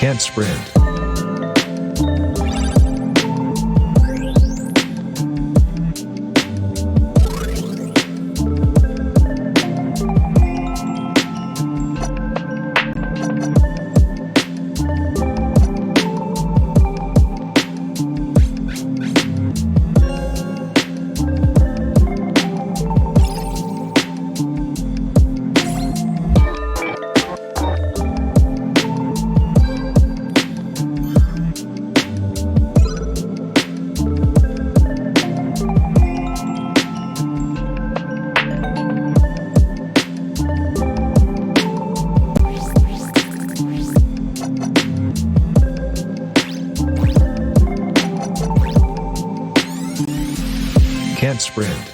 Can't sprint. Can't sprint.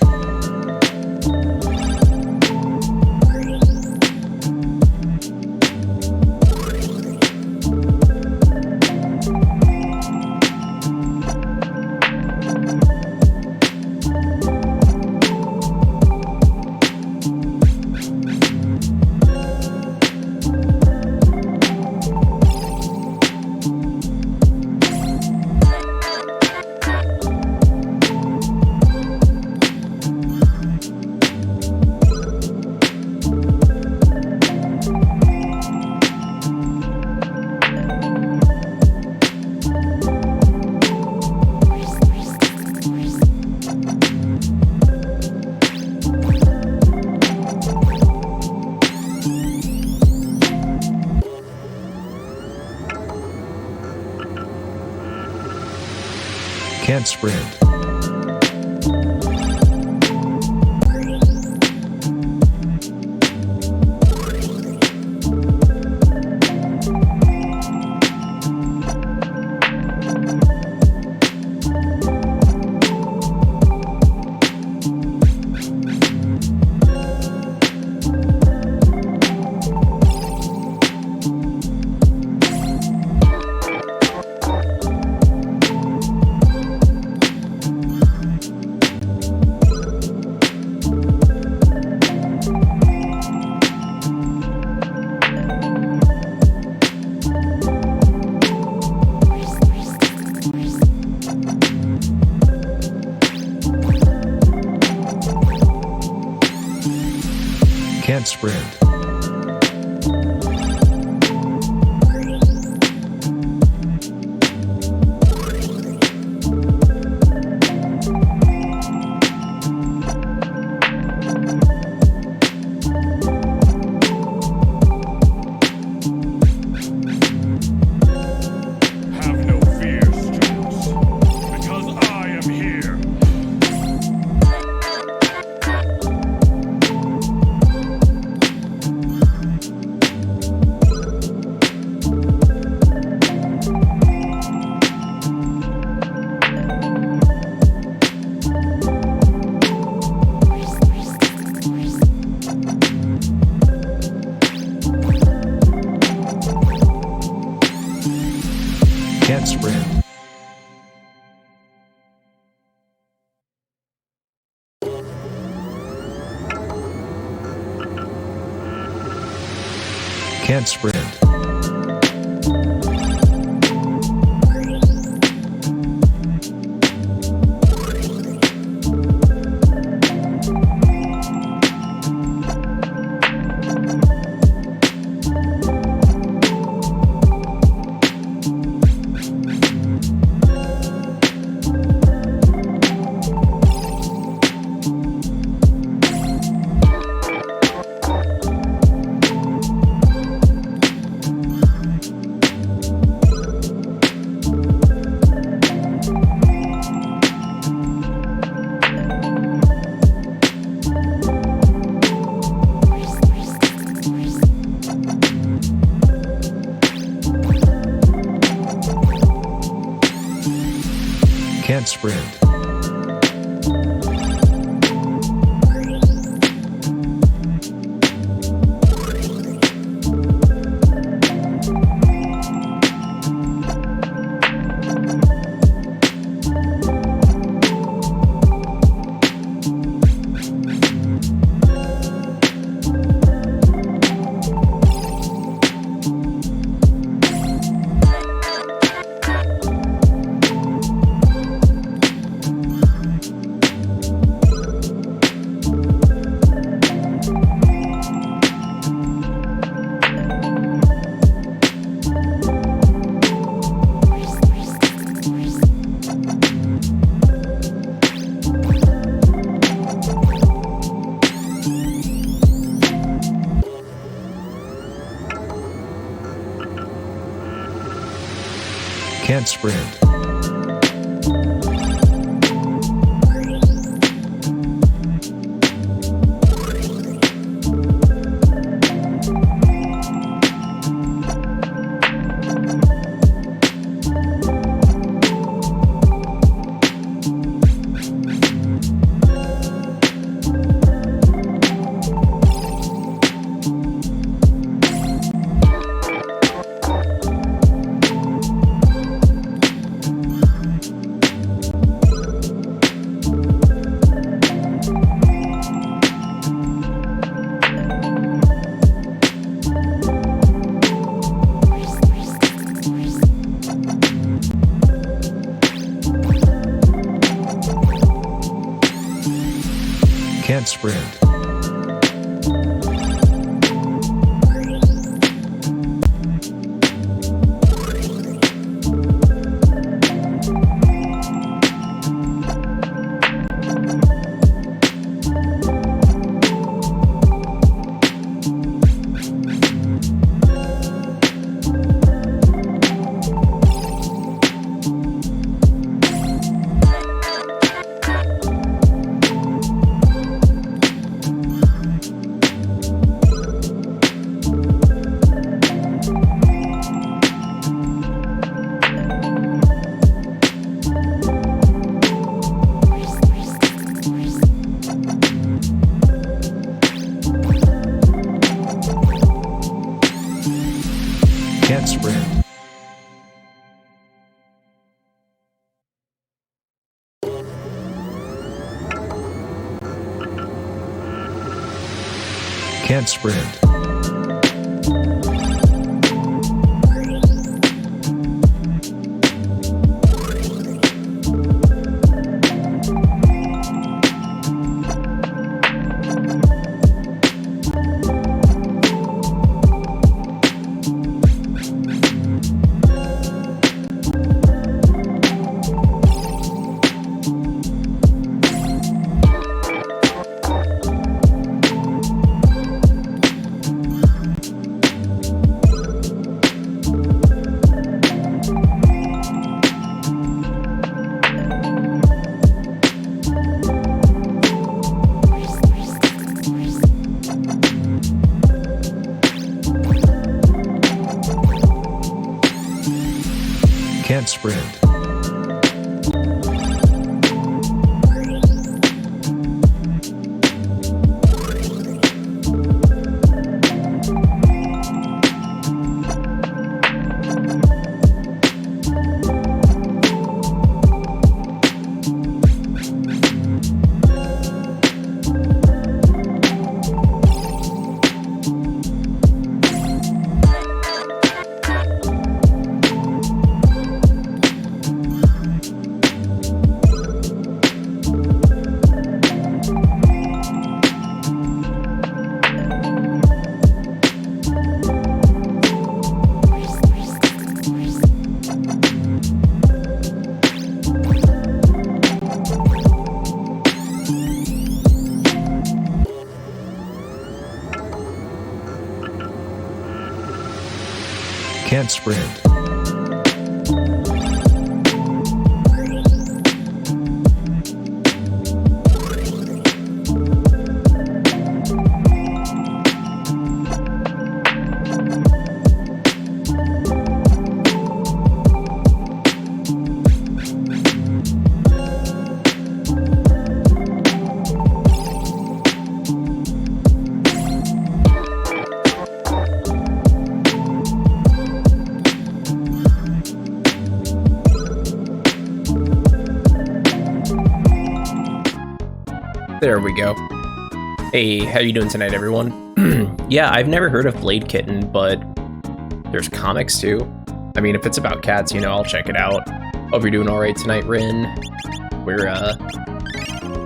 Can't sprint. Can't sprint. Have no fear, students, because I am here. Can't sprint. Can't sprint. Can't sprint. Can't sprint. Can't sprint. Can't sprint. Can't sprint. Can't sprint. Can't sprint. There we go. Hey, how you doing tonight, everyone? Yeah, I've never heard of Blade Kitten, but there's comics too. I mean, if it's about cats, you know, I'll check it out. Hope you're doing all right tonight, Rin.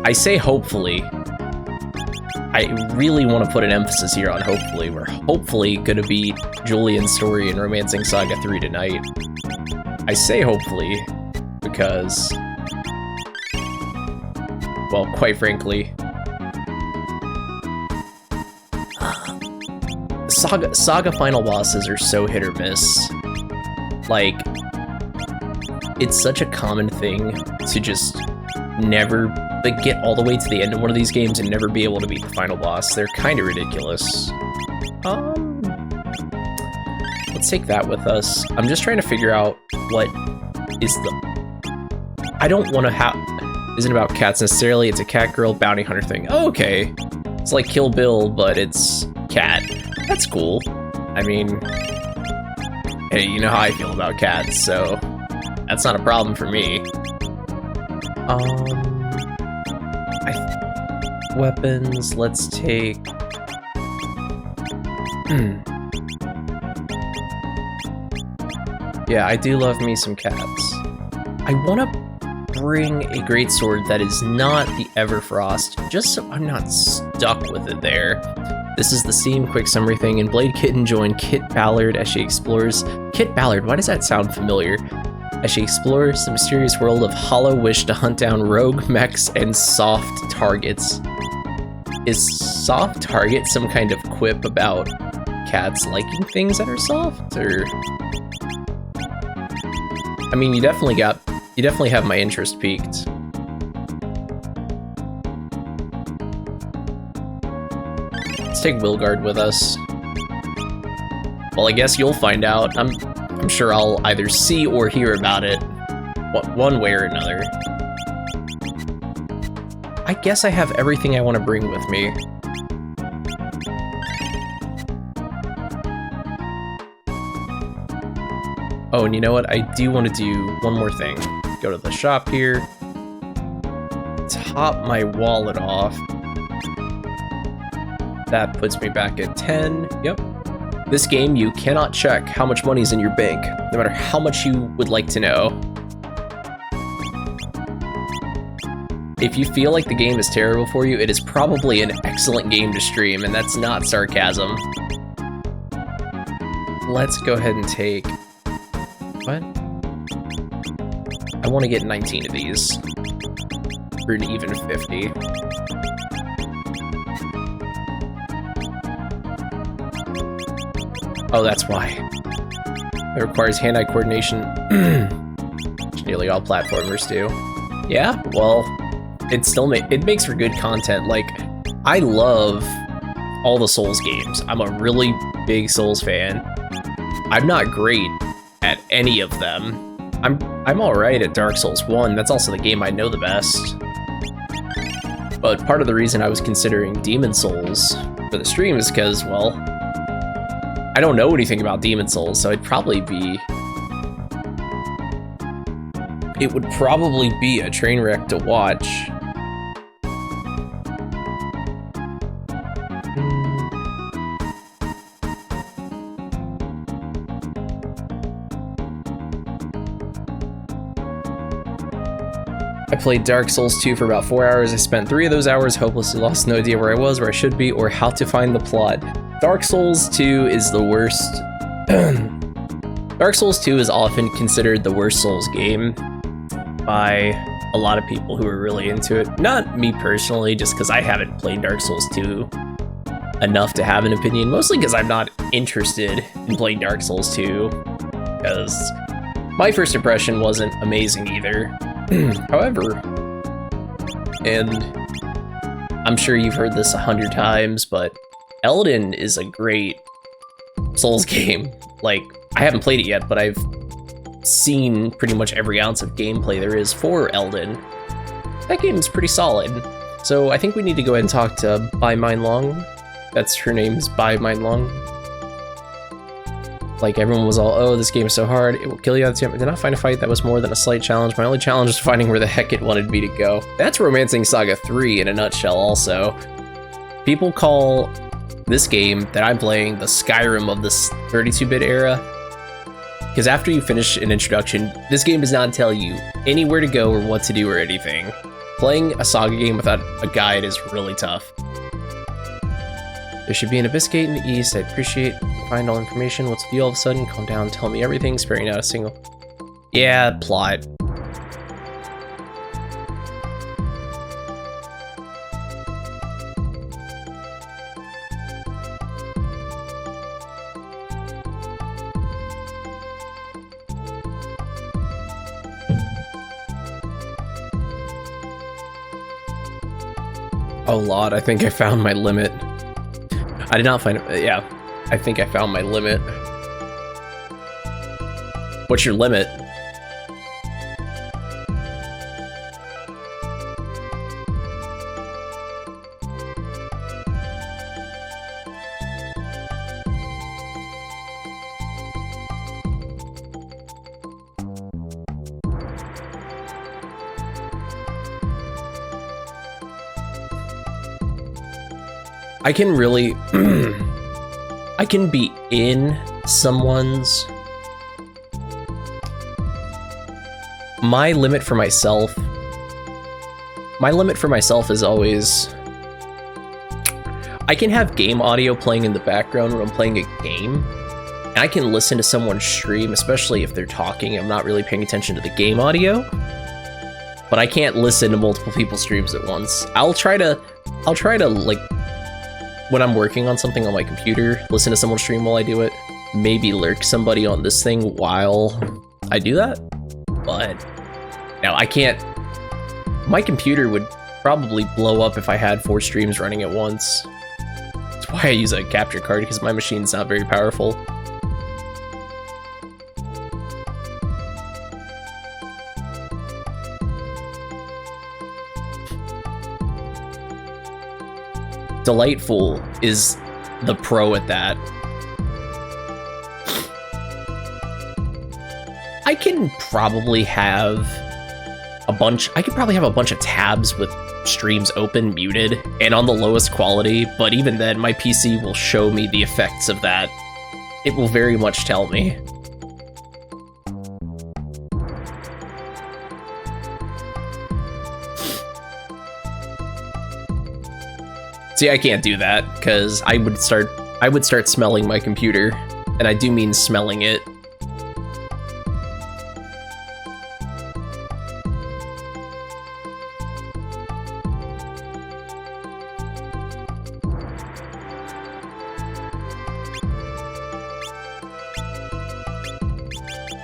I say hopefully. I really want to put an emphasis here on hopefully. We're hopefully going to beat Julian's story in Romancing Saga 3 tonight. I say hopefully because, well, quite frankly, SaGa final bosses are so hit or miss. Like, it's such a common thing to just never like get all the way to the end of one of these games and never be able to beat the final boss. They're kind of ridiculous. Let's take that with us. I'm just trying to figure out what is the... I don't want to have... Isn't about cats necessarily. It's a cat girl bounty hunter thing. Oh, okay. It's like Kill Bill, but it's cat. That's cool. I mean, hey, you know how I feel about cats, so that's not a problem for me. Weapons, let's take... Yeah, I do love me some cats. I want to bring a greatsword that is not the Everfrost, just so I'm not stuck with it there. This is the Steam quick summary thing, and Blade Kitten joined Kit Ballard as she explores... Kit Ballard, why does that sound familiar? As she explores the mysterious world of Hollow Wish to hunt down rogue mechs and soft targets. Is soft target some kind of quip about cats liking things that are soft, or... I mean, you definitely have my interest piqued. Let's take Wilgard with us. Well, I guess you'll find out. I'm sure I'll either see or hear about it, one way or another. I guess I have everything I want to bring with me. Oh, and you know what? I do want to do one more thing. Go to the shop here. Top my wallet off. That puts me back at 10. Yep. This game, you cannot check how much money is in your bank, no matter how much you would like to know. If you feel like the game is terrible for you, it is probably an excellent game to stream, and that's not sarcasm. Let's go ahead and take... What? I want to get 19 of these for an even 50. Oh, that's why. It requires hand-eye coordination, which nearly all platformers do. Yeah, well, it makes for good content. Like, I love all the Souls games. I'm a really big Souls fan. I'm not great at any of them. I'm alright at Dark Souls 1, that's also the game I know the best. But part of the reason I was considering Demon Souls for the stream is because, well, I don't know anything about Demon Souls, so it would probably be a train wreck to watch. I played Dark Souls 2 for about 4 hours. I spent 3 of those hours hopelessly lost, no idea where I was, where I should be, or how to find the plot. Dark Souls 2 is the worst. Dark Souls 2 is often considered the worst Souls game by a lot of people who are really into it. Not me personally, just because I haven't played Dark Souls 2 enough to have an opinion, mostly because I'm not interested in playing Dark Souls 2, because my first impression wasn't amazing either. However, and I'm sure you've heard this 100 times, but Elden is a great Souls game. Like, I haven't played it yet, but I've seen pretty much every ounce of gameplay there is for Elden. That game is pretty solid. So I think we need to go ahead and talk to Bai Minlong. That's her name's Bai Minlong. Like, everyone was all, oh, this game is so hard, it will kill you. I did not find a fight that was more than a slight challenge. My only challenge was finding where the heck it wanted me to go. That's Romancing Saga 3 in a nutshell also. People call this game that I'm playing the Skyrim of this 32-bit era, because after you finish an introduction, this game does not tell you anywhere to go or what to do or anything. Playing a Saga game without a guide is really tough. There should be an abyss gate in the east. I'd appreciate find all information. What's with you all of a sudden? Calm down, tell me everything, sparing out a single... Yeah, plot. A lot. I think I found my limit. I did not find it. Yeah, I think I found my limit. What's your limit? I can really, I can be in someone's, my limit for myself is always, I can have game audio playing in the background when I'm playing a game, and I can listen to someone stream, especially if they're talking, I'm not really paying attention to the game audio, but I can't listen to multiple people's streams at once. I'll try to like, when I'm working on something on my computer, listen to someone stream while I do it, maybe lurk somebody on this thing while I do that, but no, I can't. My computer would probably blow up if I had 4 streams running at once. That's why I use a capture card, because my machine's not very powerful. Delightful is the pro at that. I can probably have a bunch of tabs with streams open, muted, and on the lowest quality, but even then, my PC will show me the effects of that. It will very much tell me. See, I can't do that, because I would start smelling my computer, and I do mean smelling it.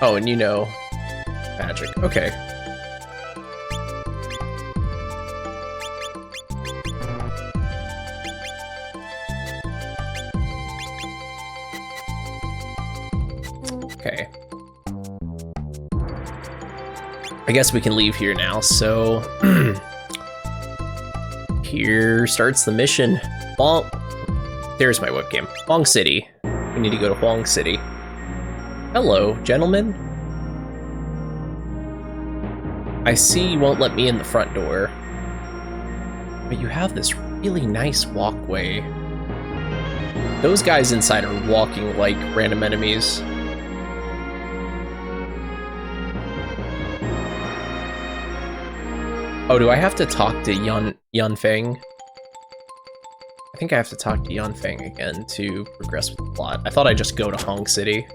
Oh, and you know, magic. Okay. Okay. I guess we can leave here now, so here starts the mission. There's my webcam. Huang City. We need to go to Huang City. Hello, gentlemen. I see you won't let me in the front door, but you have this really nice walkway. Those guys inside are walking like random enemies. Oh, do I have to talk to Yun Feng? I think I have to talk to Yun Feng again to progress with the plot. I thought I'd just go to Hong City.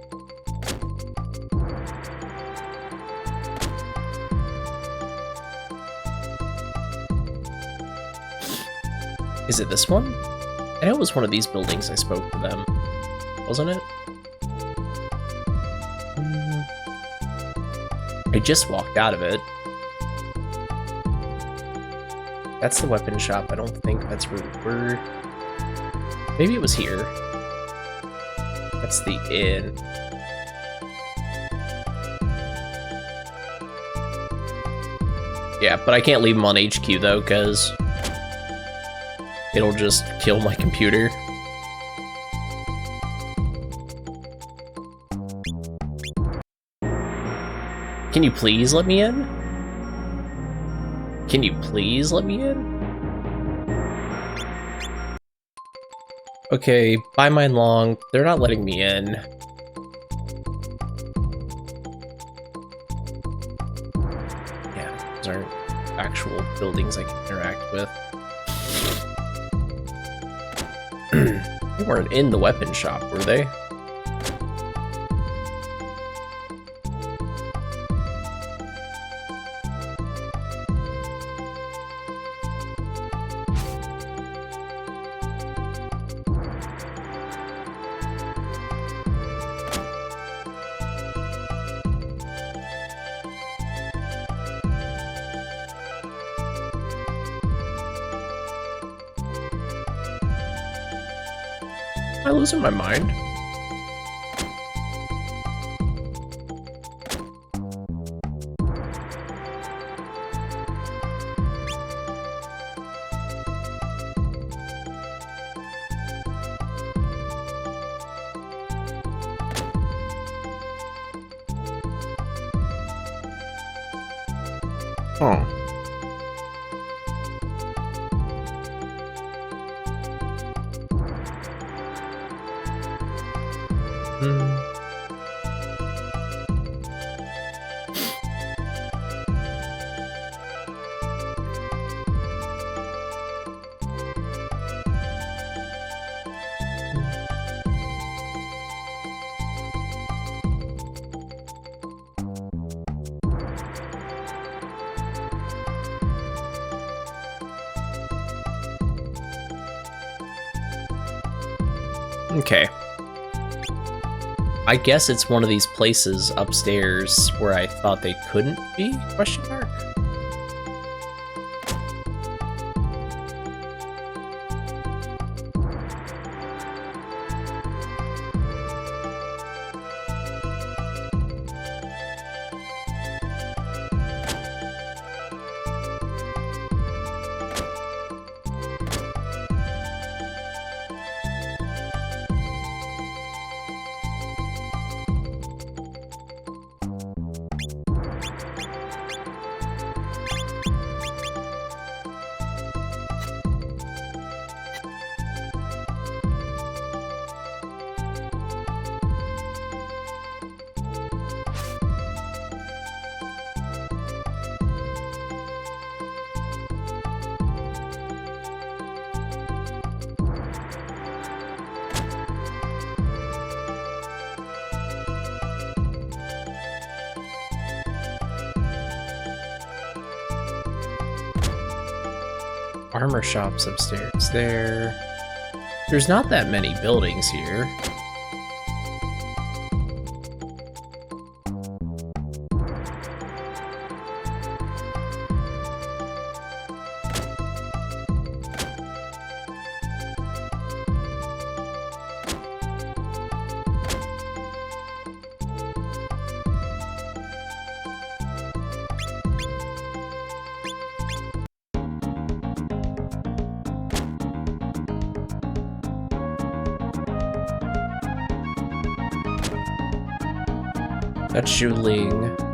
Is it this one? I know it was one of these buildings I spoke to them. Wasn't it? I just walked out of it. That's the weapon shop. I don't think that's where we were. Maybe it was here. That's the inn. Yeah, but I can't leave him on HQ though, because it'll just kill my computer. Can you please let me in? Can you please let me in? Okay, by my long, they're not letting me in. Yeah, those aren't actual buildings I can interact with. They weren't in the weapon shop, were they? Am I losing my mind? Oh. Okay. I guess it's one of these places upstairs where I thought they couldn't be? Question mark. Armor shops upstairs there. There's not that many buildings here. That's Zhuling.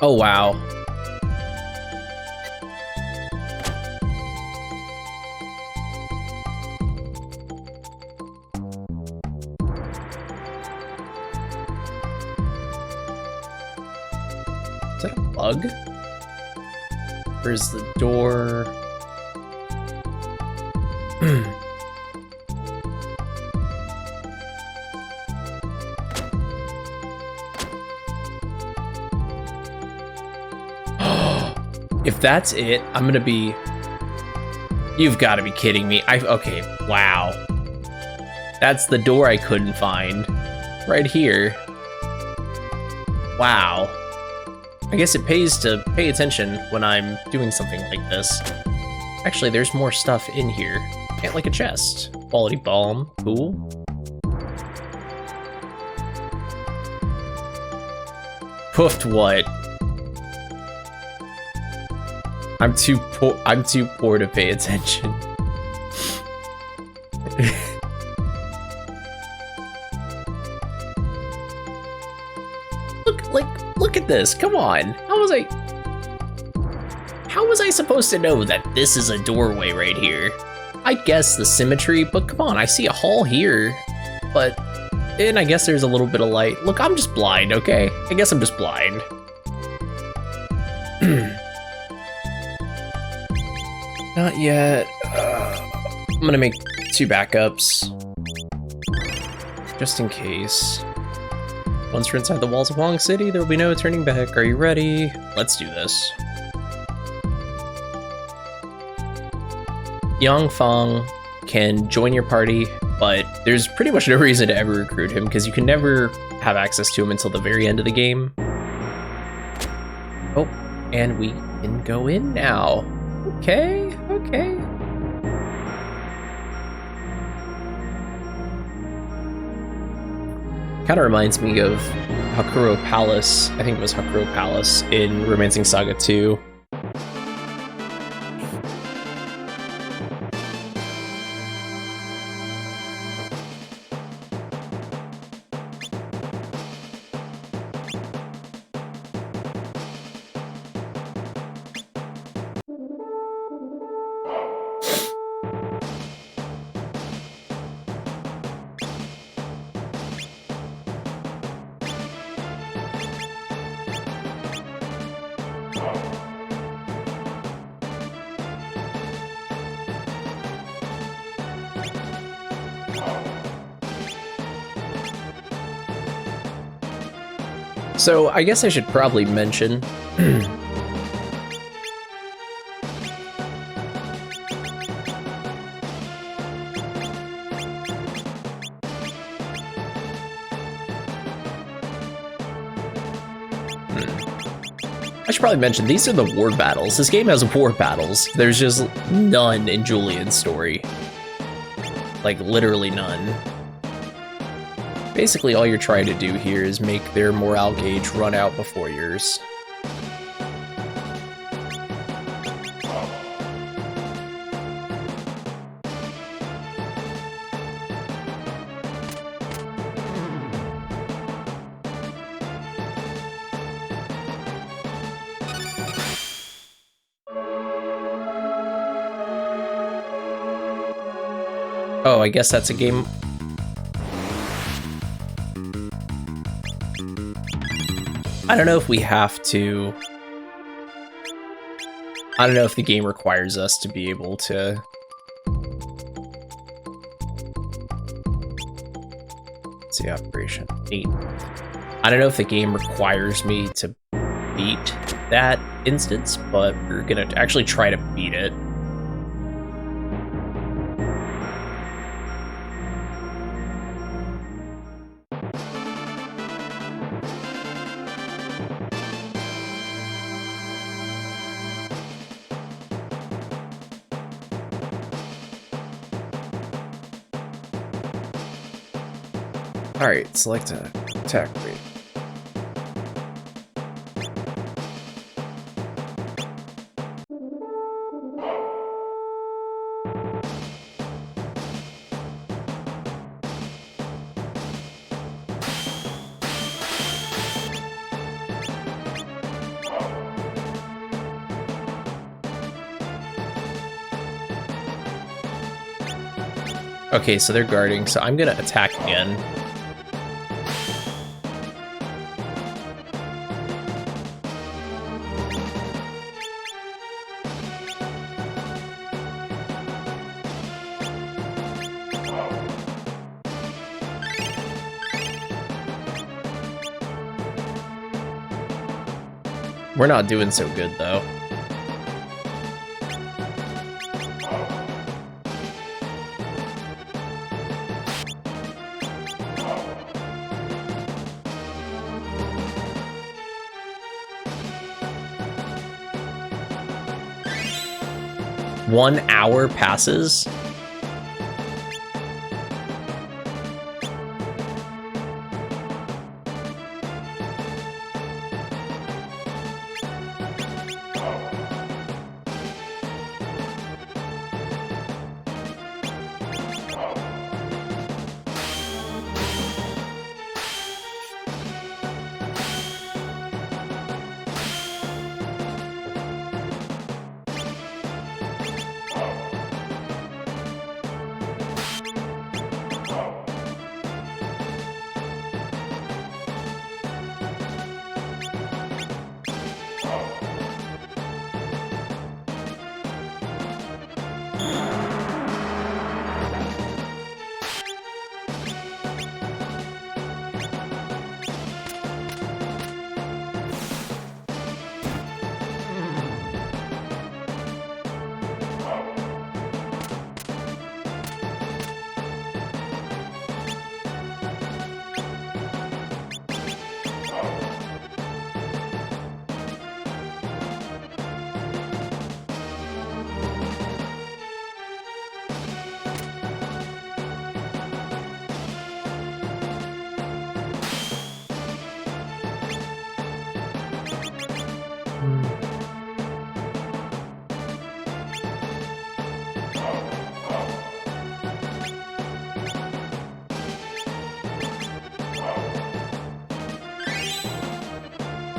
Oh, wow. Is that a bug? Or is the door... If that's it, I'm gonna be... You've got to be kidding me. Okay, wow. That's the door I couldn't find. Right here. Wow. I guess it pays to pay attention when I'm doing something like this. Actually, there's more stuff in here. Yeah, like a chest. Quality balm. Cool. Poofed what? I'm too poor to pay attention. Look at this. Come on. How was I supposed to know that this is a doorway right here? I guess the symmetry, but come on, I see a hall here. And I guess there's a little bit of light. Look, I'm just blind, okay? I guess I'm just blind. Not yet. I'm gonna make 2 backups. Just in case. Once we're inside the walls of Wong City, there will be no turning back. Are you ready? Let's do this. Yang Fong can join your party, but there's pretty much no reason to ever recruit him because you can never have access to him until the very end of the game. Oh, and we can go in now. Okay. Kind of reminds me of Hakuro Palace. I think it was Hakuro Palace in Romancing Saga 2. So I guess I should probably mention I should probably mention these are the war battles. This game has war battles. There's just none in Julian's story. Like literally none. Basically, all you're trying to do here is make their morale gauge run out before yours. Oh, I guess that's a game... I don't know if we have to... I don't know if the game requires us to be able to... Let's see, operation 8. I don't know if the game requires me to beat that instance, but we're gonna actually try to beat it. Alright, select an attack rate. Okay, so they're guarding, so I'm gonna attack again. We're not doing so good, though. 1 hour passes?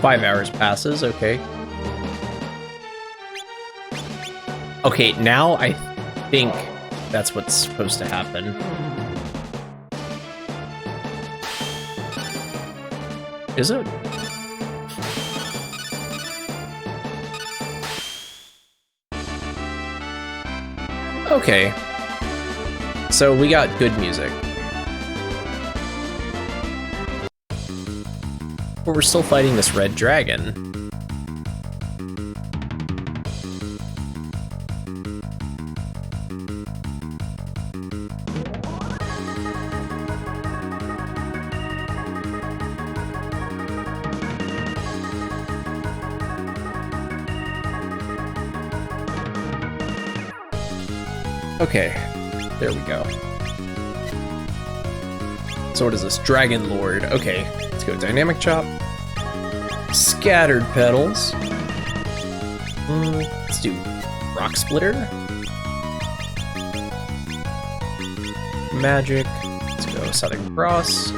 Five hours passes, okay. Okay, now I think that's what's supposed to happen. Is it? Okay. So we got good music. But we're still fighting this red dragon. Okay, there we go. So what is this? Dragon Lord. Okay, let's go Dynamic Chop. Scattered Petals. Let's do Rock Splitter. Magic. Let's go Southern Cross.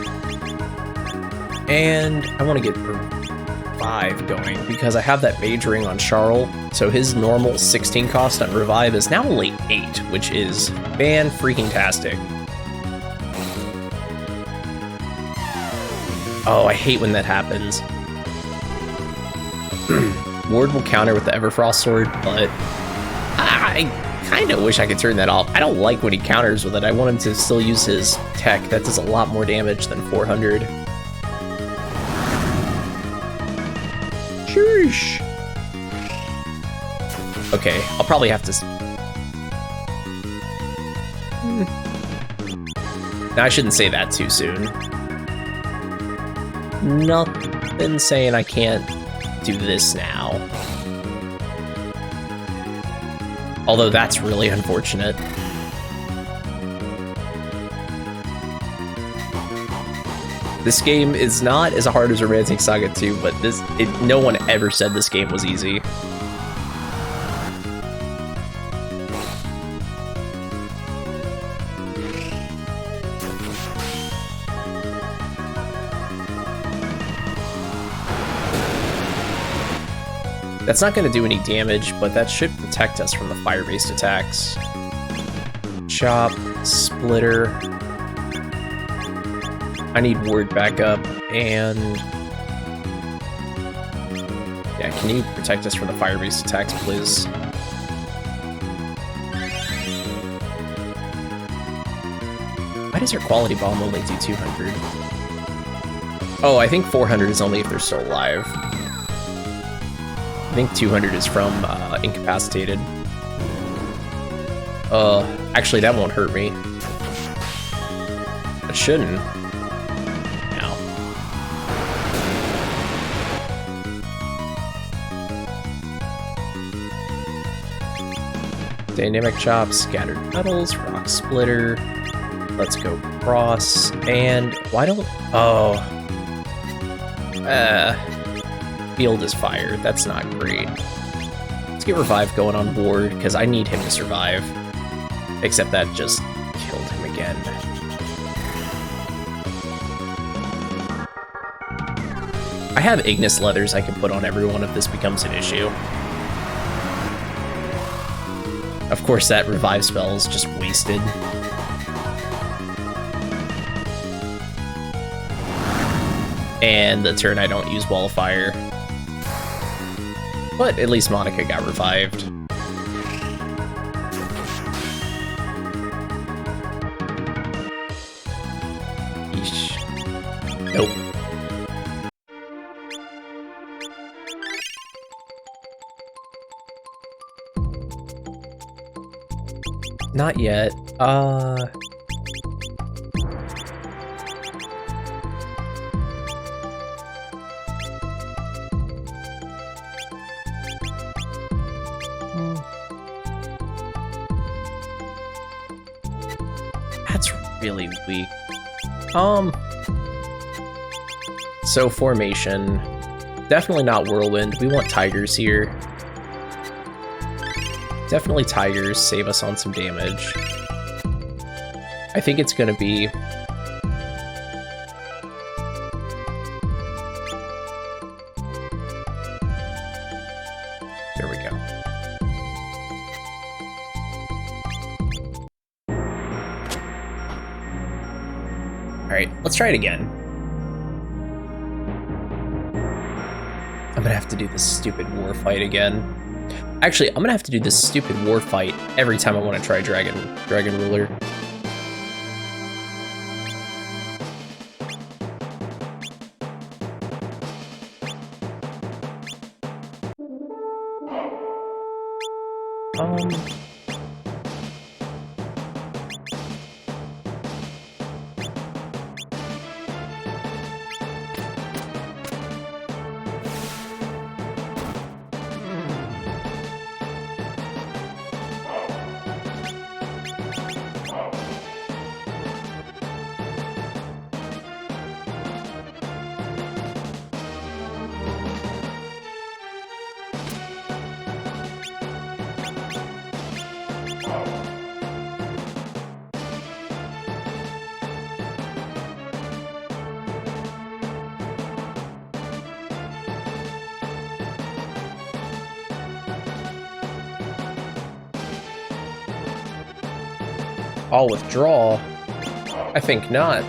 And I want to get Revive going because I have that Mage Ring on Charl. So his normal 16 cost on Revive is now only 8, which is fan-freaking-tastic. Oh, I hate when that happens. Ward will counter with the Everfrost Sword, but I kind of wish I could turn that off. I don't like when he counters with it. I want him to still use his tech. That does a lot more damage than 400. Sheesh. Okay, I'll probably have to... Now, I shouldn't say that too soon. Nothing saying I can't do this now. Although that's really unfortunate. This game is not as hard as Romancing Saga 2, but no one ever said this game was easy. That's not going to do any damage, but that should protect us from the fire-based attacks. Chop, Splitter. I need Ward back up, and... yeah, can you protect us from the fire-based attacks, please? Why does your Quality Bomb only do 200? Oh, I think 400 is only if they're still alive. I think 200 is from incapacitated. Actually, that won't hurt me. It shouldn't. Ow. Dynamic chop, scattered metals, rock splitter. Let's go cross. And why don't... Oh. Field is fire. That's not great. Let's get revive going on board, because I need him to survive. Except that just killed him again. I have Ignis leathers I can put on everyone if this becomes an issue. Of course, that revive spell is just wasted. And the turn I don't use Wall of Fire. But at least Monica got revived. Eesh. Nope. Not yet. That's really weak. So formation. Definitely not Whirlwind. We want Tigers here. Definitely Tigers, save us on some damage. I think it's gonna be... There we go. Alright, let's try it again. I'm gonna have to do this stupid war fight again. Actually, I'm gonna have to do this stupid war fight every time I want to try Dragon Ruler. I'll withdraw. I think not.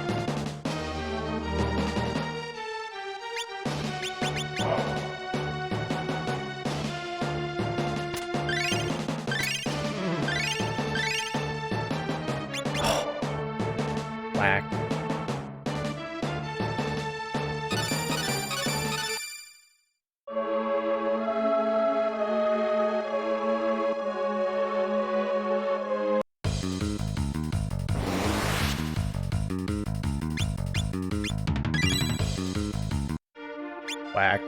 Whack. Whack.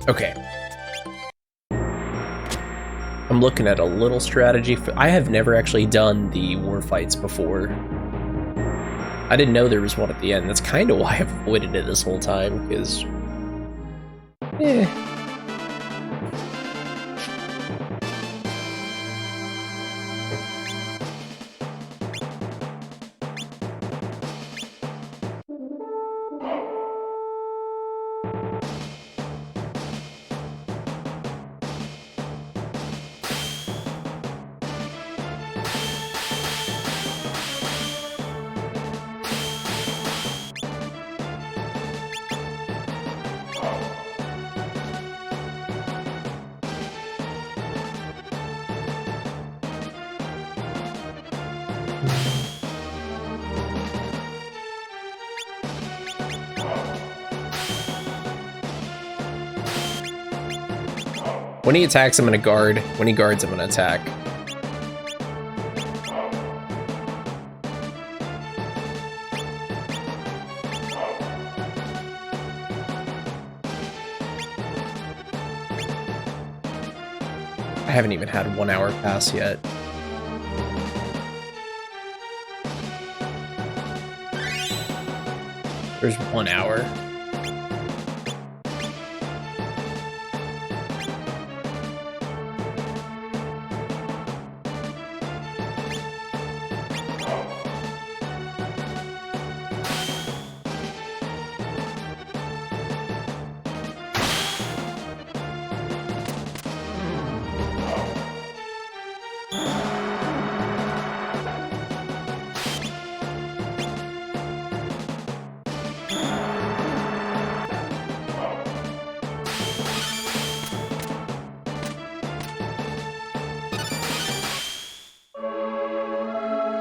Okay. I'm looking at a little strategy. I have never actually done the war fights before. I didn't know there was one at the end. That's kind of why I've avoided it this whole time, because... When he attacks, I'm gonna guard. When he guards, I'm gonna attack. I haven't even had 1 hour pass yet. There's 1 hour.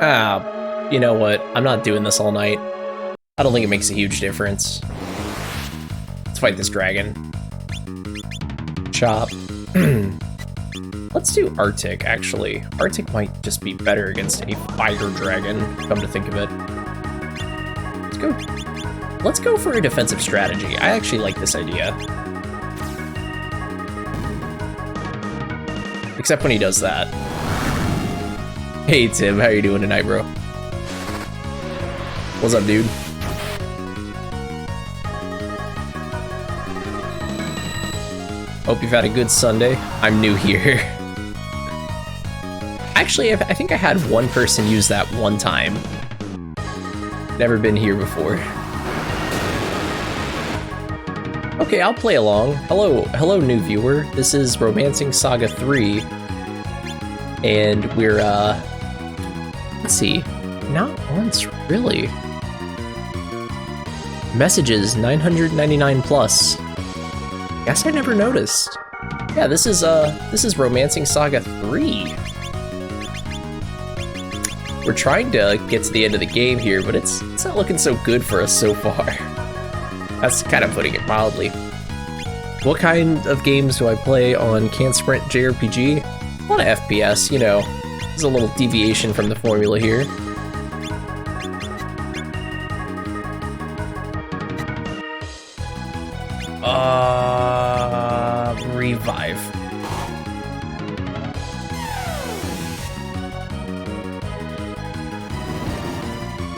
Ah, you know what? I'm not doing this all night. I don't think it makes a huge difference. Let's fight this dragon. Chop. Let's do Arctic, actually. Arctic might just be better against a fire dragon, come to think of it. Let's go. Let's go for a defensive strategy. I actually like this idea. Except when he does that. Hey Tim, how you doing tonight, bro? What's up, dude? Hope you've had a good Sunday. I'm new here. Actually, I think I had one person use that one time. Never been here before. Okay, I'll play along. Hello, new viewer. This is Romancing Saga 3. And we're, let's see. Not once, really. Messages, 999 plus. Guess I never noticed. Yeah, this is Romancing Saga 3. We're trying to get to the end of the game here, but it's not looking so good for us so far. That's kind of putting it mildly. What kind of games do I play on Can't Sprint JRPG? A lot of FPS, you know. There's a little deviation from the formula here. Revive.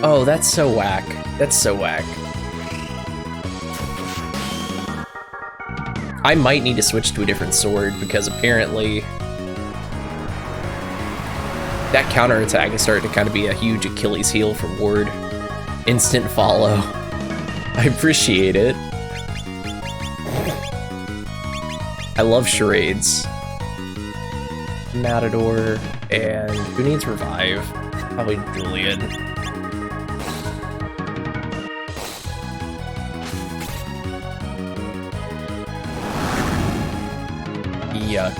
Oh, that's so whack. That's so whack. I might need to switch to a different sword because apparently that counterattack is starting to kind of be a huge Achilles heel for Ward. Instant follow. I appreciate it. I love charades. Matador, and who needs revive? Probably Julian. Yuck.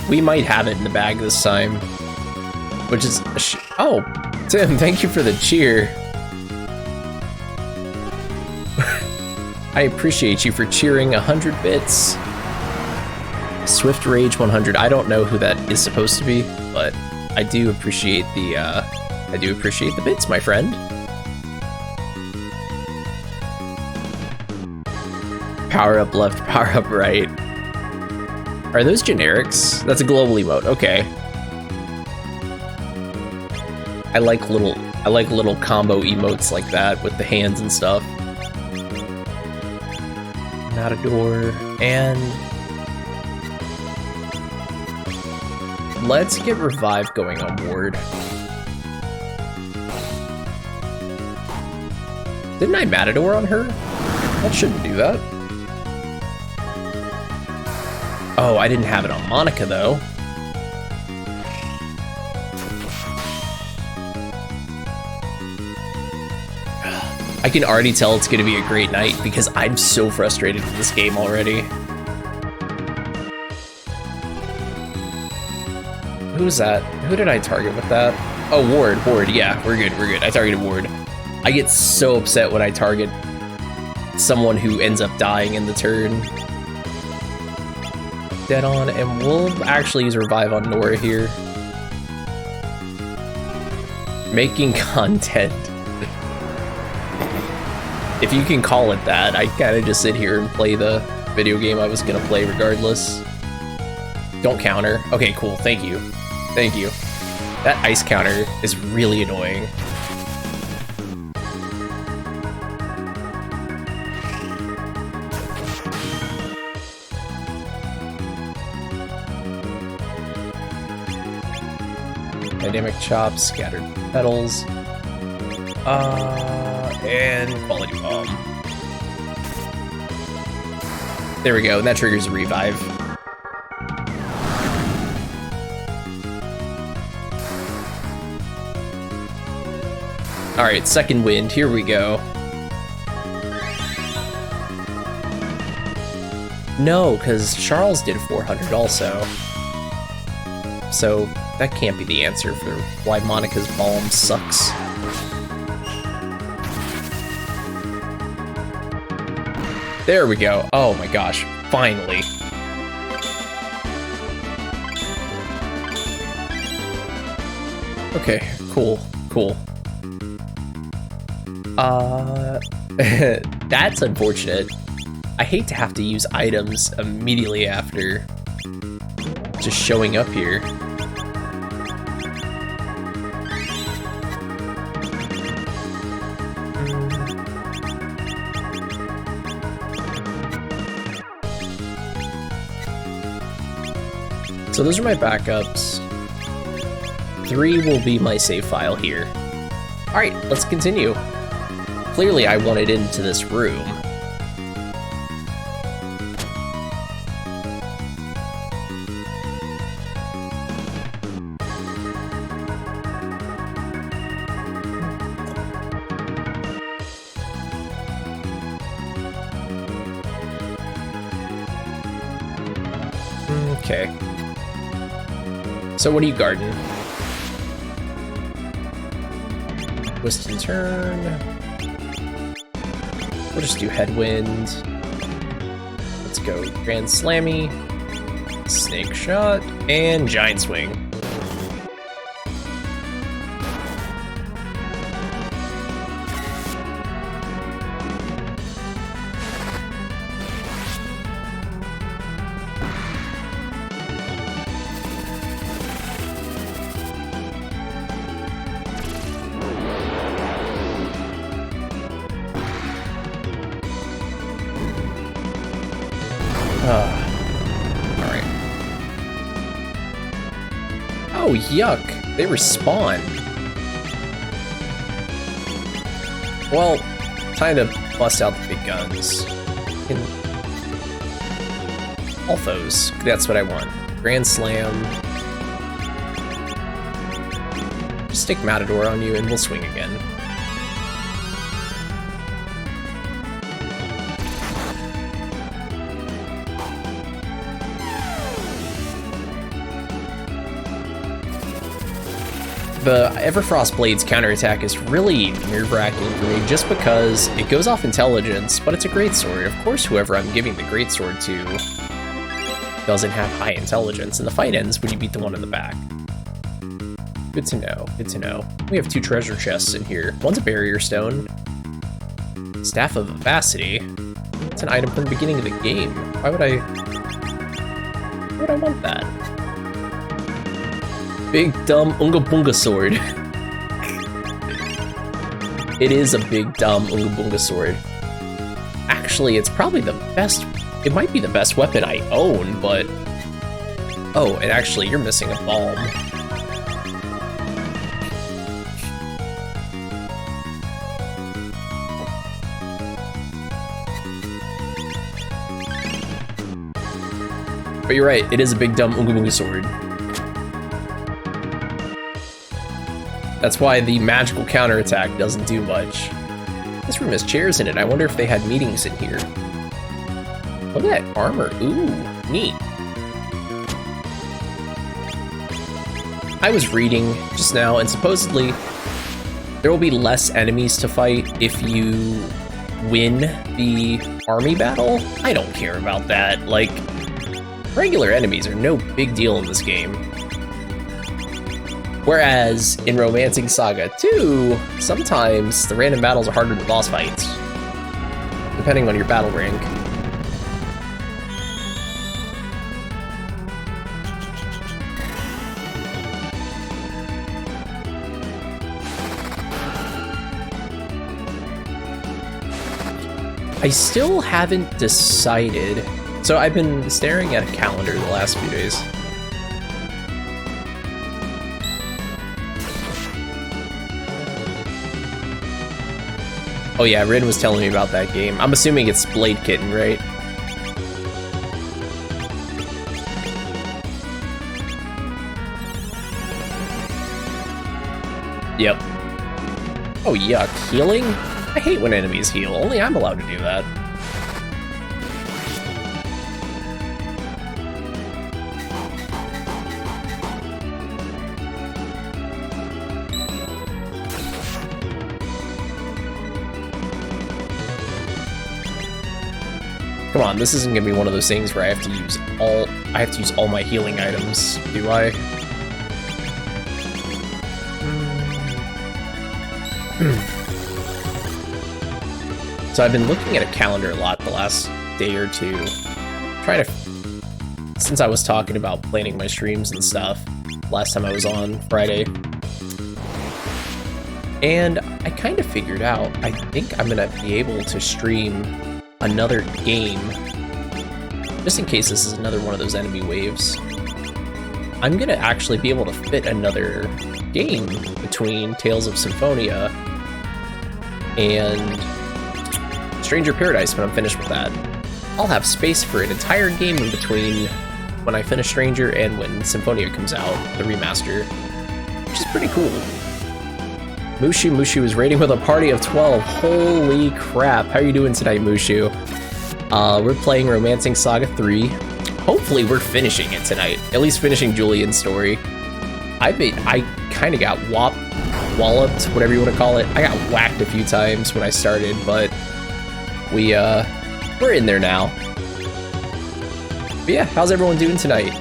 We might have it in the bag this time, which is oh, Tim, thank you for the cheer. I appreciate you for cheering 100 bits. Swift Rage 100. I don't know who that is supposed to be, but I do appreciate the bits, my friend. Power up left, power up right. Are those generics? That's a global emote. Okay. I like little combo emotes like that with the hands and stuff. Matador, and let's get revive going on Ward. Didn't I Matador on her? That shouldn't do that. Oh, I didn't have it on Monica though. I can already tell it's going to be a great night because I'm so frustrated with this game already. Who's that? Who did I target with that? Oh, Ward, yeah, we're good. I targeted Ward. I get so upset when I target someone who ends up dying in the turn. Dead on, and we'll actually use revive on Nora here. Making content. If you can call it that, I kind of just sit here and play the video game I was gonna play regardless. Don't counter. Okay, cool. Thank you. Thank you. That ice counter is really annoying. Dynamic chop, scattered petals, and quality bomb. There we go, and that triggers a revive. Alright, second wind, here we go. No, because Charles did 400 also. So that can't be the answer for why Monica's Balm sucks. There we go. Oh my gosh, finally. Okay, cool, cool. That's unfortunate. I hate to have to use items immediately after just showing up here. So those are my backups. 3 will be my save file here. Alright, let's continue. Clearly I wanted into this room. Okay. So what are you guarding? Twist and turn. We'll just do headwind. Let's go Grand Slammy, Snake Shot, and Giant Swing. Alright. Oh, yuck. They respawn. Well, time to bust out the big guns. All those. That's what I want. Grand Slam. Just stick Matador on you and we'll swing again. The Everfrost Blade's counterattack is really nerve-wracking for me just because it goes off intelligence, but it's a greatsword. Of course, whoever I'm giving the greatsword to doesn't have high intelligence, and the fight ends when you beat the one in the back. Good to know, good to know. We have 2 treasure chests in here. One's a barrier stone. Staff of Vivacity. It's an item from the beginning of the game. Why would I want that? Big dumb Unga Bunga sword. It is a big dumb Unga Bunga sword. Actually, it's probably the best. It might be the best weapon I own, but oh, and actually, you're missing a balm. But you're right. It is a big dumb Unga Bunga sword. That's why the magical counterattack doesn't do much. This room has chairs in it. I wonder if they had meetings in here. Look at that armor. Ooh, neat. I was reading just now, and supposedly there will be less enemies to fight if you win the army battle, I don't care about that. Like, regular enemies are no big deal in this game. Whereas in Romancing Saga 2, sometimes the random battles are harder than boss fights, depending on your battle rank. I still haven't decided. So I've been staring at a calendar the last few days. Oh yeah, Rin was telling me about that game. I'm assuming it's Blade Kitten, right? Yep. Oh yuck, healing? I hate when enemies heal. Only I'm allowed to do that. Come on, this isn't gonna be one of those things where I have to use all my healing items, do I? So I've been looking at a calendar a lot the last day or two, trying to, since I was talking about planning my streams and stuff last time I was on Friday. And I kind of figured out, I think I'm gonna be able to stream another game, just in case this is another one of those enemy waves. I'm gonna actually be able to fit another game between Tales of Symphonia and Stranger Paradise when I'm finished with that. I'll have space for an entire game in between when I finish Stranger and when Symphonia comes out, the remaster, which is pretty cool. Mushu is raiding with a party of 12. Holy crap. How are you doing tonight, Mushu? We're playing Romancing Saga 3. Hopefully we're finishing it tonight. At least finishing Julian's story. I kind of got walloped, whatever you want to call it. I got whacked a few times when I started, but we're in there now. But yeah, how's everyone doing tonight?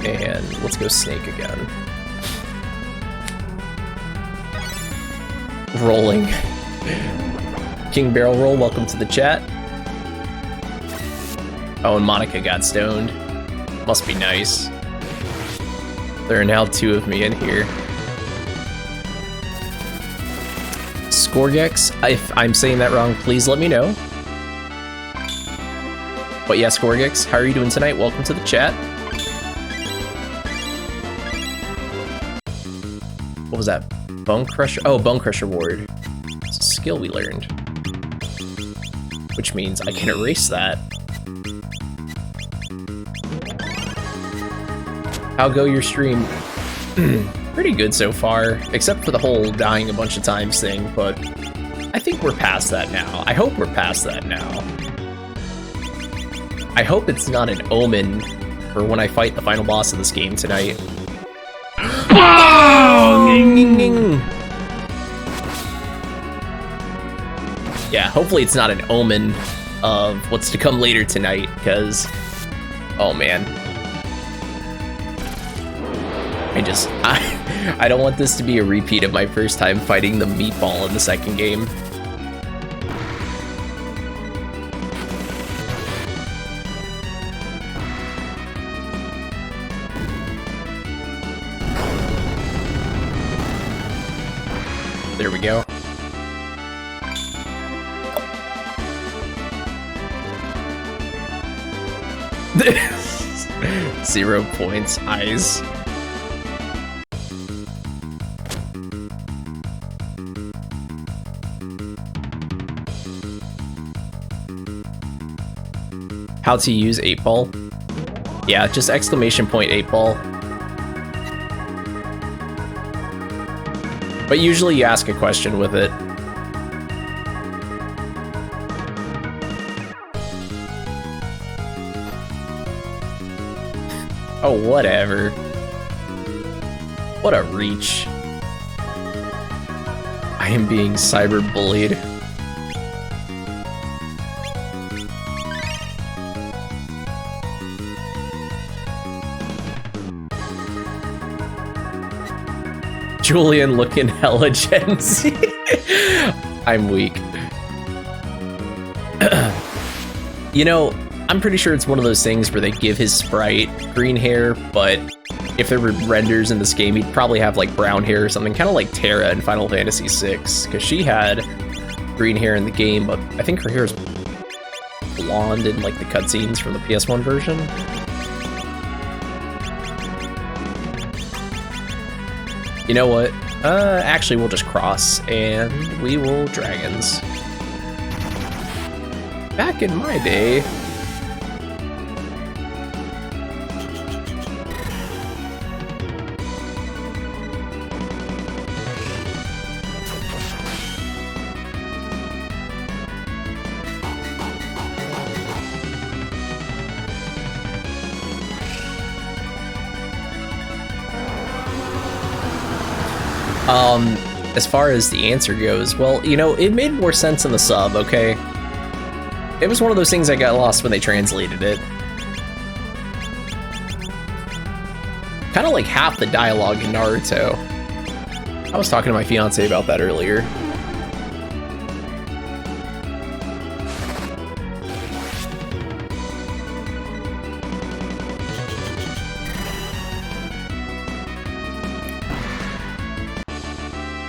And let's go Snake again. Rolling. King Barrel Roll, welcome to the chat. Oh, and Monica got stoned. Must be nice. There are now 2 of me in here. Scorgex, if I'm saying that wrong, please let me know. But yeah, Scorgex, how are you doing tonight? Welcome to the chat. What was that? Bone Crusher? Oh, Bone Crusher Ward. It's a skill we learned. Which means I can erase that. How go your stream? Pretty good so far, except for the whole dying a bunch of times thing, but I think we're past that now. I hope we're past that now. I hope it's not an omen for when I fight the final boss of this game tonight. Yeah, hopefully it's not an omen of what's to come later tonight, because, oh man. I don't want this to be a repeat of my first time fighting the meatball in the second game. There we go. Zero points, eyes. How to use 8-ball? Yeah, just exclamation point 8-ball. But usually you ask a question with it. Oh, whatever. What a reach. I am being cyberbullied. Julian looking hella Gen Z. I'm weak. You know, I'm pretty sure it's one of those things where they give his sprite green hair, but if there were renders in this game, he'd probably have like brown hair or something, kind of like Terra in Final Fantasy VI, because she had green hair in the game, but I think her hair is blonde in like the cutscenes from the PS1 version. You know what? Actually, we'll just cross, and we will dragons. Back in my day... As far as the answer goes, well, you know, it made more sense in the sub, okay? It was one of those things I got lost when they translated it. Kind of like half the dialogue in Naruto. I was talking to my fiance about that earlier.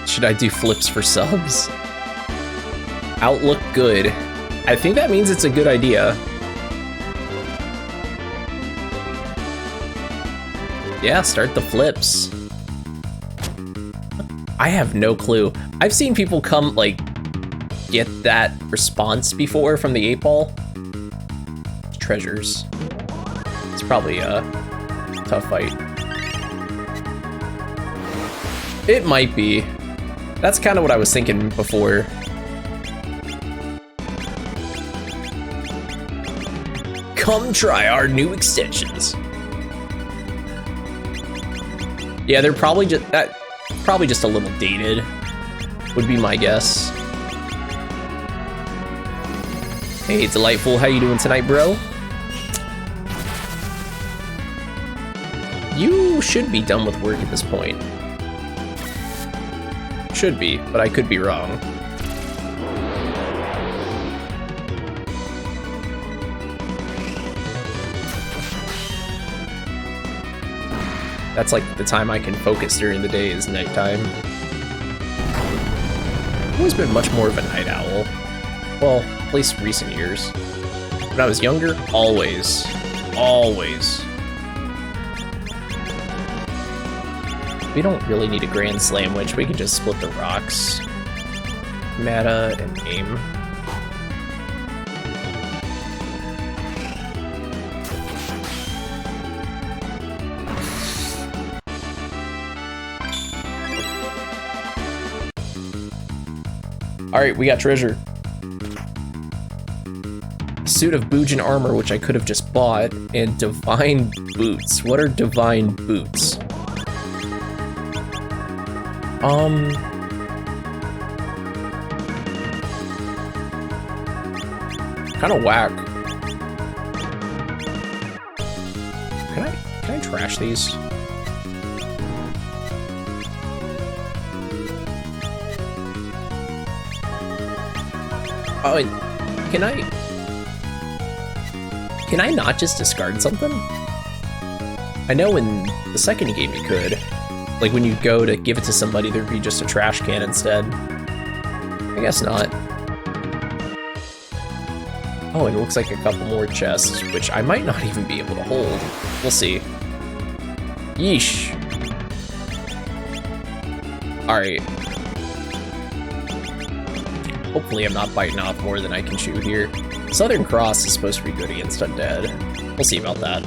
Should I do flips for subs? Outlook good. I think that means it's a good idea. Yeah, start the flips. I have no clue. I've seen people come, like, get that response before from the 8-ball. Treasures. It's probably a tough fight. It might be. That's kind of what I was thinking before. Come try our new extensions. Yeah, they're probably just a little dated, would be my guess. Hey, Delightful, how you doing tonight, bro? You should be done with work at this point. Should be, but I could be wrong. That's like the time I can focus during the day is nighttime. I've always been much more of a night owl. Well, at least recent years. When I was younger, always. Always. We don't really need a Grand Slam Witch, we can just split the rocks. Meta and aim. Alright, we got treasure. Suit of Boojin armor, which I could have just bought, and divine boots. What are divine boots? Kind of whack. Can I trash these? Oh, and can I not just discard something? I know in the second game you could. Like when you go to give it to somebody, there'd be just a trash can instead. I guess not. Oh, and it looks like a couple more chests, which I might not even be able to hold. We'll see. Yeesh. Alright. Hopefully I'm not biting off more than I can chew here. Southern Cross is supposed to be good against undead. We'll see about that.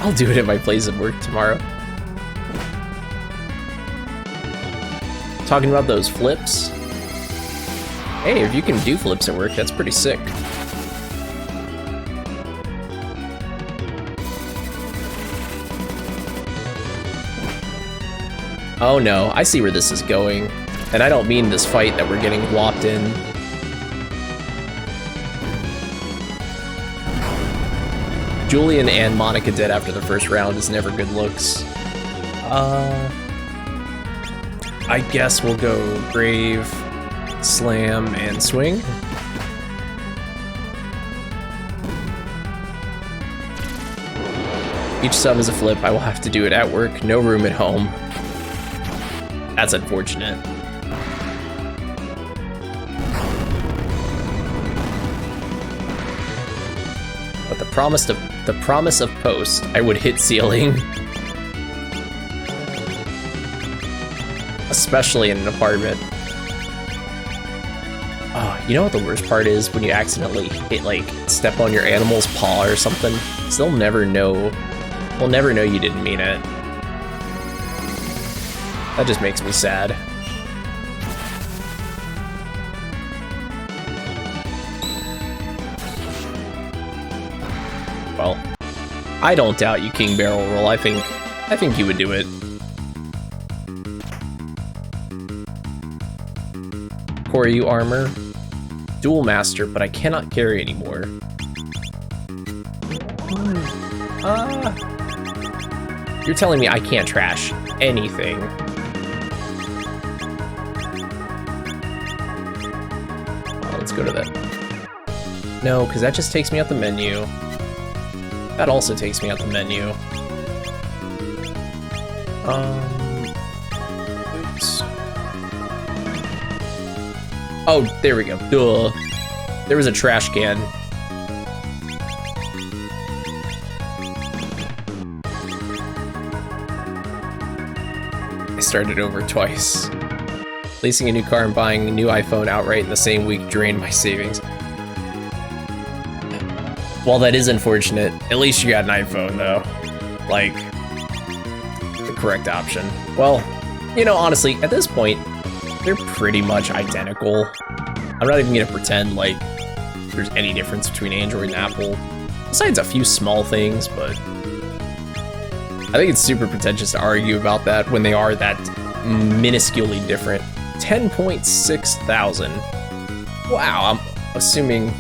I'll do it at my place at work tomorrow. Talking about those flips. Hey, if you can do flips at work, that's pretty sick. Oh no, I see where this is going. And I don't mean this fight that we're getting whopped in. Julian and Monica dead after the first round is never good looks. I guess we'll go Brave, Slam, and Swing. Each sub is a flip. I will have to do it at work. No room at home. That's unfortunate. But the promise of post, I would hit ceiling. Especially in an apartment. Oh, you know what the worst part is? When you accidentally hit, like, step on your animal's paw or something. So they'll never know. They'll never know you didn't mean it. That just makes me sad. Well, I don't doubt you, King Barrel Roll. I think you would do it. Koryu armor, dual master, but I cannot carry anymore. You're telling me I can't trash anything. Let's go to that. No, because that just takes me out the menu. That also takes me out the menu. Oops. Oh, there we go. Duh. There was a trash can. I started over twice. Leasing a new car and buying a new iPhone outright in the same week drained my savings. While that is unfortunate, at least you got an iPhone, though. Like, the correct option. Well, you know, honestly, at this point, they're pretty much identical. I'm not even gonna pretend like there's any difference between Android and Apple, besides a few small things, but I think it's super pretentious to argue about that when they are that minusculely different. 10.6 thousand. Wow, I'm assuming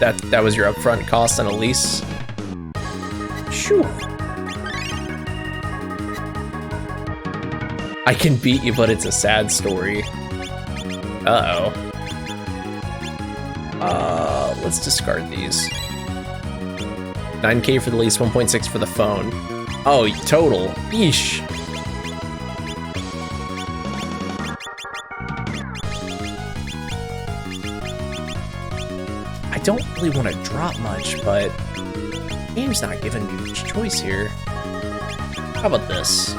that was your upfront cost on a lease. Shoo. I can beat you, but it's a sad story. Uh-oh. Let's discard these. 9K for the lease, 1.6 for the phone. Oh, total. Yeesh. I don't really want to drop much, but the game's not giving me much choice here. How about this?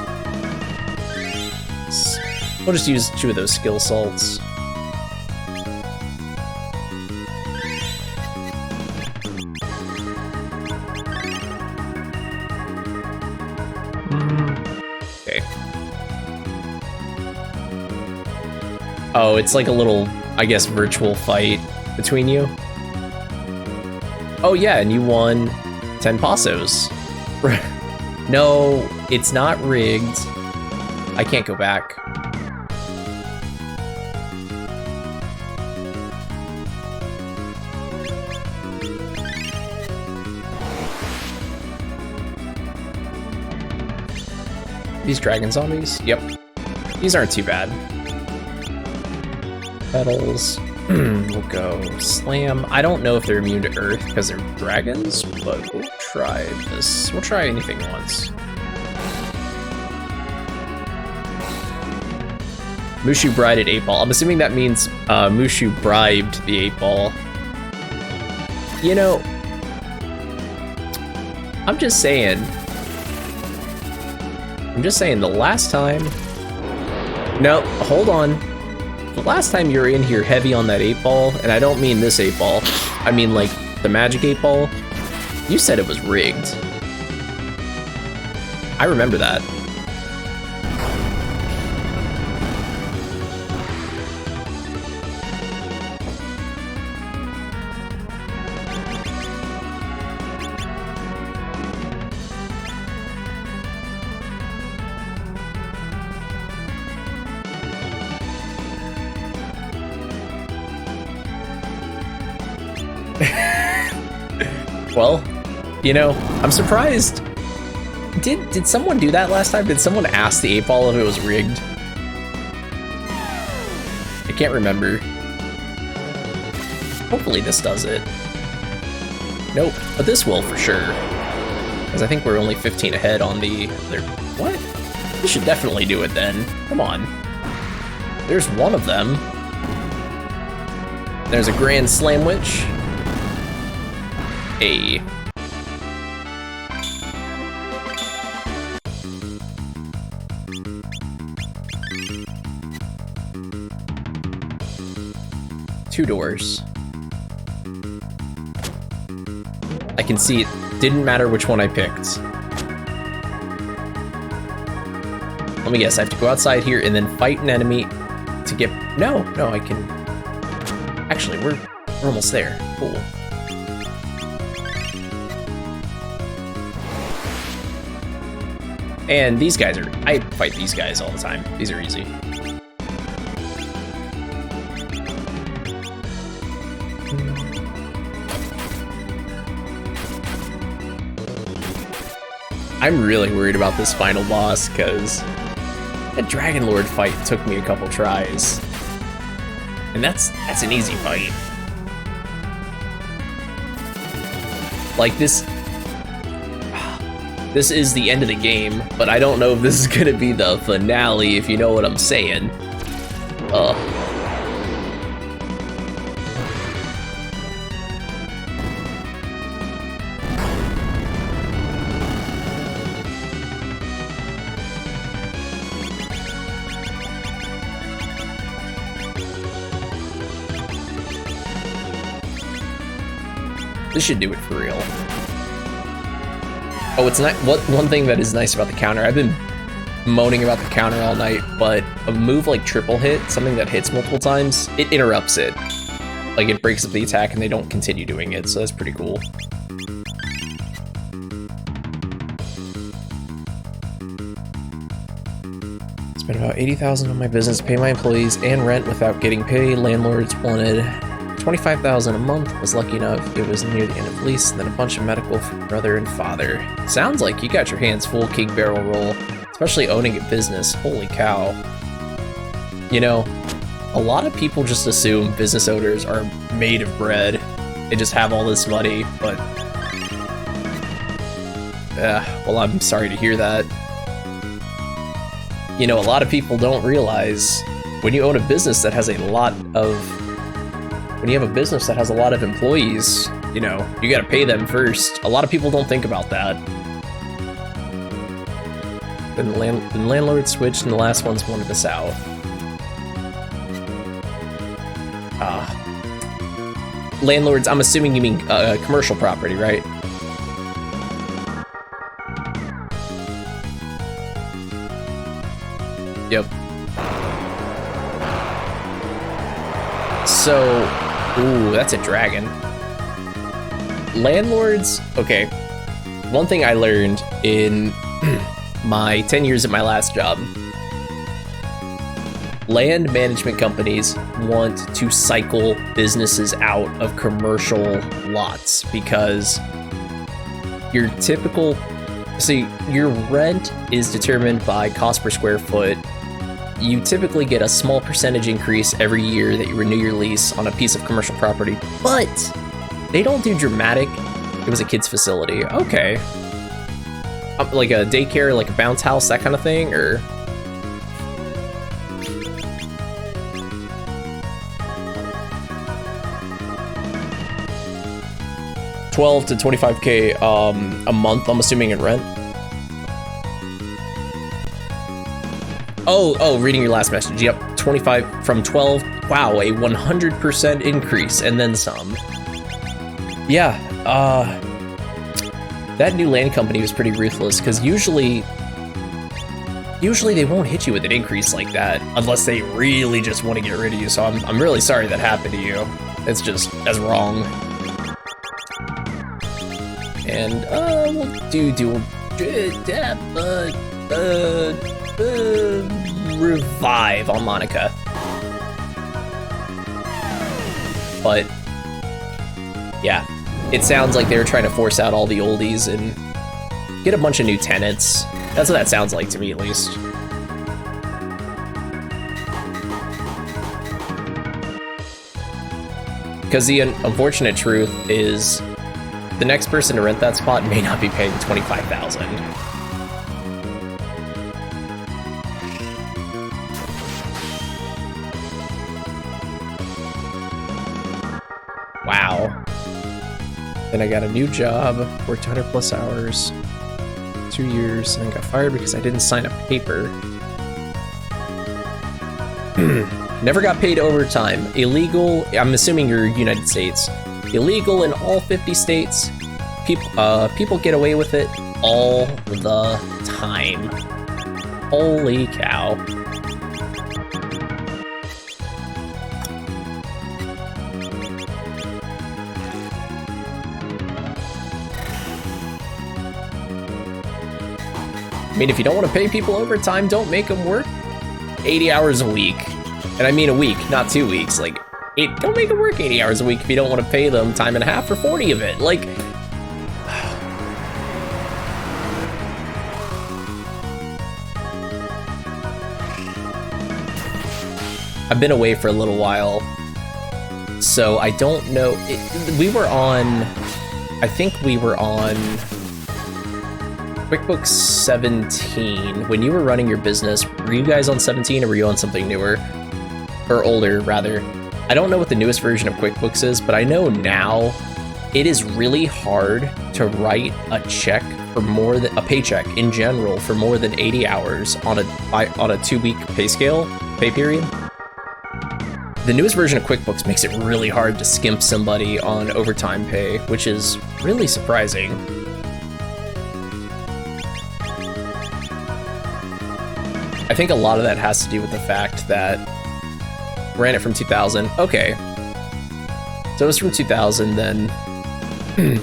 We'll just use 2 of those skill salts. Okay. Oh, it's like a little, I guess, virtual fight between you. Oh yeah, and you won 10 pesos. No, it's not rigged. I can't go back. These dragon zombies? Yep. These aren't too bad. Petals. We'll go Slam. I don't know if they're immune to Earth because they're dragons, but we'll try this. We'll try anything once. Mushu brided 8-ball. I'm assuming that means Mushu bribed the 8-ball. You know, I'm just saying the last time... No, hold on. The last time you were in here heavy on that 8-ball, and I don't mean this 8-ball, I mean like the magic 8-ball, you said it was rigged. I remember that. Well, you know, I'm surprised. Did someone do that last time? Did someone ask the 8-ball if it was rigged? I can't remember. Hopefully this does it. Nope, but this will for sure. Because I think we're only 15 ahead on the other... What? This should definitely do it then. Come on. There's one of them. There's a Grand Slamwich. A. Two doors. I can see it didn't matter which one I picked. Let me guess, I have to go outside here and then fight an enemy to get... No, I can... Actually, we're almost there. Cool. And these guys are... I fight these guys all the time. These are easy. I'm really worried about this final boss, because that Dragon Lord fight took me a couple tries. And that's an easy fight. Like, this is the end of the game, but I don't know if this is gonna be the finale, if you know what I'm saying. This should do it for real. Oh, it's not. One thing that is nice about the counter, I've been moaning about the counter all night, but a move like triple hit, something that hits multiple times, it interrupts it. Like, it breaks up the attack and they don't continue doing it, so that's pretty cool. Spent about $80,000 on my business, pay my employees and rent without getting paid. Landlords wanted $25,000 a month. Was lucky enough it was near the end of the lease, and then a bunch of medical for brother and father. Sounds like you got your hands full, King Barrel Roll, especially owning a business. Holy cow. You know, a lot of people just assume business owners are made of bread. They just have all this money, but well, I'm sorry to hear that. You know, a lot of people don't realize when you own a business that has a lot of when you have a business that has a lot of employees, you know, you gotta pay them first. A lot of people don't think about that. Then the landlord switched, and the last ones wanted us out. Landlords, I'm assuming you mean commercial property, right? Yep. So, ooh, that's a dragon. Landlords, okay. One thing I learned in my 10 years at my last job, land management companies want to cycle businesses out of commercial lots because your typical, see, your rent is determined by cost per square foot. You typically get a small percentage increase every year that you renew your lease on a piece of commercial property, but they don't do dramatic. It was a kid's facility. Okay. Like a daycare, like a bounce house, that kind of thing, or? $12 to $25K a month, I'm assuming, in rent. Oh, reading your last message. Yep, 25 from 12. Wow, a 100% increase and then some. Yeah, that new land company was pretty ruthless because usually they won't hit you with an increase like that unless they really just want to get rid of you. So I'm really sorry that happened to you. It's just as wrong. And we'll do revive on Monica. But yeah, it sounds like they were trying to force out all the oldies and get a bunch of new tenants. That's what that sounds like to me, at least. Because the unfortunate truth is the next person to rent that spot may not be paying $25,000. Wow. Then I got a new job, worked 100 plus hours, 2 years, and then got fired because I didn't sign a paper. Never got paid overtime. Illegal, I'm assuming you're United States. Illegal in all 50 states. People get away with it all the time. Holy cow. I mean, if you don't want to pay people overtime, don't make them work 80 hours a week. And I mean a week, not 2 weeks. Like, don't make them work 80 hours a week if you don't want to pay them time and a half for 40 of it. Like, I've been away for a little while, so I don't know. We were on, I think we were on QuickBooks 17. When you were running your business, were you guys on 17 or were you on something newer? Or older, rather. I don't know what the newest version of QuickBooks is, but I know now it is really hard to write a check for more than a paycheck in general for more than 80 hours on a 2-week pay period. The newest version of QuickBooks makes it really hard to skimp somebody on overtime pay, which is really surprising. I think a lot of that has to do with the fact that ran it from 2000. Okay. So it was from 2000, then you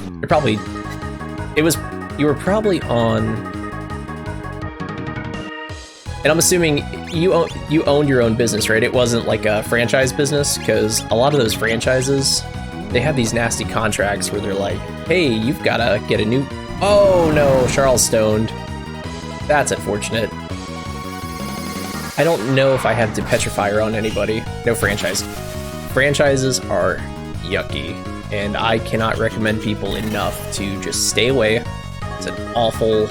were probably on, and I'm assuming you owned your own business, right? It wasn't like a franchise business, because a lot of those franchises, they have these nasty contracts where they're like, hey, you've got to get a new, oh no, Charles stoned. That's unfortunate. I don't know if I have to petrifier on anybody. No franchise. Franchises are yucky, and I cannot recommend people enough to just stay away. It's an awful...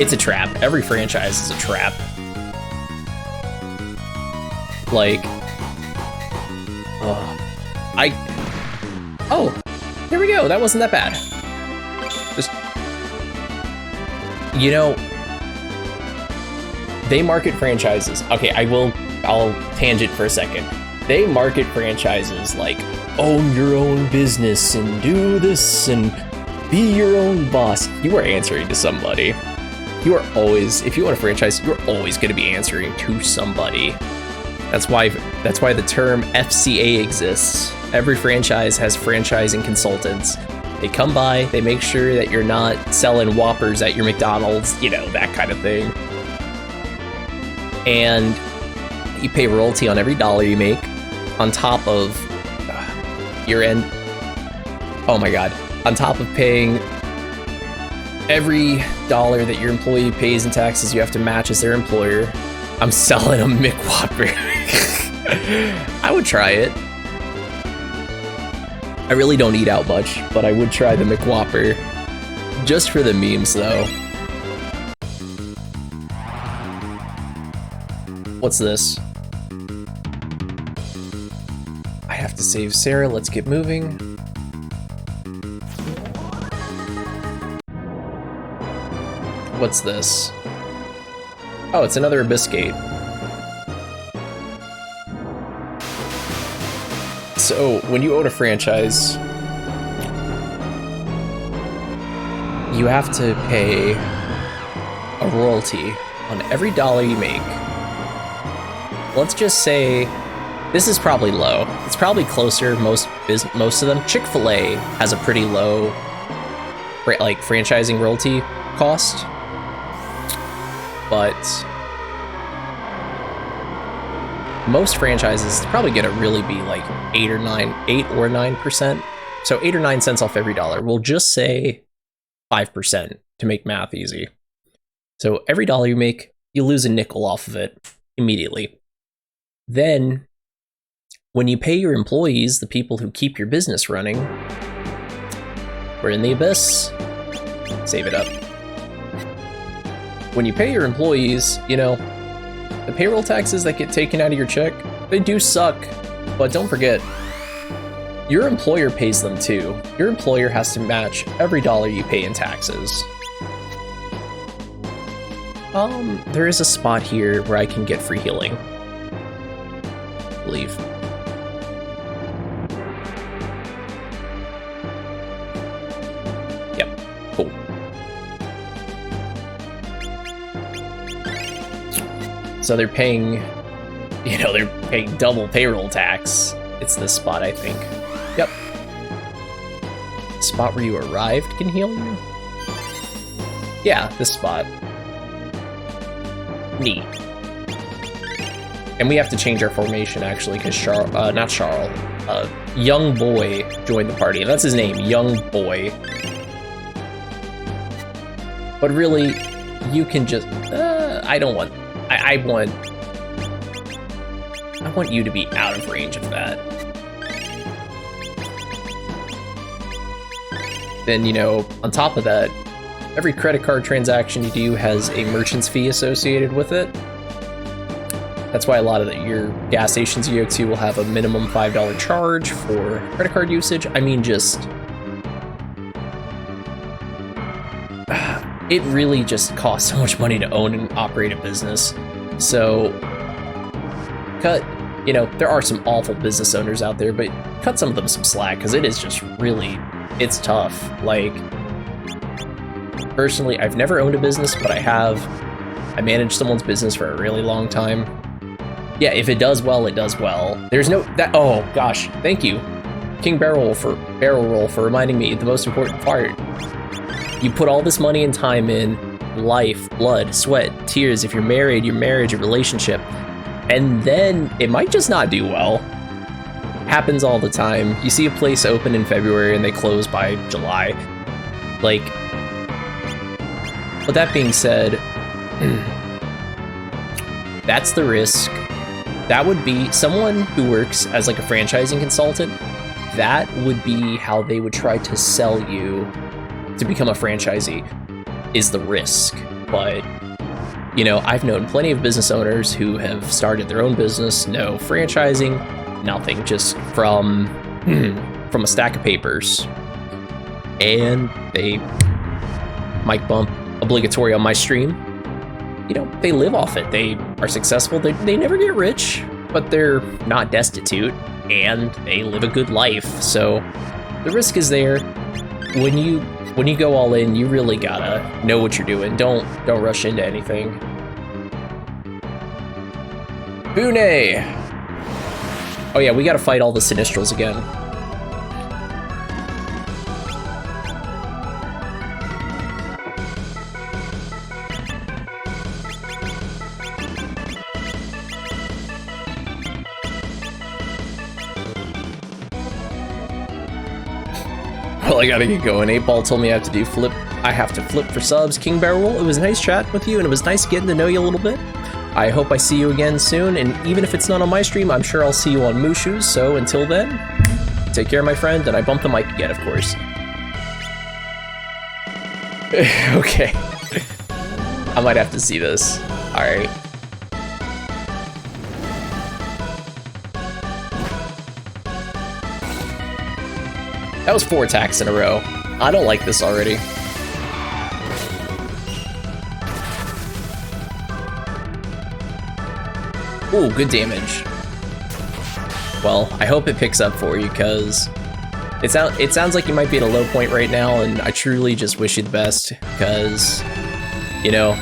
It's a trap. Every franchise is a trap. Like... Oh! There we go! That wasn't that bad. Just... You know... They market franchises. Okay, I'll tangent for a second. They market franchises like, own your own business and do this and be your own boss. You are answering to somebody. You are always, if you own a franchise, you're always going to be answering to somebody. That's why the term FCA exists. Every franchise has franchising consultants. They come by, they make sure that you're not selling Whoppers at your McDonald's, you know, that kind of thing. And you pay royalty on every dollar you make, on top of your end. Oh my god! On top of paying every dollar that your employee pays in taxes, you have to match as their employer. I'm selling a McWhopper. I would try it. I really don't eat out much, but I would try the McWhopper just for the memes, though. What's this? I have to save Sarah. Let's get moving. What's this? Oh, it's another Abyss Gate. So, when you own a franchise, you have to pay a royalty on every dollar you make. Let's just say this is probably low. It's probably closer. Most of them. Chick-fil-A has a pretty low, like, franchising royalty cost, but most franchises it's probably gonna really be like 8 or 9%. So 8 or 9 cents off every dollar. We'll just say 5% to make math easy. So every dollar you make, you lose a nickel off of it immediately. Then, when you pay your employees, the people who keep your business running, we're in the abyss. Save it up. When you pay your employees, you know, the payroll taxes that get taken out of your check, they do suck. But don't forget, your employer pays them too. Your employer has to match every dollar you pay in taxes. There is a spot here where I can get free healing. I believe. Yep, cool. So they're paying, you know, they're paying double payroll tax. It's this spot, I think. Yep. The spot where you arrived can heal you? Yeah, this spot. Neat. And we have to change our formation, actually, because not Charles, Young Boy joined the party. And that's his name, Young Boy. But really, you can just, I want you to be out of range of that. Then, you know, on top of that, every credit card transaction you do has a merchant's fee associated with it. That's why a lot of your gas stations you go to will have a minimum $5 charge for credit card usage. I mean, just... it really just costs so much money to own and operate a business. So, you know, there are some awful business owners out there, but cut some of them some slack, because it is just really, it's tough. Like, personally, I've never owned a business, but I managed someone's business for a really long time. Yeah, if it does well, it does well. There's no, oh gosh, thank you, King Barrel Roll for reminding me the most important part. You put all this money and time in, life, blood, sweat, tears. If you're married, your marriage, your relationship, and then it might just not do well. Happens all the time. You see a place open in February and they close by July. Like, with that being said, that's the risk. That would be someone who works as like a franchising consultant. That would be how they would try to sell you to become a franchisee, is the risk. But, you know, I've known plenty of business owners who have started their own business, no franchising, nothing, just from a stack of papers. And they, mic bump obligatory on my stream, you know, they live off it. They are successful. They never get rich, but they're not destitute, and they live a good life. So the risk is there. When you go all in, you really gotta know what you're doing. Don't rush into anything. Boone! Oh yeah, we gotta fight all the Sinistrals again. Well, I gotta get going. 8-Ball told me I have to flip for subs. King Barrel, it was nice chatting with you, and it was nice getting to know you a little bit. I hope I see you again soon, and even if it's not on my stream, I'm sure I'll see you on Mushu's. So until then, take care, my friend, and I bumped the mic again, of course. Okay. I might have to see this. Alright. That was 4 attacks in a row. I don't like this already. Ooh, good damage. Well, I hope it picks up for you, because it sounds like you might be at a low point right now, and I truly just wish you the best, because, you know,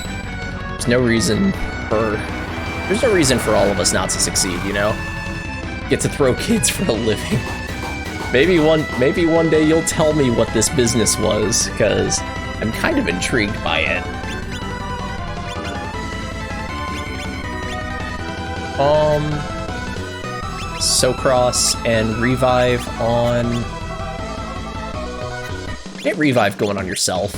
there's no reason for all of us not to succeed, you know? Get to throw kids for a living. Maybe one day you'll tell me what this business was, because I'm kind of intrigued by it. Socross and Revive on Get revive going on yourself.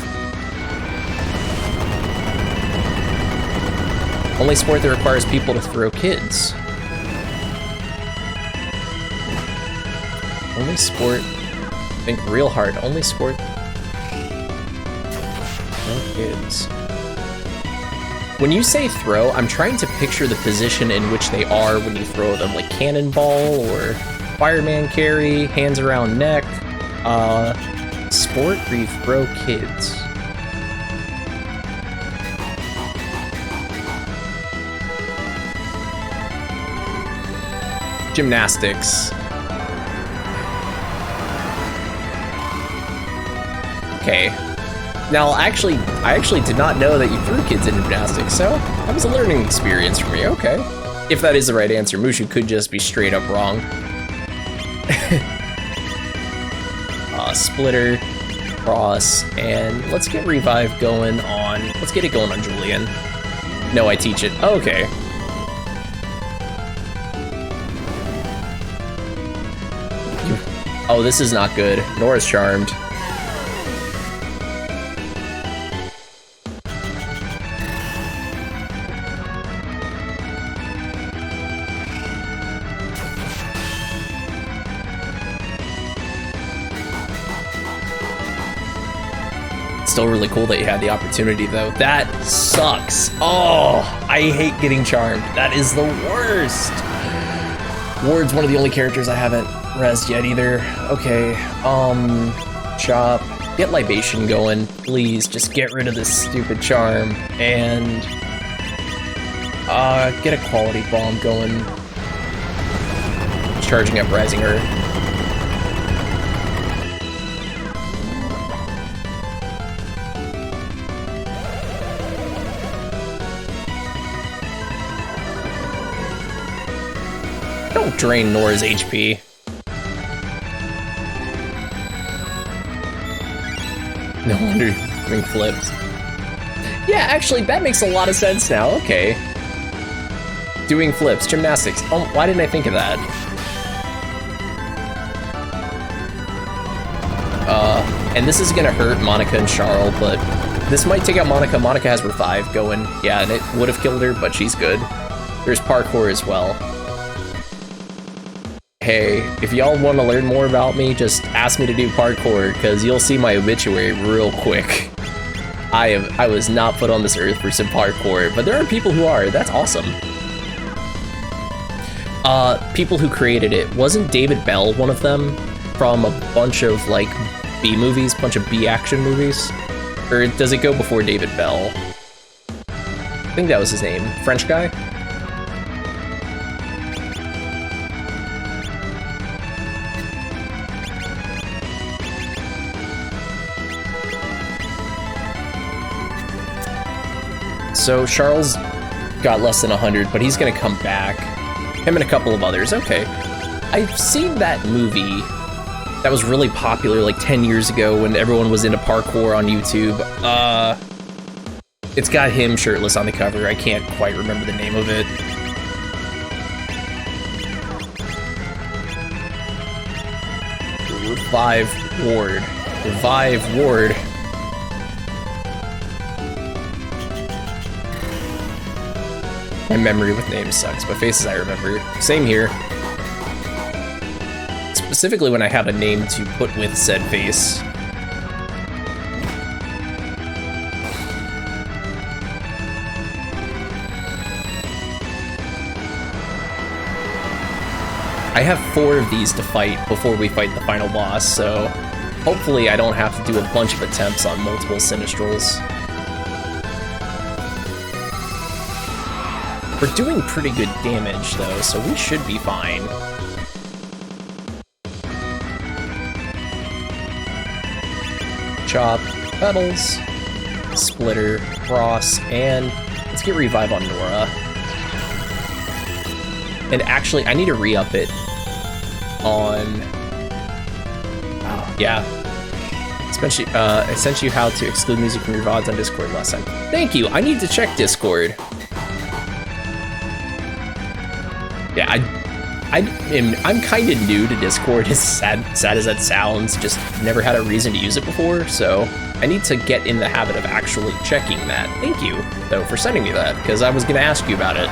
Only sport that requires people to throw kids. Only sport. Think real hard. Only sport. No kids. When you say throw, I'm trying to picture the position in which they are when you throw them, like cannonball or fireman carry, hands around neck. Sport where you throw kids. Gymnastics. Okay. Now, I actually did not know that you threw kids in gymnastics, so that was a learning experience for me. Okay. If that is the right answer, Mushu could just be straight up wrong. Splitter, cross, and let's get revive going on. Let's get it going on Julian. No, I teach it. Oh, okay. Oh, this is not good. Nora's charmed. Still really cool that you had the opportunity, though. That sucks. Oh, I hate getting charmed. That is the worst. Ward's one of the only characters I haven't rezzed yet either. Okay, chop. Get libation going, please. Just get rid of this stupid charm and get a quality bomb going. Charging up, rising her. Don't drain Nora's HP. No wonder doing flips. Yeah, actually, that makes a lot of sense now. Okay. Doing flips, gymnastics. Oh, why didn't I think of that? And this is gonna hurt Monica and Charl, but this might take out Monica. Monica has revive going. Yeah, and it would have killed her, but she's good. There's parkour as well. Hey, if y'all want to learn more about me, just ask me to do parkour, because you'll see my obituary real quick. I was not put on this earth for some parkour, but there are people who are. That's awesome. People who created it. Wasn't David Bell one of them? From a bunch of, like, B movies, bunch of B action movies? Or does it go before David Bell? I think that was his name. French guy? So Charles got less than 100, but he's gonna come back. Him and a couple of others. Okay. I've seen that movie that was really popular like 10 years ago when everyone was into parkour on YouTube. It's got him shirtless on the cover. I can't quite remember the name of it. Revive Ward. Revive Ward. My memory with names sucks, but faces I remember. Same here. Specifically when I have a name to put with said face. I have 4 of these to fight before we fight the final boss, so hopefully I don't have to do a bunch of attempts on multiple Sinistrals. We're doing pretty good damage, though, so we should be fine. Chop, Pebbles, Splitter, Cross, and let's get Revive on Nora. And actually, I need to re-up it on... Oh, yeah. Especially, I sent you how to exclude music from your VODs on Discord last time. Thank you! I need to check Discord. Yeah, I'm kind of new to Discord, as sad as that sounds, just never had a reason to use it before, so I need to get in the habit of actually checking that. Thank you, though, for sending me that, because I was going to ask you about it.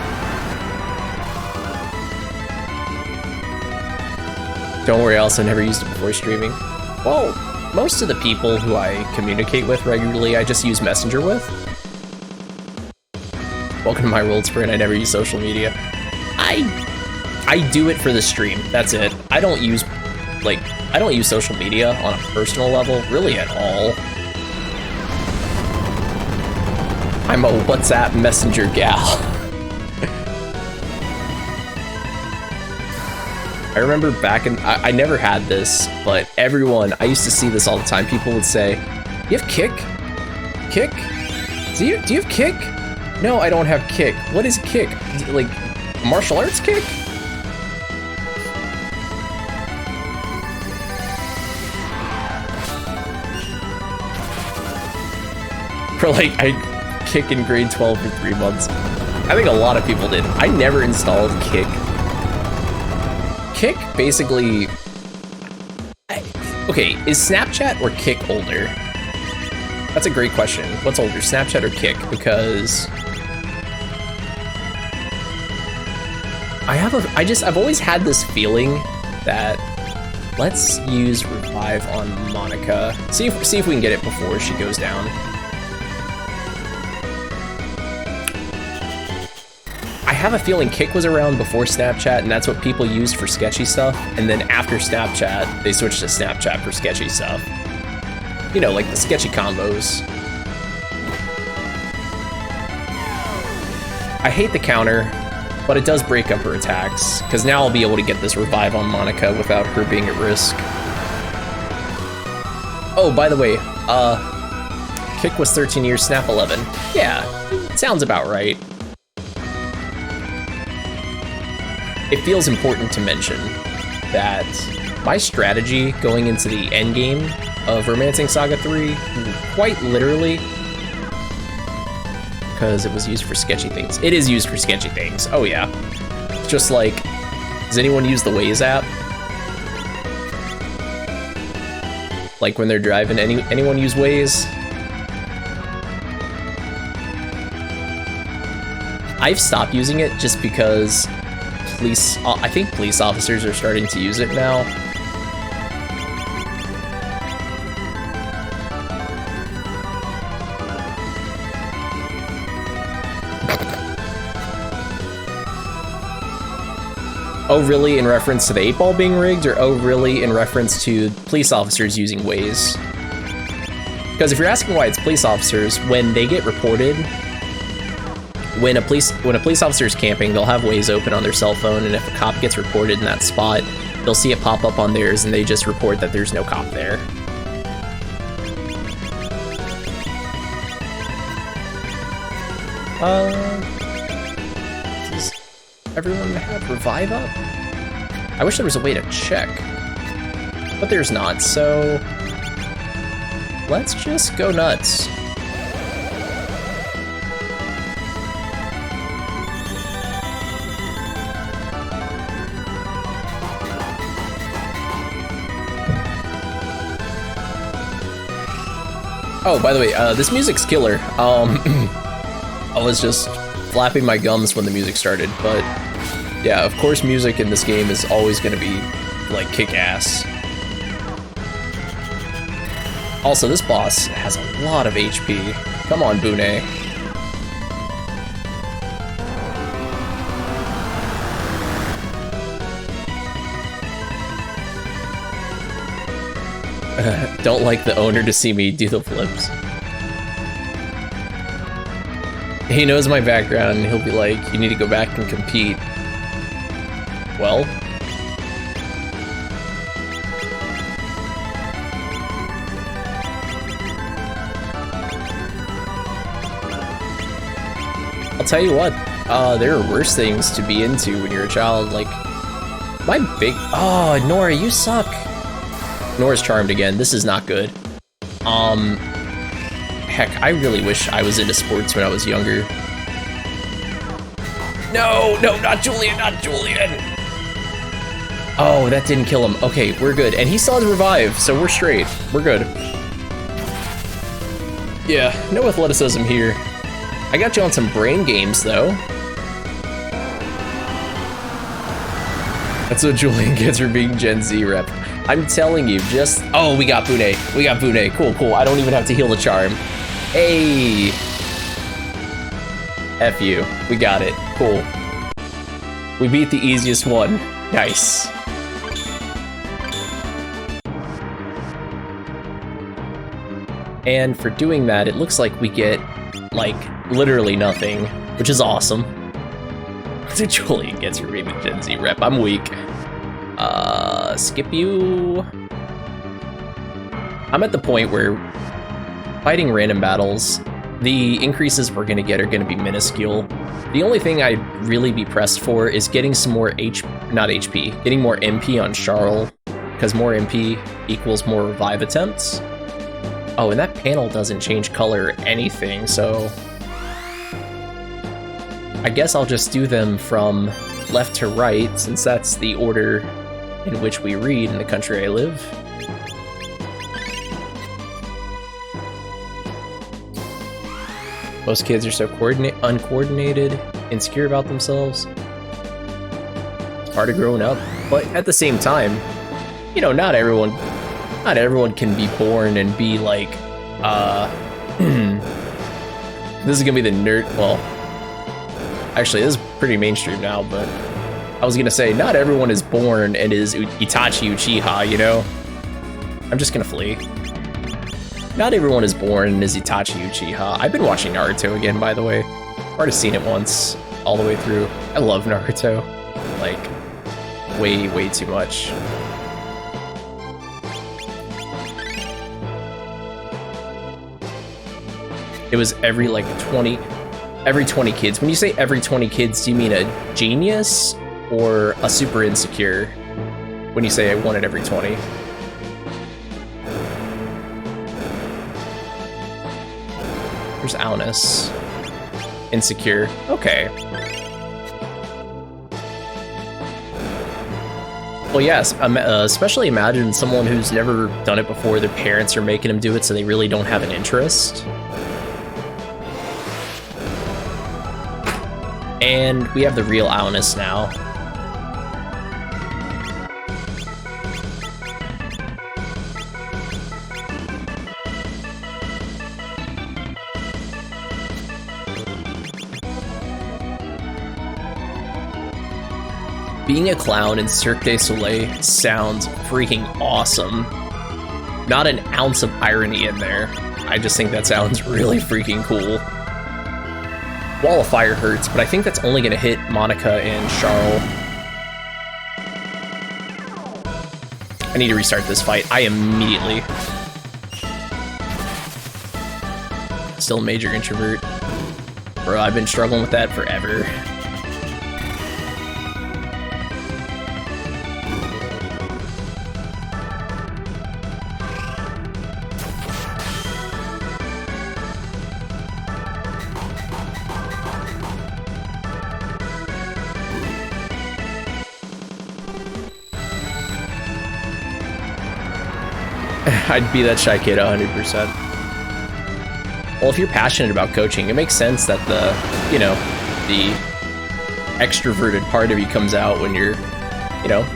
Don't worry, I also never used it before streaming. Well, most of the people who I communicate with regularly, I just use Messenger with. Welcome to my world, Sprint. I never use social media. I do it for the stream. That's it. I don't use social media on a personal level, really at all. I'm a WhatsApp Messenger gal. I remember back in, I never had this, but I used to see this all the time. People would say, "You have kick? Kick? Do you have kick?" No, I don't have kick. What is kick? Like martial arts kick? For like, I kick in grade 12 for 3 months. I think a lot of people did. I never installed kick. Kick basically, okay, is Snapchat or Kick older? That's a great question. What's older, Snapchat or Kick? Because I've always had this feeling that let's use Revive on Monica. See if we can get it before she goes down. I have a feeling Kick was around before Snapchat, and that's what people used for sketchy stuff. And then after Snapchat, they switched to Snapchat for sketchy stuff. You know, like the sketchy combos. I hate the counter, but it does break up her attacks, because now I'll be able to get this Revive on Monica without her being at risk. Oh, by the way, Kick was 13 years, Snap 11. Yeah, sounds about right. It feels important to mention that my strategy going into the endgame of Romancing Saga 3, quite literally, because it was used for sketchy things. It is used for sketchy things, oh yeah. Just like, does anyone use the Waze app? Like when they're driving, anyone use Waze? I've stopped using it just because I think police officers are starting to use it now. Oh, really? In reference to the 8-ball being rigged, or oh, really? In reference to police officers using Waze? Because if you're asking why it's police officers, when they get reported, when a police officer is camping, they'll have Waze open on their cell phone, and if a cop gets reported in that spot, they'll see it pop up on theirs, and they just report that there's no cop there. Does everyone have Revive up? I wish there was a way to check, but there's not, so let's just go nuts. Oh, by the way, this music's killer. I was just flapping my gums when the music started, but yeah, of course music in this game is always gonna be, like, kick-ass. Also, this boss has a lot of HP. Come on, Bune. Don't like the owner to see me do the flips. He knows my background, and he'll be like, you need to go back and compete. Well? I'll tell you what, there are worse things to be into when you're a child, like, oh, Nora, you suck. Nora's charmed again. This is not good. Heck, I really wish I was into sports when I was younger. No, not Julian, not Julian! Oh, that didn't kill him. Okay, we're good. And he still has revive, so we're straight. We're good. Yeah, no athleticism here. I got you on some brain games, though. That's what Julian gets for being Gen Z rep. I'm telling you, just... Oh, we got Bune. We got Bune. Cool, cool. I don't even have to heal the charm. Hey! F you. We got it. Cool. We beat the easiest one. Nice. And for doing that, it looks like we get, like, literally nothing, which is awesome. So Julian gets for being the Gen Z rep. I'm weak. Skip you. I'm at the point where fighting random battles, the increases we're gonna get are gonna be minuscule. The only thing I'd really be pressed for is getting some more getting more MP on Charl, because more MP equals more revive attempts. Oh, and that panel doesn't change color or anything, so I guess I'll just do them from left to right, since that's the order in which we read in the country I live. Most kids are so uncoordinated, insecure about themselves. It's part of growing up, but at the same time, you know, not everyone can be born and be like, this is gonna be the nerd, well, actually this is pretty mainstream now, but I was gonna say, not everyone is born and is Itachi Uchiha, you know? I'm just gonna flee. Not everyone is born and is Itachi Uchiha. I've been watching Naruto again, by the way. I've already seen it once, all the way through. I love Naruto. Like, way, way too much. It was every 20 kids. When you say every 20 kids, do you mean a genius or a super insecure? When you say I want it every 20. There's Aunus. Insecure. Okay. Well, yes, especially imagine someone who's never done it before, their parents are making them do it, so they really don't have an interest. And we have the real Aunus now. Being a clown in Cirque du Soleil sounds freaking awesome. Not an ounce of irony in there. I just think that sounds really freaking cool. Wall of Fire hurts, but I think that's only gonna hit Monica and Charl. I need to restart this fight. I immediately. Still a major introvert. Bro, I've been struggling with that forever. I'd be that shy kid 100%. Well, if you're passionate about coaching, it makes sense that the extroverted part of you comes out when you're,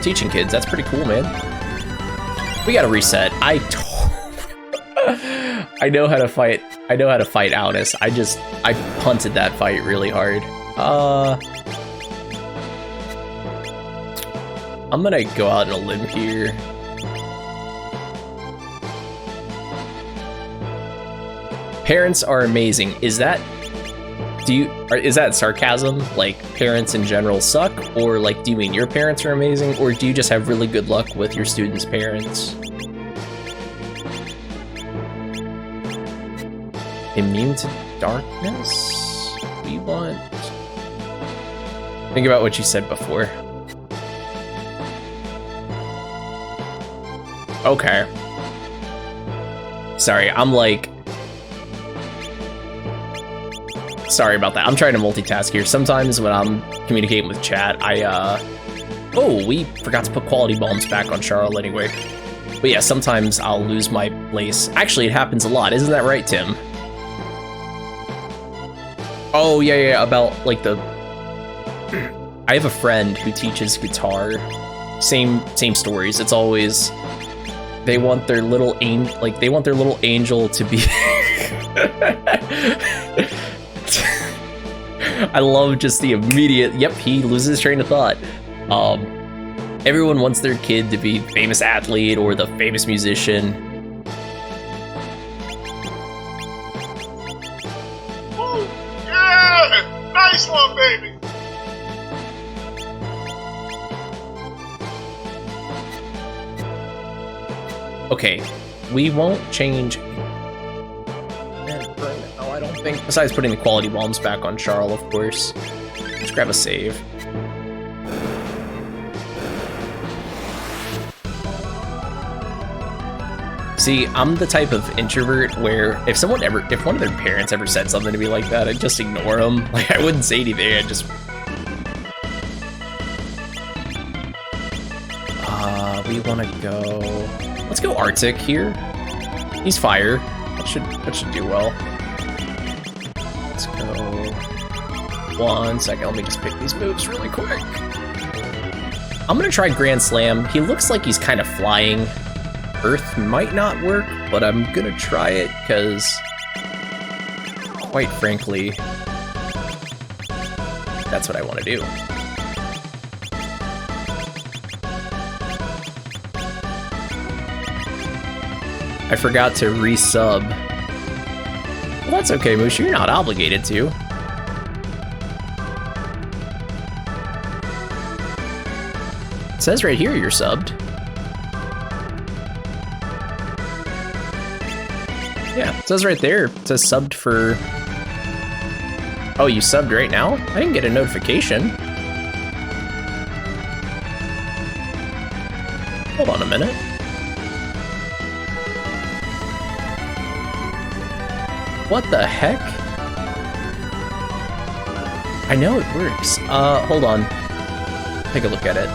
teaching kids. That's pretty cool, man. We gotta reset. I know how to fight. I know how to fight Aunus. I punted that fight really hard. I'm gonna go out on a limb here. Parents are amazing. Is that sarcasm? Like, parents in general suck? Or like, do you mean your parents are amazing? Or do you just have really good luck with your students' parents? Immune to darkness? We want... Think about what you said before. Okay. Sorry, I'm like... Sorry about that. I'm trying to multitask here. Sometimes when I'm communicating with chat, Oh, we forgot to put quality bombs back on Charles anyway. But yeah, sometimes I'll lose my place. Actually, it happens a lot. Isn't that right, Tim? Oh, yeah, about, like, the... I have a friend who teaches guitar. Same stories. It's always... They want their little angel to be... I love just the immediate... Yep, he loses his train of thought. Everyone wants their kid to be famous athlete or the famous musician. Ooh, yeah! Nice one, baby! Okay, we won't change... Oh, I don't think... Besides putting the quality bombs back on Charles, of course. Let's grab a save. See, I'm the type of introvert where if one of their parents ever said something to me like that, I'd just ignore them. Like, I wouldn't say anything, I'd just... We want to go... Let's go Arctic here. He's fire. That should do well. Let's go... 1 second, let me just pick these moves really quick. I'm gonna try Grand Slam. He looks like he's kind of flying. Earth might not work, but I'm gonna try it because, quite frankly, that's what I want to do. I forgot to resub. Well, that's okay, Moosh. You're not obligated to. It says right here you're subbed. Yeah, it says right there. It says subbed for... Oh, you subbed right now? I didn't get a notification. Hold on a minute. What the heck? I know it works. Hold on. Take a look at it.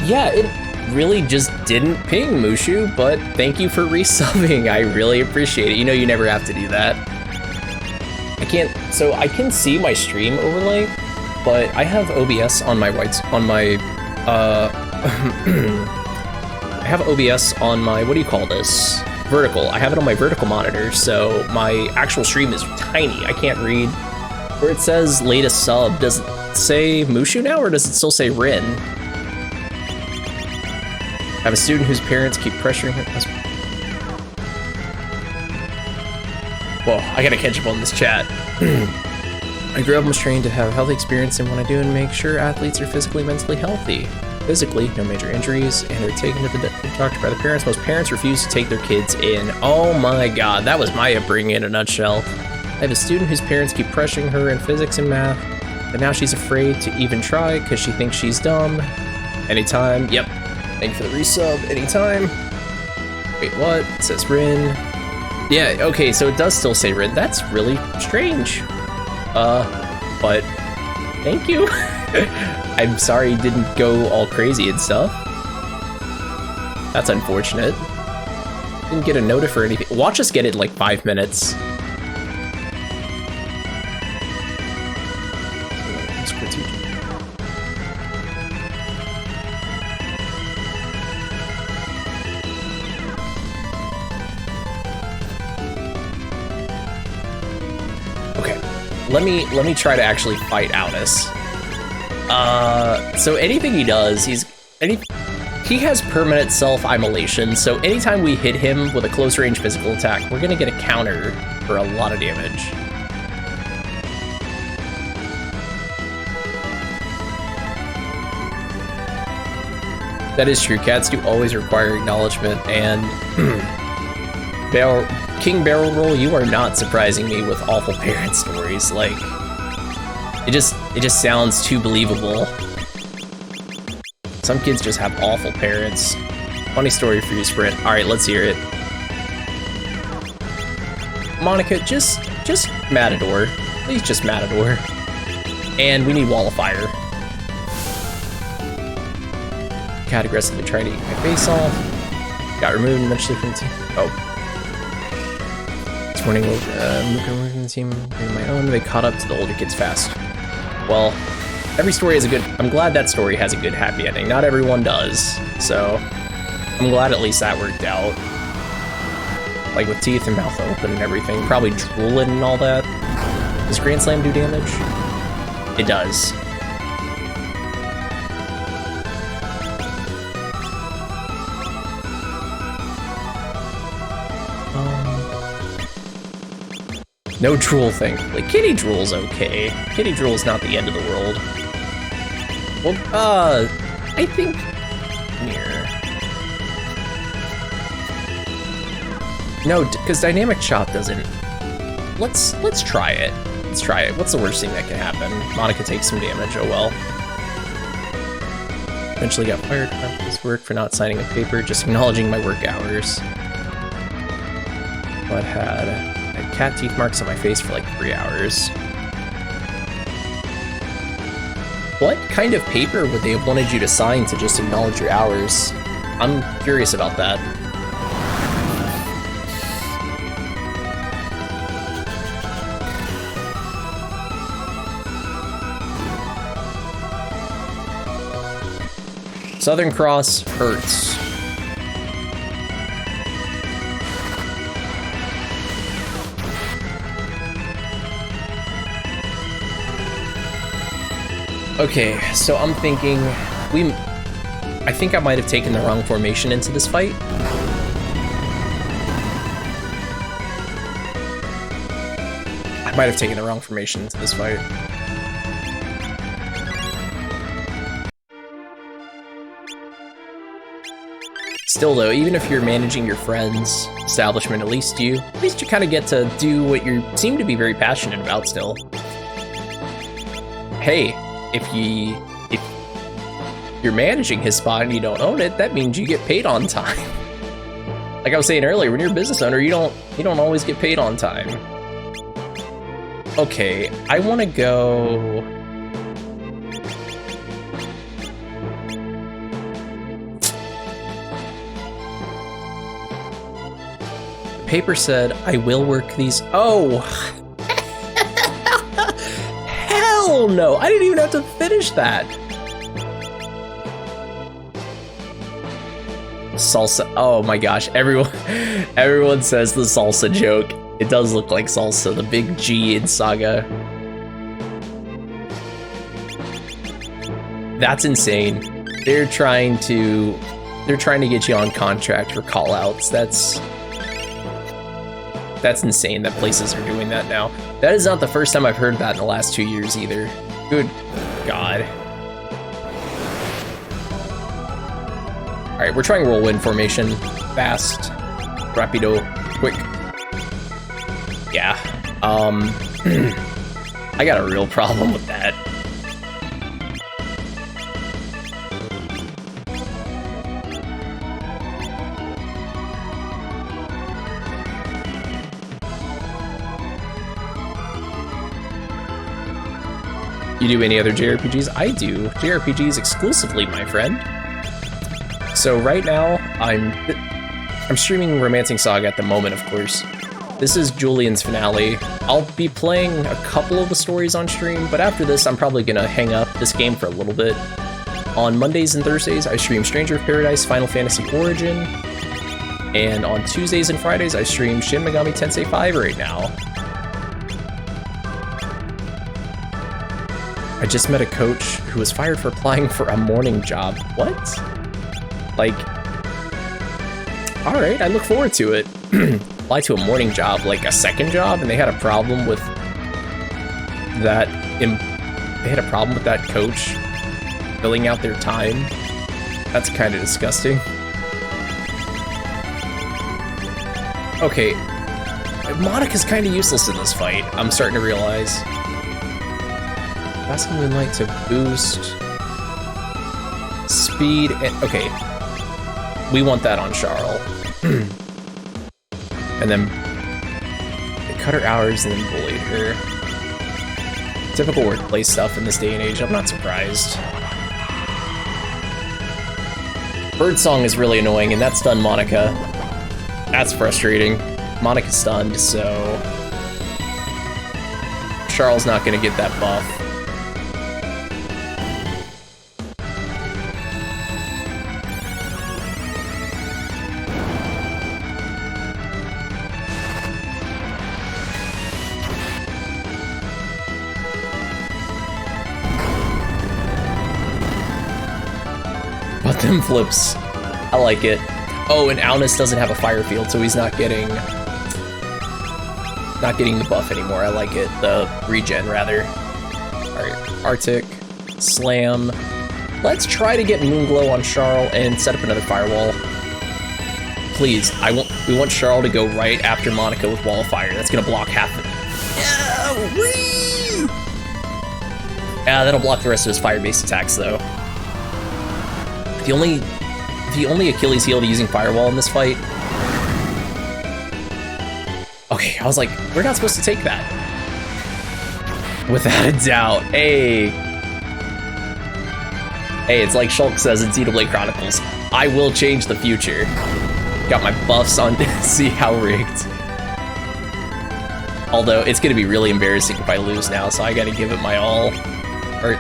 Yeah, it really just didn't ping, Mushu, but thank you for resubbing. I really appreciate it. You know you never have to do that. I can see my stream overlay, but I have OBS on my I have OBS on my, what do you call this? Vertical. I have it on my vertical monitor, so my actual stream is tiny. I can't read. Where it says latest sub, does it say Mushu now, or does it still say Rin? I have a student whose parents keep pressuring her. Whoa, I gotta catch up on this chat. I grew up and was trained to have a healthy experience in what I do and make sure athletes are physically and mentally healthy. Physically, no major injuries, and they're taken to the doctor by the parents. Most parents refuse to take their kids in. Oh my god, that was my upbringing in a nutshell. I have a student whose parents keep pressuring her in physics and math, but now she's afraid to even try because she thinks she's dumb. Anytime, yep. Thank you for the resub, anytime. Wait, what? It says Rin. Yeah, okay, so it does still say Rin. That's really strange. But thank you. I'm sorry it didn't go all crazy and stuff. That's unfortunate. Didn't get a notif for anything. Watch us get it in like 5 minutes. Okay, let me try to actually fight Alnis. So anything he does, he has permanent self-immolation, so anytime we hit him with a close-range physical attack, we're gonna get a counter for a lot of damage. That is true. Cats do always require acknowledgement, and King Barrel Roll, you are not surprising me with awful parent stories. Like, it just sounds too believable. Some kids just have awful parents. Funny story for you, Sprint. All right, let's hear it. Monica, just Matador. Please, just Matador. And we need Wall of Fire. Cat aggressively trying to eat my face off. Got removed eventually from the team. Oh. This morning, Luca working from the team, doing my own. They caught up to the older kids fast. Well, every story has a good... I'm glad that story has a good happy ending. Not everyone does, so I'm glad at least that worked out. Like with teeth and mouth open and everything. Probably drooling and all that. Does Grand Slam do damage? It does. No drool thing. Like, kitty drool's okay. Kitty drool's not the end of the world. Well, I think... Here. No, because Dynamic Chop doesn't... Let's try it. Let's try it. What's the worst thing that can happen? Monica takes some damage, oh well. Eventually got fired from his work for not signing a paper, just acknowledging my work hours. But had cat teeth marks on my face for like 3 hours. What kind of paper would they have wanted you to sign to just acknowledge your hours? I'm curious about that. Southern Cross hurts. Okay, so I'm thinking I think I might have taken the wrong formation into this fight. I might have taken the wrong formation into this fight. Still though, even if you're managing your friend's establishment, at least you kind of get to do what you seem to be very passionate about still. Hey, if you're managing his spot and you don't own it, that means you get paid on time. Like I was saying earlier, when you're a business owner, you don't always get paid on time. Okay, I want to go... The paper said, I will work these... Oh! Hell no! I didn't even have to finish that! Salsa. Oh my gosh, everyone says the salsa joke. It does look like salsa, the big G in SaGa. That's insane. They're trying to get you on contract for call-outs. That's insane that places are doing that now. That is not the first time I've heard that in the last 2 years either. Good God. All right, we're trying whirlwind formation. Fast, rapido, quick. Yeah. I got a real problem with that. You do any other JRPGs? I do. JRPGs exclusively, my friend. So right now, I'm streaming Romancing Saga at the moment, of course. This is Julian's finale. I'll be playing a couple of the stories on stream, but after this, I'm probably gonna hang up this game for a little bit. On Mondays and Thursdays, I stream Stranger of Paradise Final Fantasy Origin. And on Tuesdays and Fridays, I stream Shin Megami Tensei 5 right now. I just met a coach who was fired for applying for a morning job. What? Like, all right, I look forward to it. Apply to a morning job, like a second job, and they had a problem with that. They had a problem with that coach filling out their time. That's kind of disgusting. Okay, Monica's kind of useless in this fight. I'm starting to realize. Basking Moonlight to boost speed. And, okay, we want that on Charl. And then cut her hours and then bullied her. Typical workplace stuff in this day and age. I'm not surprised. Birdsong is really annoying, and that's stunned Monica. That's frustrating. Monica's stunned, so Charl's not gonna get that buff. But them flips, I like it. Oh, and Aunus doesn't have a fire field, so he's not getting the buff anymore. I like it. The regen, rather. Alright, Arctic, Slam. Let's try to get Moonglow on Charl and set up another firewall. Please, we want Charl to go right after Monica with Wall of Fire. That's gonna block half of it. Yeah, that'll block the rest of his fire-based attacks, though. The only Achilles heel to using Firewall in this fight. Okay, I was like, we're not supposed to take that. Without a doubt. Hey, it's like Shulk says in Xenoblade Chronicles. I will change the future. Got my buffs on. See how rigged. Although it's gonna be really embarrassing if I lose now, so I gotta give it my all.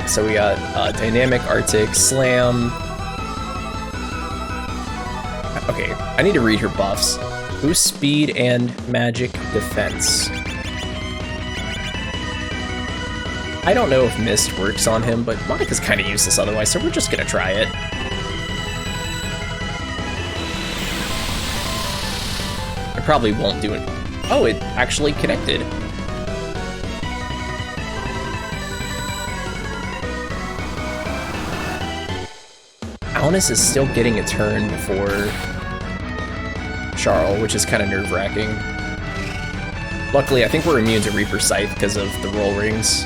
So we got Dynamic, Arctic, Slam. Okay, I need to read her buffs. Boost speed and magic defense. I don't know if Mist works on him, but Monica's kind of useless otherwise, so we're just gonna try it. I probably won't do it. Oh, it actually connected. Aunus is still getting a turn before Charl, which is kind of nerve-wracking. Luckily, I think we're immune to Reaper Scythe because of the roll rings,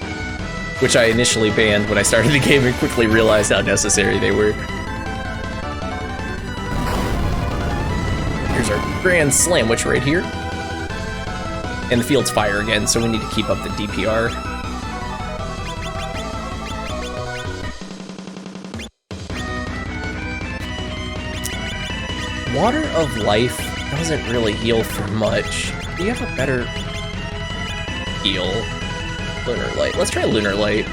which I initially banned when I started the game and quickly realized how necessary they were. Here's our Grand Slam Witch right here. And the field's fire again, so we need to keep up the DPR. Water of Life doesn't really heal for much. Do you have a better heal? Lunar Light. Let's try Lunar Light.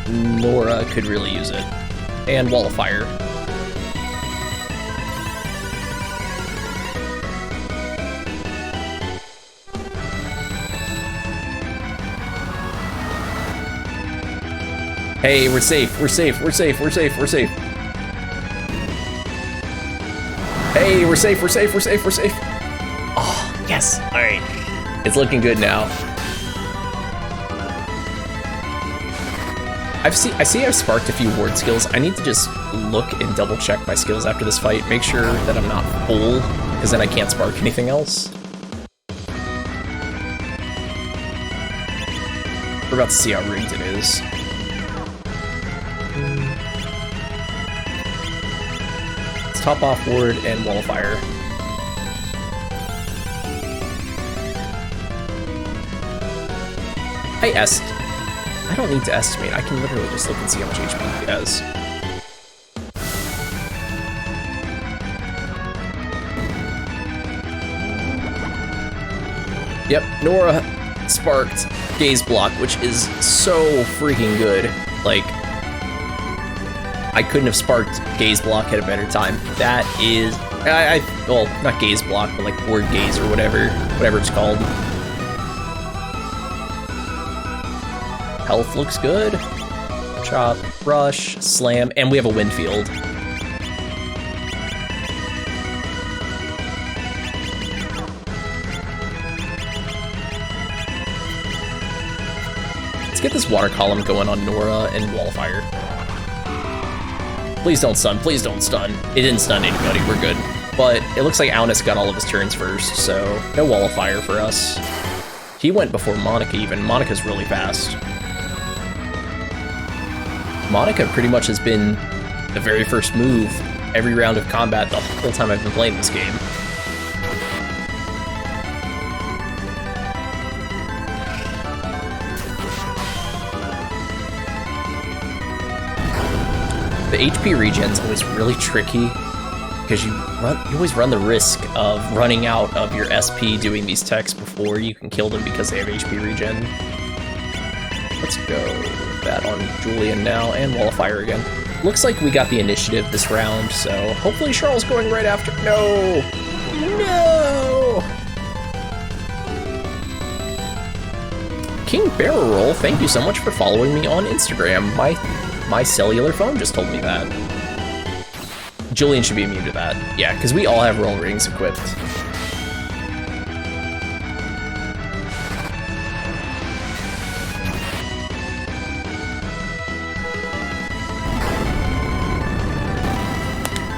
Nora could really use it. And Wall of Fire. Hey, we're safe, we're safe, we're safe, we're safe, we're safe. Hey, we're safe, we're safe, we're safe, we're safe. Oh, yes, all right. It's looking good now. I see I've sparked a few ward skills. I need to just look and double check my skills after this fight, make sure that I'm not full, because then I can't spark anything else. We're about to see how rigged it is. Let's top off ward and Wall of Fire. I est. I don't need to estimate. I can literally just look and see how much HP he has. Yep, Nora sparked Gaze Block, which is so freaking good. Like, I couldn't have sparked Gaze Block at a better time. That is, well, not Gaze Block, but like Ward Gaze or whatever it's called. Health looks good. Chop, Rush, Slam, and we have a Wind Field. Let's get this water column going on Nora and Wall of Fire. Please don't stun, please don't stun. It didn't stun anybody, we're good. But it looks like Aunis got all of his turns first, so no wall of fire for us. He went before Monica even. Monica's really fast. Monica pretty much has been the very first move every round of combat the whole time I've been playing this game. The HP regen's always really tricky because you always run the risk of running out of your SP doing these techs before you can kill them because they have HP regen. Let's go that on Julian now, and Wall of Fire again. Looks like we got the initiative this round, so hopefully Charles going right after. No! No! King Barrel Roll, thank you so much for following me on Instagram. My cellular phone just told me that. Julian should be immune to that. Yeah, because we all have roll rings equipped.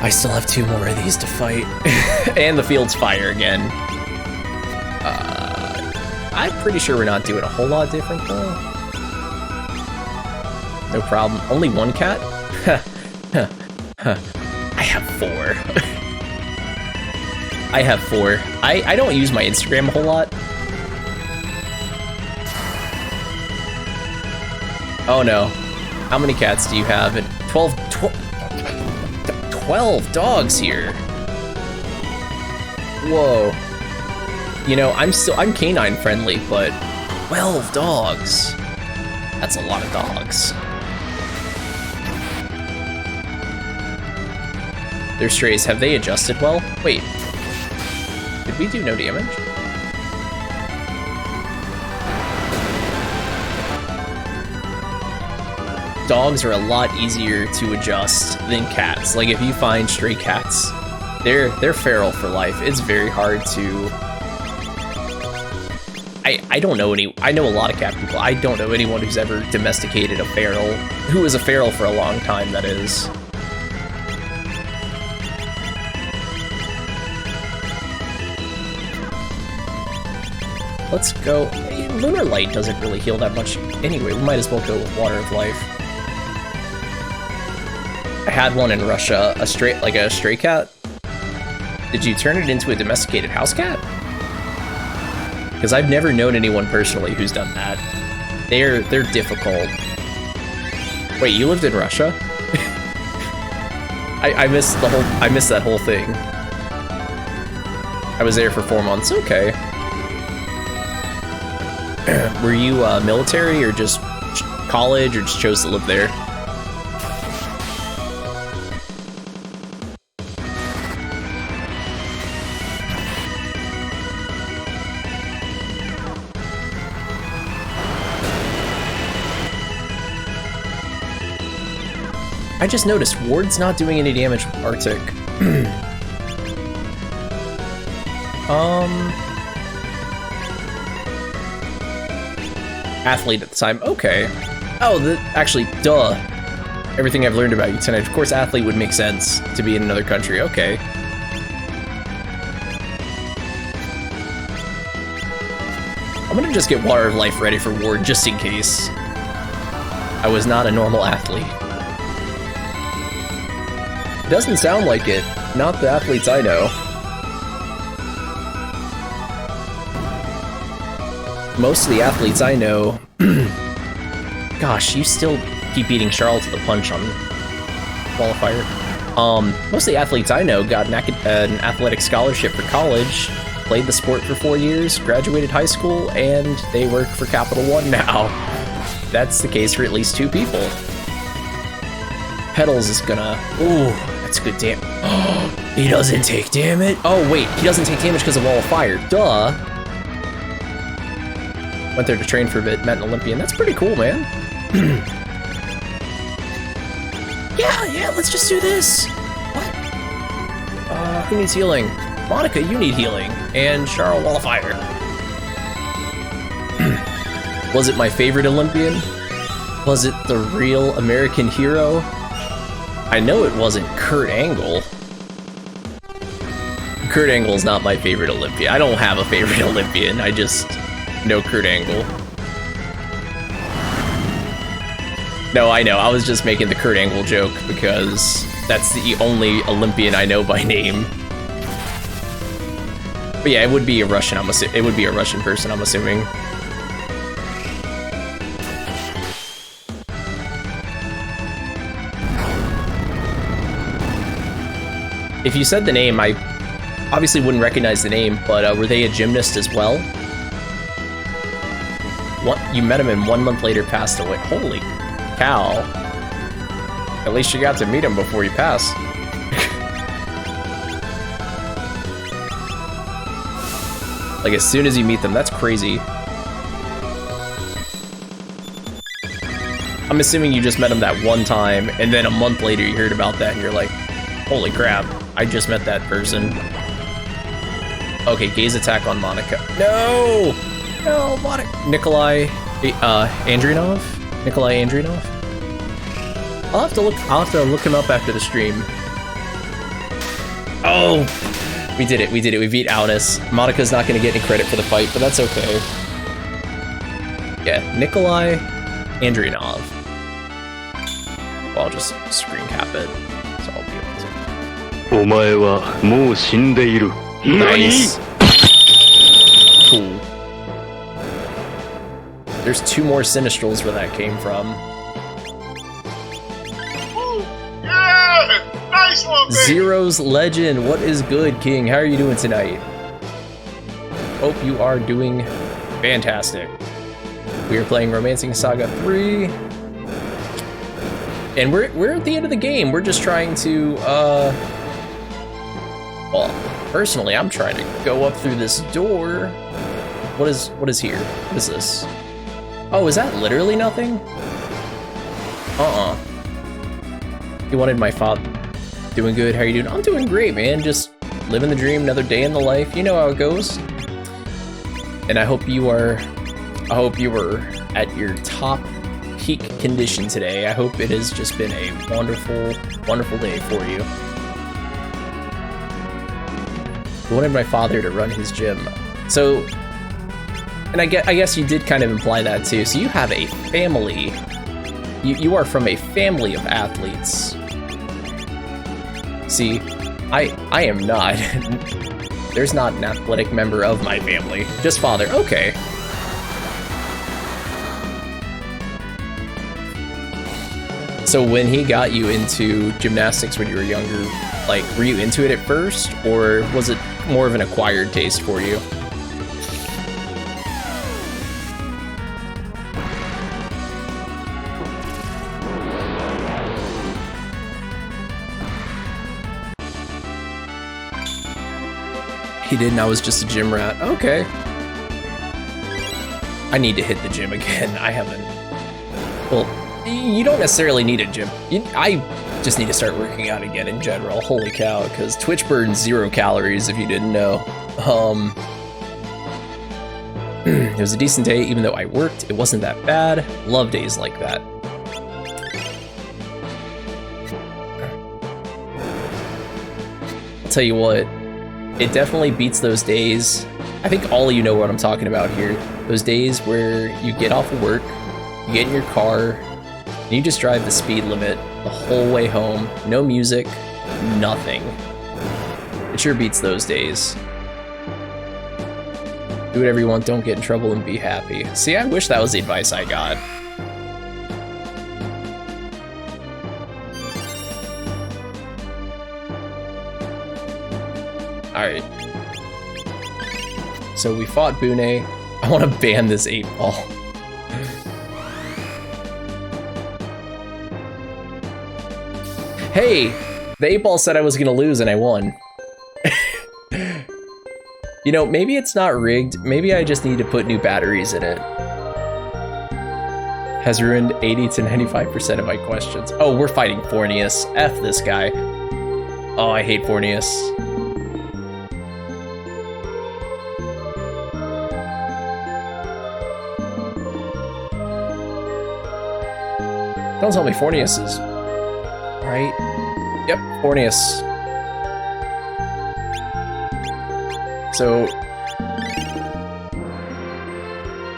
I still have 2 more of these to fight. And the field's fire again. I'm pretty sure we're not doing a whole lot different though. No problem. Only 1 cat? I have 4. I have 4. I don't use my Instagram a whole lot. Oh no. How many cats do you have? 12 dogs here. Whoa. You know, I'm canine friendly, but 12 dogs. That's a lot of dogs. Their strays, have they adjusted well? Wait, did we do no damage? Dogs are a lot easier to adjust than cats. Like if you find stray cats, they're feral for life. It's very hard to. I don't know I know a lot of cat people. I don't know anyone who's ever domesticated a feral, who is a feral for a long time, that is. Let's go. Lunar Light doesn't really heal that much anyway. We might as well go with Water of Life. I had one in Russia, a stray cat. Did you turn it into a domesticated house cat? Because I've never known anyone personally who's done that. They're difficult. Wait, you lived in Russia? I missed that whole thing. I was there for 4 months. Okay. Were you military or just college or just chose to live there? I just noticed Ward's not doing any damage with Arctic. Athlete at the time. Okay. Oh, actually, duh. Everything I've learned about you tonight. Of course, athlete would make sense to be in another country. Okay. I'm gonna just get Water of Life ready for Ward just in case. I was not a normal athlete. It doesn't sound like it. Not the athletes I know. Most of the athletes I know... Gosh, you still keep beating Charles to the punch on Qualifier. Most of the athletes I know got an athletic scholarship for college, played the sport for 4 years, graduated high school, and they work for Capital One now. That's the case for at least 2 people. Petals is gonna... Ooh, that's good damage. He doesn't take damage? Oh, wait, he doesn't take damage because of Wall of Fire. Duh. Went there to train for a bit, met an Olympian. That's pretty cool, man. Yeah, let's just do this. What? Who needs healing? Monica, you need healing. And Charles, Wall of Fire. Was it my favorite Olympian? Was it the real American hero? I know it wasn't Kurt Angle. Kurt Angle's not my favorite Olympian. I don't have a favorite Olympian. I just know Kurt Angle. No, I know. I was just making the Kurt Angle joke because that's the only Olympian I know by name. But yeah, it would be a Russian. It would be a Russian person, I'm assuming. If you said the name, I obviously wouldn't recognize the name, but were they a gymnast as well? What? You met him and 1 month later passed away. Holy cow. At least you got to meet him before you passed. Like, as soon as you meet them, that's crazy. I'm assuming you just met him that one time, and then a month later you heard about that, and you're like, holy crap, I just met that person. Okay, gaze attack on Monica. No! No, Monica. Nikolai Andrinov? Nikolai Andrinov? I'll have to look him up after the stream. Oh! We did it, we beat Aunis. Monica's not gonna get any credit for the fight, but that's okay. Yeah, Nikolai Andrinov. Well, I'll just screen cap it, so I'll be able to. お前はもう死んでいる。 Nice. Cool. There's 2 more Sinistrals where that came from. Ooh, yeah! Nice one, baby! Zero's Legend, what is good, King? How are you doing tonight? Hope you are doing fantastic. We are playing Romancing Saga 3. And we're at the end of the game. We're just trying to, well, personally, I'm trying to go up through this door. What is here? What is this? Oh, is that literally nothing? You wanted my father. Doing good, how are you doing? I'm doing great, man. Just living the dream, another day in the life. You know how it goes. And I hope you were at your top peak condition today. I hope it has just been a wonderful, wonderful day for you. I wanted my father to run his gym. So, and I guess you did kind of imply that too. So you have a family. You are from a family of athletes. See, I am not. There's not an athletic member of my family. Just father. Okay. So when he got you into gymnastics when you were younger, like, were you into it at first, or was it more of an acquired taste for you? He didn't, I was just a gym rat. Okay. I need to hit the gym again. I haven't. Well, you don't necessarily need a gym. I just need to start working out again in general. Holy cow, because Twitch burns 0 calories if you didn't know. It was a decent day, even though I worked. It wasn't that bad. Love days like that. I'll tell you what, it definitely beats those days. I think all of you know what I'm talking about here. Those days where you get off of work, you get in your car, and you just drive the speed limit the whole way home. No music, nothing. It sure beats those days. Do whatever you want, don't get in trouble, and be happy. See, I wish that was the advice I got. Alright. So we fought Bune. I want to ban this 8-ball. Hey! The 8-ball said I was gonna lose and I won. You know, maybe it's not rigged. Maybe I just need to put new batteries in it. Has ruined 80 to 95% of my questions. Oh, we're fighting Fornius. F this guy. Oh, I hate Fornius. Don't tell me Fornius is right. Yep, Fornius. So,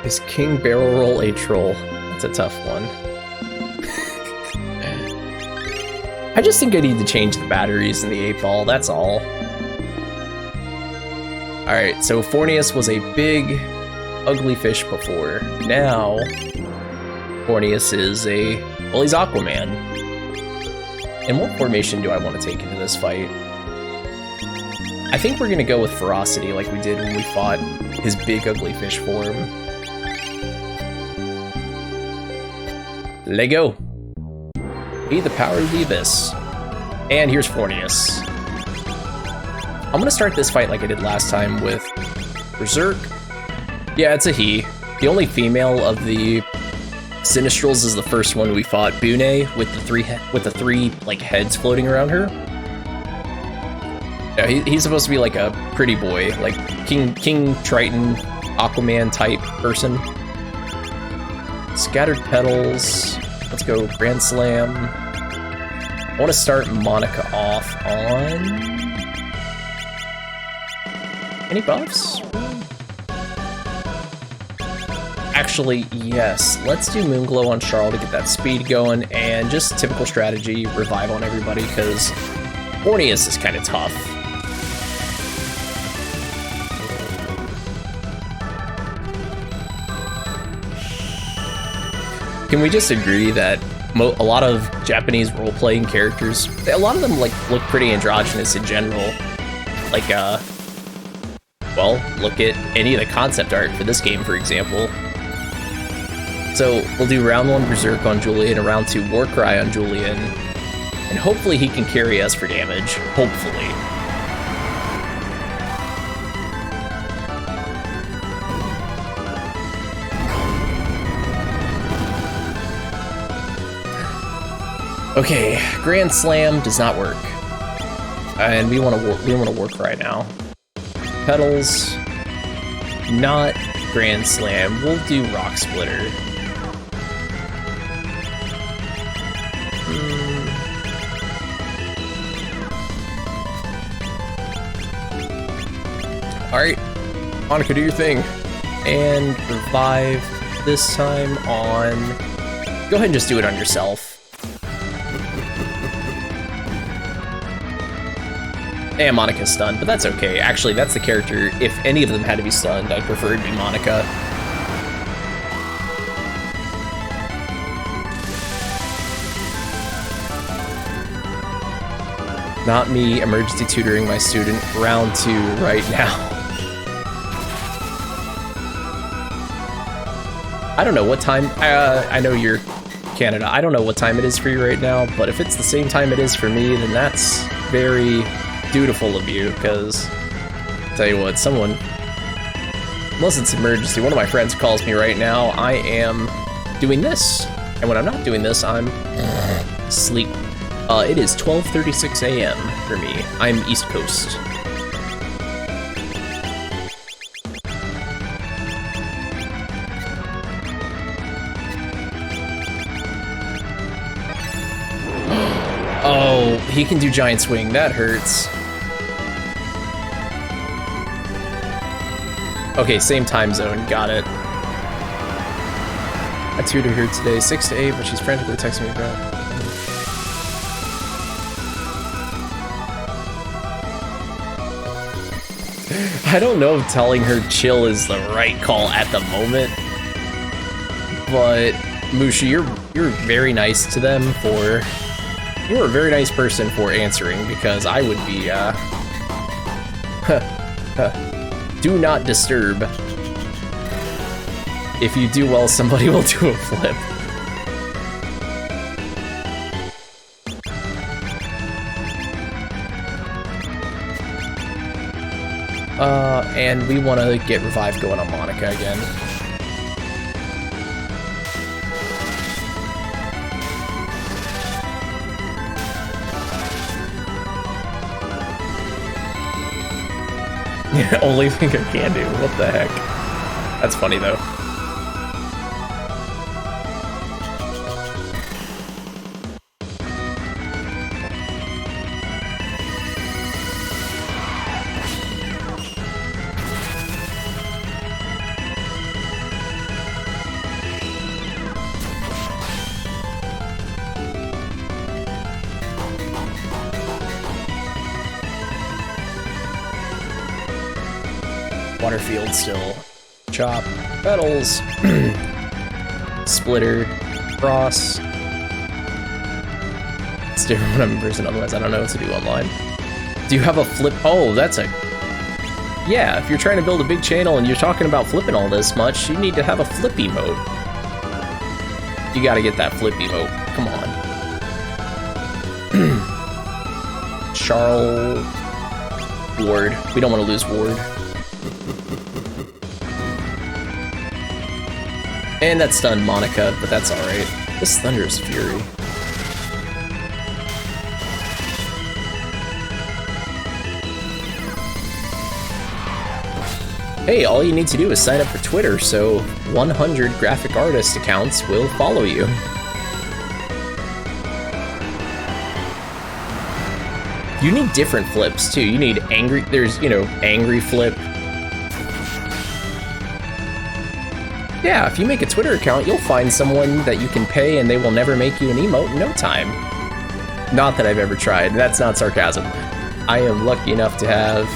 is King Barrel Roll a troll? That's a tough one. I just think I need to change the batteries in the 8-ball, that's all. Alright, so Fornius was a big, ugly fish before. Now, Fornius is well, he's Aquaman. And what formation do I want to take into this fight? I think we're gonna go with Ferocity like we did when we fought his big, ugly fish form. Lego! Be the power of the abyss. And here's Fornius. I'm gonna start this fight like I did last time with Berserk. Yeah, it's a he. The only female of the Sinistrals is the first one we fought, Bune, with the three like heads floating around her. Yeah, he's supposed to be like a pretty boy, like King Triton, Aquaman type person. Scattered Petals. Let's go Grand Slam. I want to start Monica off on... Any buffs? Actually, yes. Let's do Moonglow on Charl to get that speed going, and just typical strategy, revive on everybody, because Fornius is kind of tough. Can we just agree that a lot of Japanese role-playing characters, a lot of them like look pretty androgynous in general? Like, well, look at any of the concept art for this game, for example. So we'll do round 1 Berserk on Julian and round 2 Warcry on Julian, and hopefully he can carry us for damage. Hopefully. Okay, Grand Slam does not work, and we want to Warcry now. Petals, not Grand Slam. We'll do Rock Splitter. Alright, Monica, do your thing. And revive this time on... Go ahead and just do it on yourself. And Monica's stunned, but that's okay. Actually, that's the character, if any of them had to be stunned, I'd prefer it to be Monica. Not me emergency tutoring my student round 2 right now. I don't know what time, I know you're Canada, I don't know what time it is for you right now, but if it's the same time it is for me, then that's very dutiful of you, because, tell you what, someone, unless it's emergency, one of my friends calls me right now, I am doing this, and when I'm not doing this, I'm sleep. It is 12:36 a.m. for me. I'm East Coast. Oh, he can do Giant Swing. That hurts. Okay, same time zone. Got it. I tutored her today, 6 to 8, but she's frantically texting me back. I don't know if telling her chill is the right call at the moment, but Musha, you're very nice to them for... You're a very nice person for answering, because I would be, do not disturb. If you do well, somebody will do a flip. And we want to get revive going on Monica again. Only thing I can do. What the heck? That's funny though. Waterfield still. Chop. Petals. Splitter. Cross. It's different when I'm in person, otherwise I don't know what to do online. Do you have a flip? Oh, that's a... Yeah, if you're trying to build a big channel and you're talking about flipping all this much, you need to have a flip emote. You gotta get that flip emote. Come on. Charles... Ward. We don't want to lose Ward. And that stunned Monica, but that's alright. This Thunderous Fury. Hey, all you need to do is sign up for Twitter, so 100 graphic artist accounts will follow you. You need different flips, too. You need angry... There's, you know, angry flip. Yeah, if you make a Twitter account, you'll find someone that you can pay and they will never make you an emote in no time. Not that I've ever tried. That's not sarcasm. I am lucky enough to have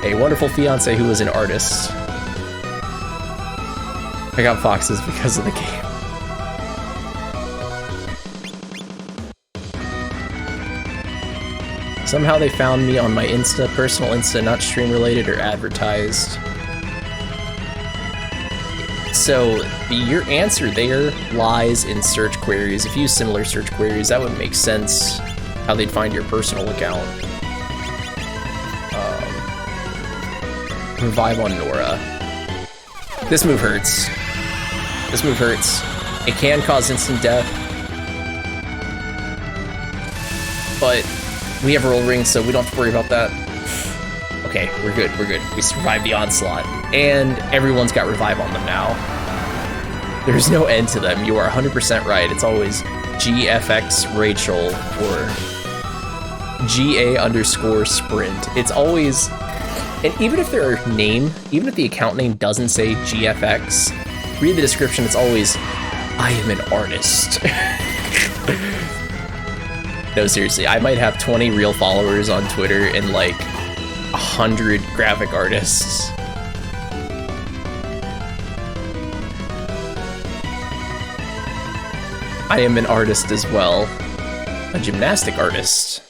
a wonderful fiance who is an artist. I got foxes because of the game. Somehow they found me on my Insta, personal Insta, not stream related or advertised. So your answer there lies in search queries. If you use similar search queries, that would make sense how they'd find your personal account. Revive on Nora. This move hurts. This move hurts. It can cause instant death. But we have roll rings, so we don't have to worry about that. Okay, we're good, we're good. We survived the onslaught. And everyone's got revive on them now. There's no end to them. You are 100% right. It's always GFX Rachel or GA_sprint. It's always... And even if their name, even if the account name doesn't say GFX, read the description, it's always, I am an artist. No, seriously, I might have 20 real followers on Twitter and like 100 graphic artists. I am an artist as well. A gymnastic artist.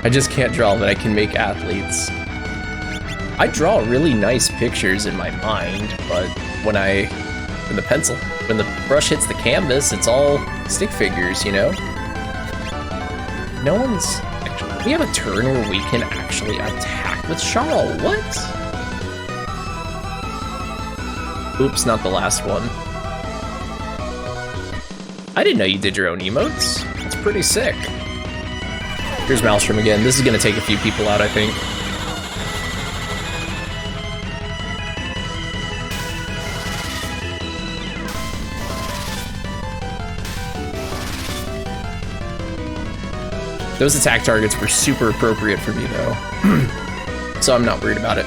I just can't draw, but I can make athletes. I draw really nice pictures in my mind, but when the brush hits the canvas, it's all stick figures, you know? No one's... Actually, we have a turn where we can actually attack with Charles. What? Oops, not the last one. I didn't know you did your own emotes. That's pretty sick. Here's Maelstrom again. This is gonna take a few people out, I think. Those attack targets were super appropriate for me, though. So I'm not worried about it.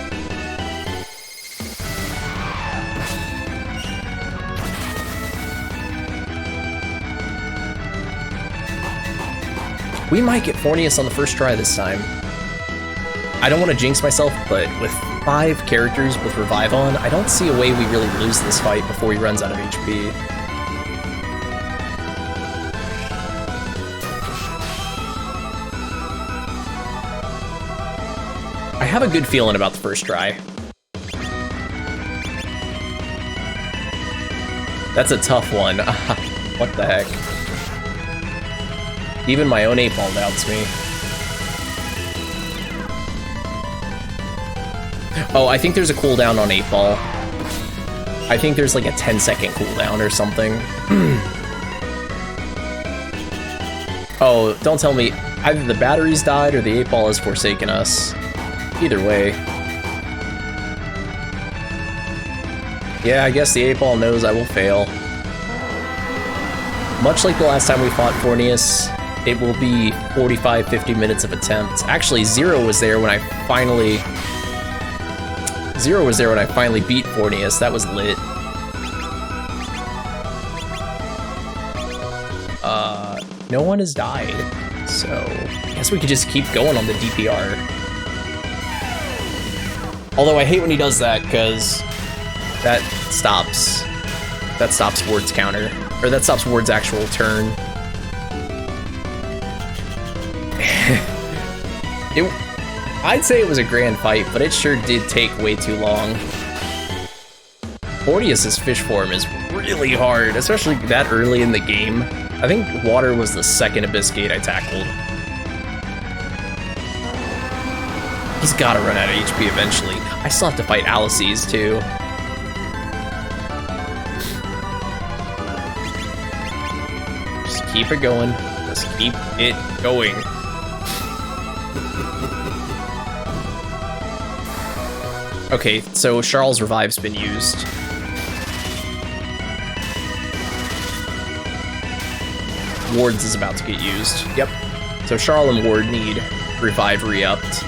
We might get Fornius on the first try this time. I don't want to jinx myself, but with 5 characters with Revive on, I don't see a way we really lose this fight before he runs out of HP. I have a good feeling about the first try. That's a tough one. What the heck? Even my own 8-ball doubts me. Oh, I think there's a cooldown on 8-ball. I think there's like a 10-second cooldown or something. Oh, don't tell me. Either the batteries died or the 8-ball has forsaken us. Either way. Yeah, I guess the 8-ball knows I will fail. Much like the last time we fought Fornius, it will be 45-50 minutes of attempts. Actually, Zero was there when I finally beat Fornius. That was lit. No one has died, so I guess we could just keep going on the DPR. Although I hate when he does that, because that stops Ward's counter. Or that stops Ward's actual turn. I'd say it was a grand fight, but it sure did take way too long. Mortius's fish form is really hard, especially that early in the game. I think water was the second Abyss Gate I tackled. He's gotta run out of HP eventually. I still have to fight Alices too. Just keep it going. Just keep it going. Okay, so Charles' Revive's been used. Ward's is about to get used. Yep. So Charles and Ward need Revive re-upped.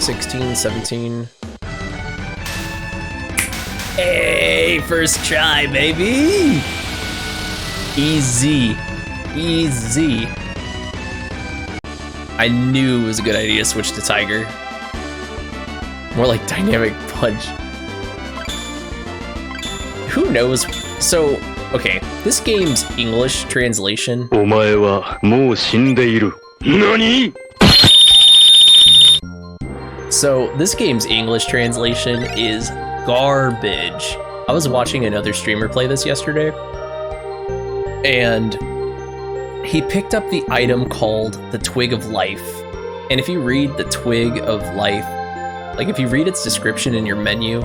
$16, $17. Hey, first try, baby! Easy. Easy. I knew it was a good idea to switch to Tiger. More like Dynamic Punch. Who knows? So, okay, this game's English translation. お前はもう死んでいる。何? So, this game's English translation is garbage. I was watching another streamer play this yesterday, and he picked up the item called the Twig of Life. And if you read the Twig of Life, like if you read its description in your menu,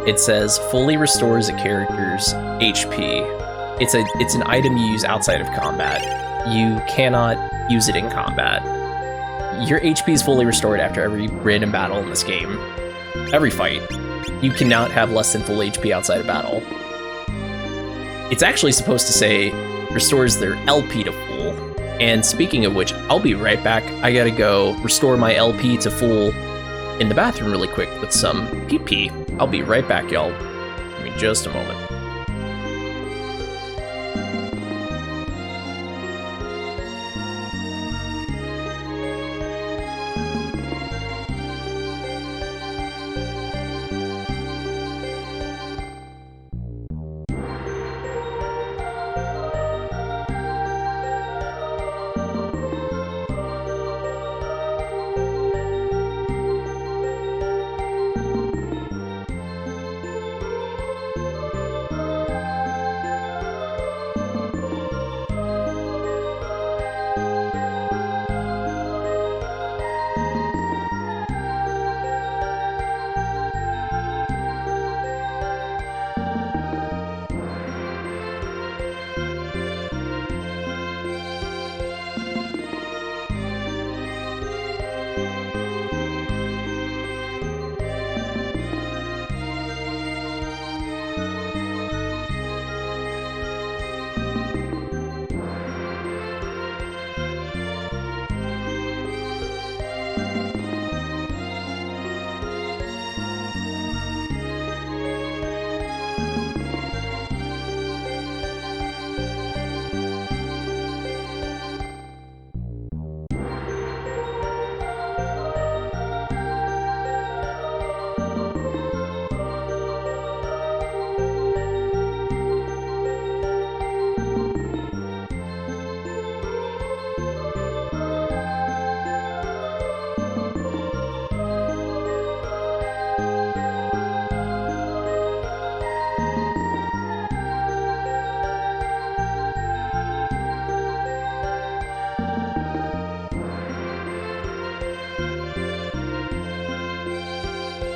it says fully restores a character's HP. It's an item you use outside of combat. You cannot use it in combat. Your HP is fully restored after every random battle in this game. Every fight. You cannot have less than full HP outside of battle. It's actually supposed to say restores their LP to full. And speaking of which, I'll be right back. I gotta go restore my LP to full in the bathroom really quick with some PP. I'll be right back, y'all. Give me just a moment.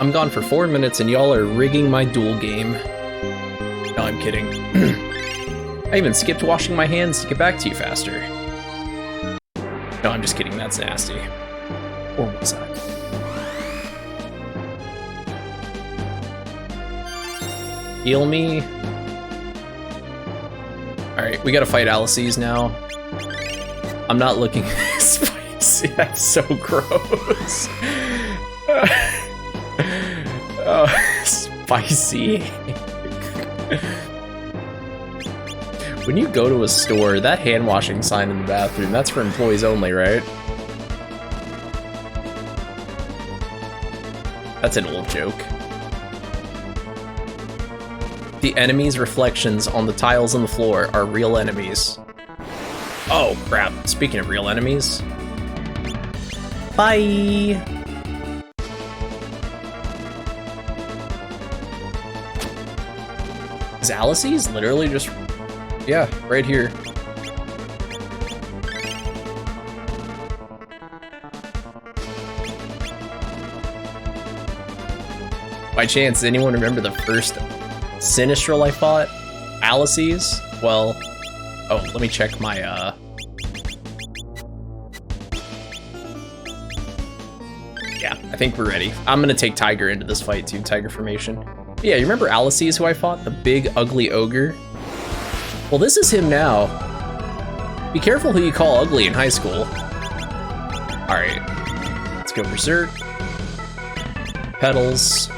I'm gone for 4 minutes and y'all are rigging my duel game. No, I'm kidding. I even skipped washing my hands to get back to you faster. No, I'm just kidding, that's nasty. Or was I? Heal me. Alright, we gotta fight Alices now. I'm not looking spicy, that's so gross. Oh, spicy. When you go to a store, that hand washing sign in the bathroom, that's for employees only, right? That's an old joke. The enemies' reflections on the tiles on the floor are real enemies. Oh, crap. Speaking of real enemies. Bye! Is Alice's literally just... Yeah, right here. By chance, does anyone remember the first Sinistral I fought? Alice's? Well... Oh, let me check my, Yeah, I think we're ready. I'm gonna take Tiger into this fight too, Tiger formation. But yeah, you remember Alice's who I fought? The big, ugly ogre? Well, this is him now. Be careful who you call ugly in high school. Alright. Let's go Berserk. Petals.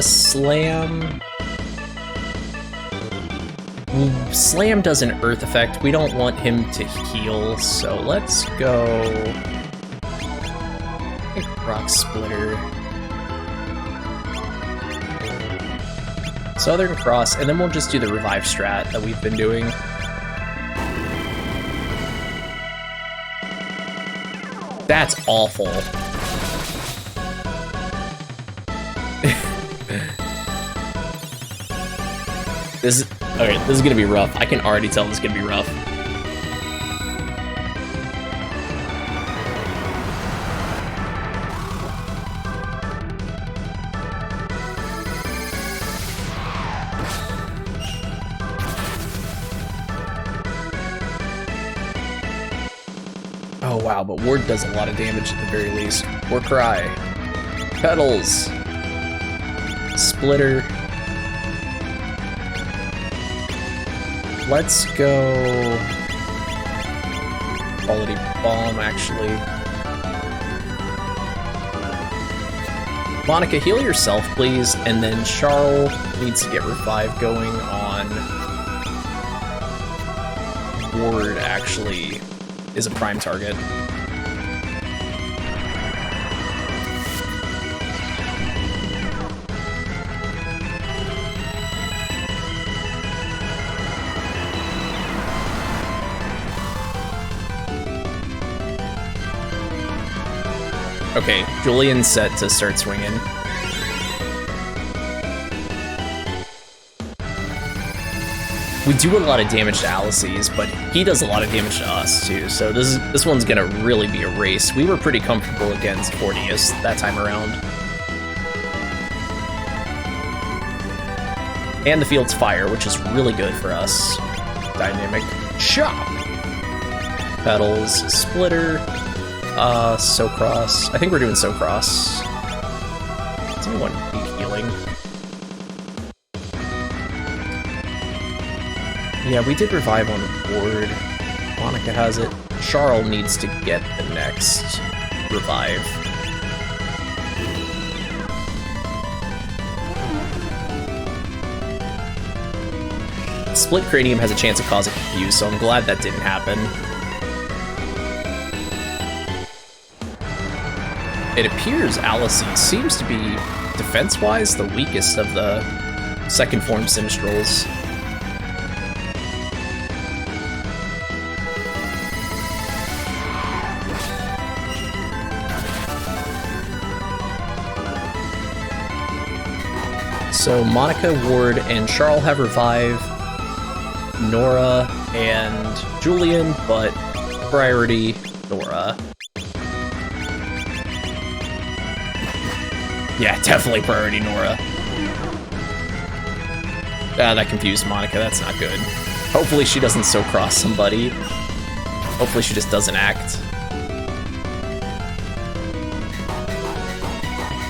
Slam. Slam does an earth effect. We don't want him to heal, so let's go... I think Rock Splitter. Southern Cross, and then we'll just do the revive strat that we've been doing. That's awful. Alright, this is gonna be rough. I can already tell this is gonna be rough. Oh wow, but Ward does a lot of damage at the very least. War Cry. Petals. Splitter. Let's go... Quality Bomb, actually. Monica, heal yourself, please, and then Charl needs to get Revive going on... Ward, actually, is a prime target. Okay, Julian's set to start swinging. We do a lot of damage to Alice's, but he does a lot of damage to us too, so this one's gonna really be a race. We were pretty comfortable against Fortius that time around. And the field's fire, which is really good for us. Dynamic Chop! Petals, Splitter, Socross. I think we're doing Socross. Does anyone need healing? Yeah, we did revive on the board. Monica has it. Charl needs to get the next revive. Split Cranium has a chance of causing confuse, so I'm glad that didn't happen. It appears Alice seems to be, defense-wise, the weakest of the second form Sinistrals. So Monica, Ward, and Charl have Revive, Nora and Julian, but priority Nora. Yeah, definitely priority Nora. Ah, that confused Monica, that's not good. Hopefully she doesn't so cross somebody. Hopefully she just doesn't act.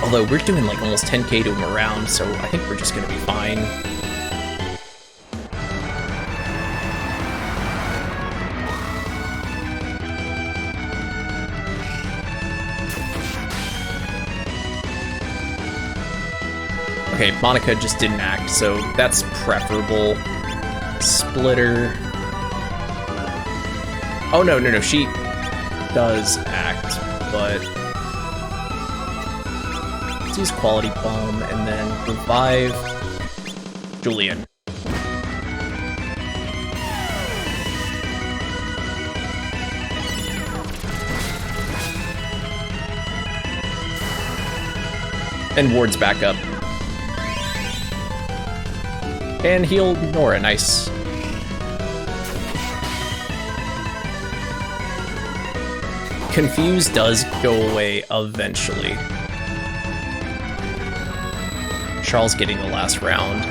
Although we're doing like almost 10k to him around, so I think we're just gonna be fine. Okay, Monica just didn't act, so that's preferable. Splitter. Oh, no, she does act, but let's use Quality Bomb and then revive Julian. And Ward's back up. And heal Nora, nice. Confuse does go away eventually. Charles getting the last round.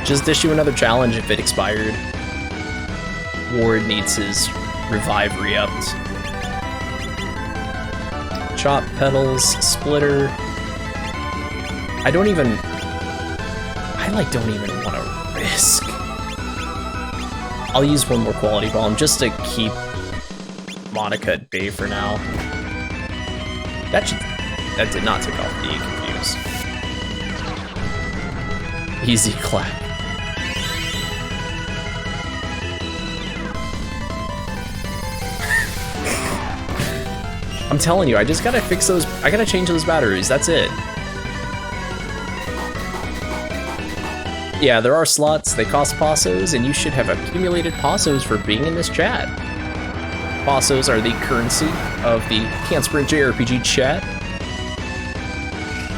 Just issue another challenge if it expired. Ward needs his revive re-upped. Chop, Petals, Splitter. I don't even want to risk. I'll use one more Quality Bomb just to keep Monica at bay for now. That did not take off the Confuse. Easy clap. I'm telling you, I just gotta fix those. I gotta change those batteries. That's it. Yeah, there are slots. They cost Passos, and you should have accumulated Passos for being in this chat. Passos are the currency of the Can't Sprint JRPG chat.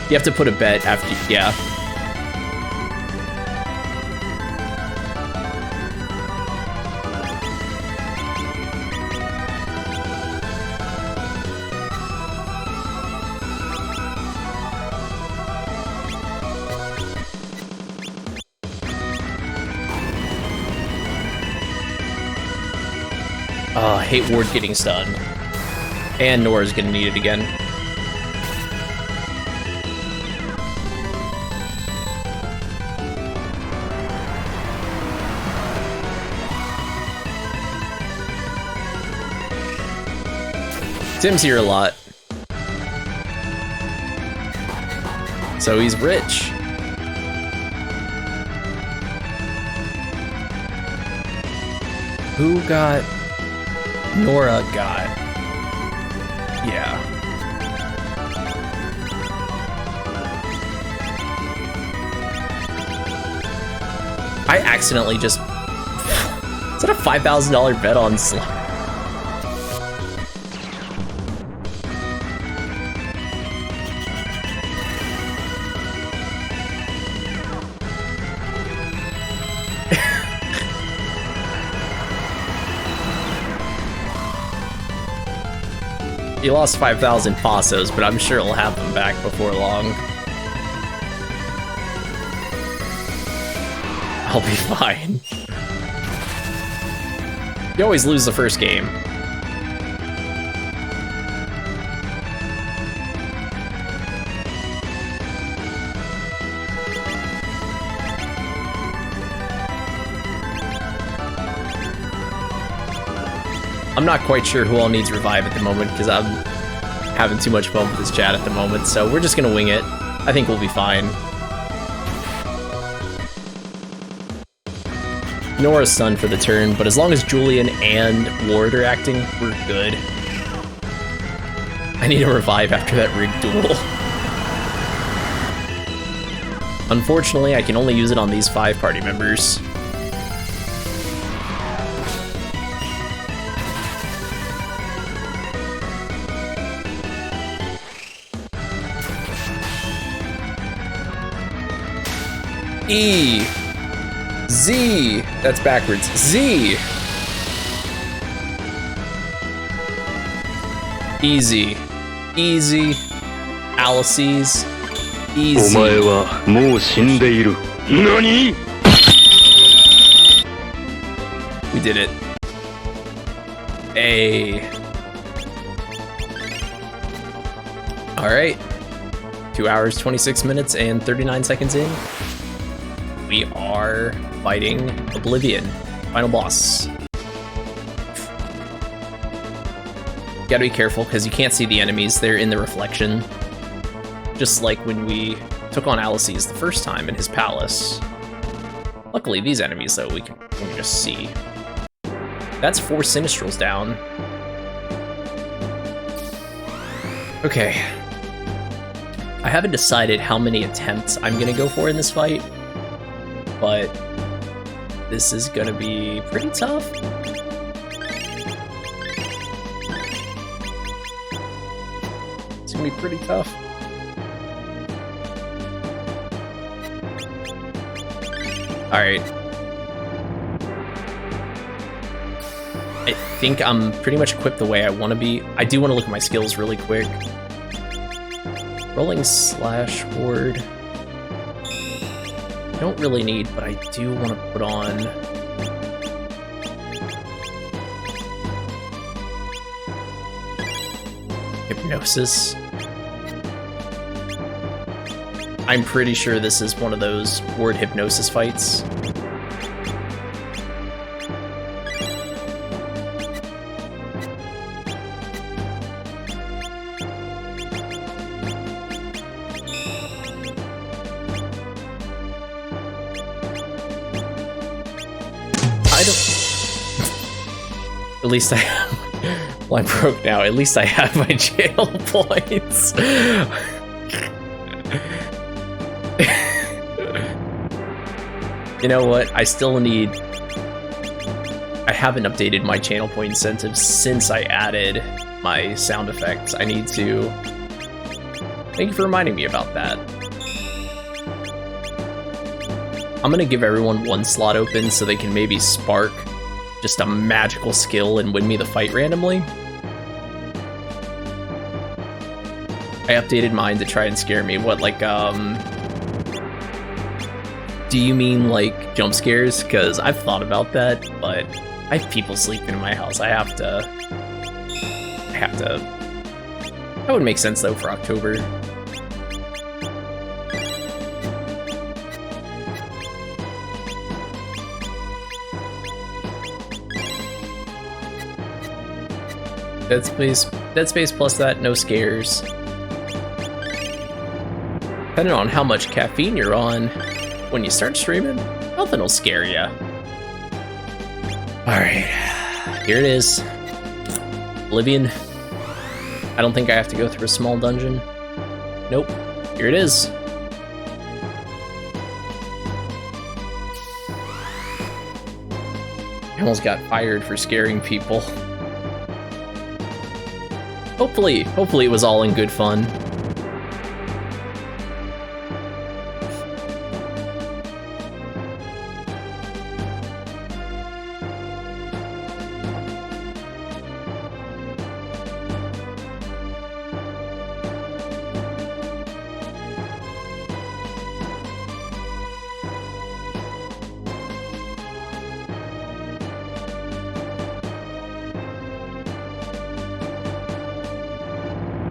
You have to put a bet after. Yeah. I hate Ward getting stunned. And Nora's gonna need it again. Tim's here a lot. So he's rich. Who got... Nora got... Yeah. I accidentally just... Is that a $5,000 bet on Slime? He lost 5,000 Passos, but I'm sure he'll have them back before long. I'll be fine. You always lose the first game. I'm not quite sure who all needs revive at the moment because I'm having too much fun with this chat at the moment, so we're just gonna wing it. I think we'll be fine. Nora's stunned for the turn, but as long as Julian and Ward are acting, we're good. I need a revive after that rigged duel. Unfortunately, I can only use it on these 5 party members. E. Z. That's backwards. Z. Easy. Easy. Alices. お Easy. 前はもう死んでいる。何？ We did it. A. Alright. 2 hours, 26 minutes, and 39 seconds in. We are fighting Oblivion, final boss. Gotta be careful because you can't see the enemies, they're in the reflection. Just like when we took on Alices the first time in his palace. Luckily, these enemies, though, we can just see. That's 4 Sinistrals down. Okay. I haven't decided how many attempts I'm gonna go for in this fight, but this is gonna be pretty tough. It's gonna be pretty tough. Alright. I think I'm pretty much equipped the way I want to be. I do want to look at my skills really quick. Rolling slash ward. I don't really need, but I do want to put on... Hypnosis. I'm pretty sure this is one of those ward hypnosis fights. I don't... At least I have... Well, I'm broke now. At least I have my jail points. You know what? I still need... I haven't updated my channel point incentives since I added my sound effects. I need to... Thank you for reminding me about that. I'm gonna give everyone 1 slot open so they can maybe spark just a magical skill and win me the fight randomly. I updated mine to try and scare me. What, like, do you mean, like, jump scares? Because I've thought about that, but I have people sleeping in my house. I have to... That would make sense, though, for October. Dead Space plus that, no scares. Depending on how much caffeine you're on, when you start streaming, nothing will scare you. Alright, here it is. Oblivion. I don't think I have to go through a small dungeon. Nope, here it is. I almost got fired for scaring people. Hopefully it was all in good fun.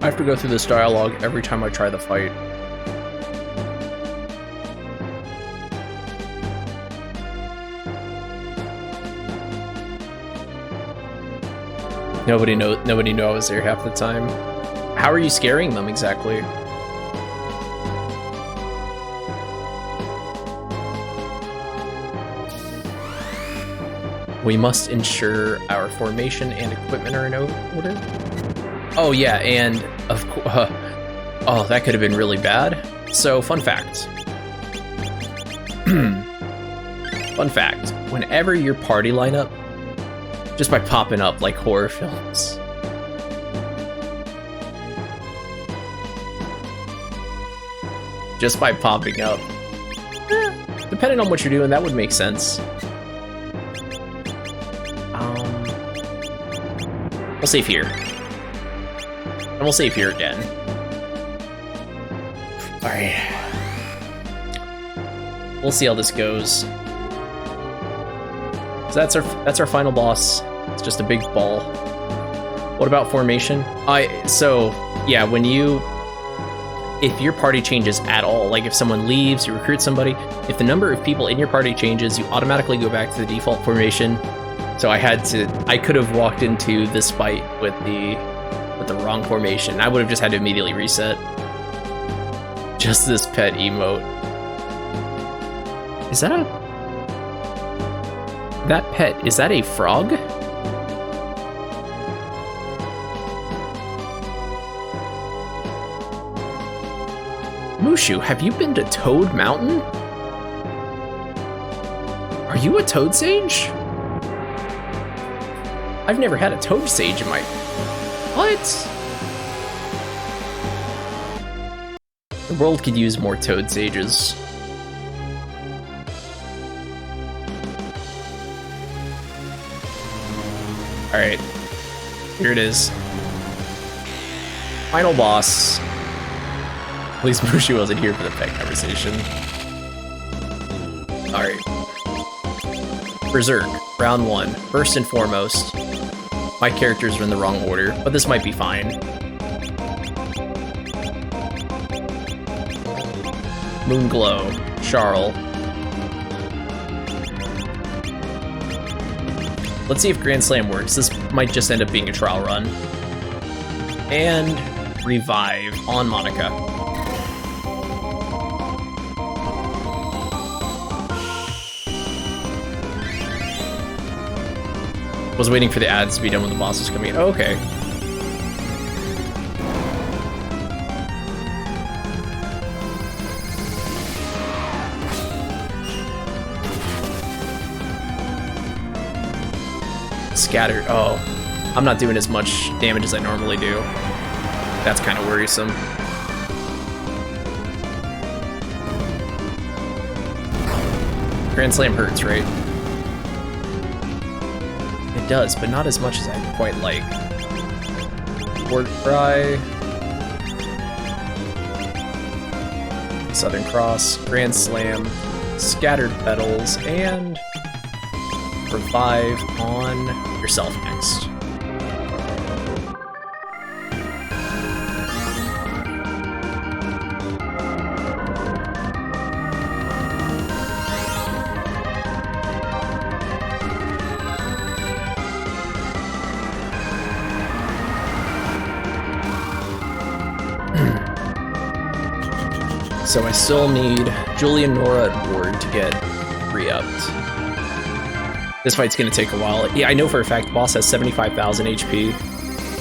I have to go through this dialogue every time I try the fight. Nobody knew I was there half the time. How are you scaring them exactly? We must ensure our formation and equipment are in order. Oh yeah, and of course, oh, that could have been really bad. So, fun fact. Fun fact, whenever your party line up, just by popping up like horror films, just by popping up, depending on what you're doing, that would make sense. We'll save here. And we'll save here again. Alright. We'll see how this goes. So that's our final boss. It's just a big ball. What about formation? So yeah, if your party changes at all, like if someone leaves, you recruit somebody, if the number of people in your party changes, you automatically go back to the default formation. So I could have walked into this fight with the wrong formation. I would have just had to immediately reset. Just this pet emote. Is that a... That pet, is that a frog? Mushu, have you been to Toad Mountain? Are you a toad sage? I've never had a toad sage in my... What? The world could use more toad sages. Alright. Here it is. Final boss. At least Mushu wasn't here for the pet conversation. Alright. Berserk, round 1. First and foremost, my characters are in the wrong order, but this might be fine. Moonglow, Charl. Let's see if Grand Slam works. This might just end up being a trial run. And Revive on Monica. Was waiting for the ads to be done when the boss was coming in. Oh, okay. Scattered. Oh, I'm not doing as much damage as I normally do. That's kind of worrisome. Grand Slam hurts, right? It does, but not as much as I'd quite like. Ward Cry. Southern Cross. Grand Slam. Scattered Petals. And Revive on yourself next. So I still need Julian, Nora, and Ward to get re-upped. This fight's gonna take a while. Yeah, I know for a fact the boss has 75,000 HP,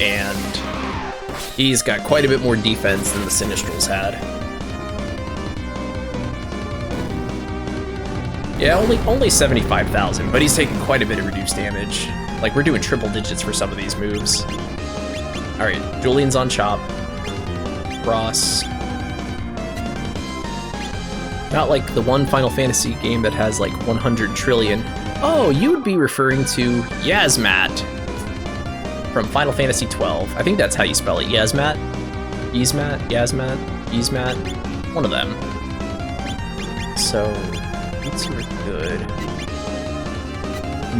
and he's got quite a bit more defense than the Sinistrals had. Yeah, only 75,000, but he's taking quite a bit of reduced damage. Like, we're doing triple digits for some of these moves. Alright, Julian's on Chop. Ross. Not like the one Final Fantasy game that has like 100 trillion. Oh, you would be referring to Yasmat from Final Fantasy XII. I think that's how you spell it. Yasmat? Yasmat? Yasmat? Yasmat? One of them. So, these are good.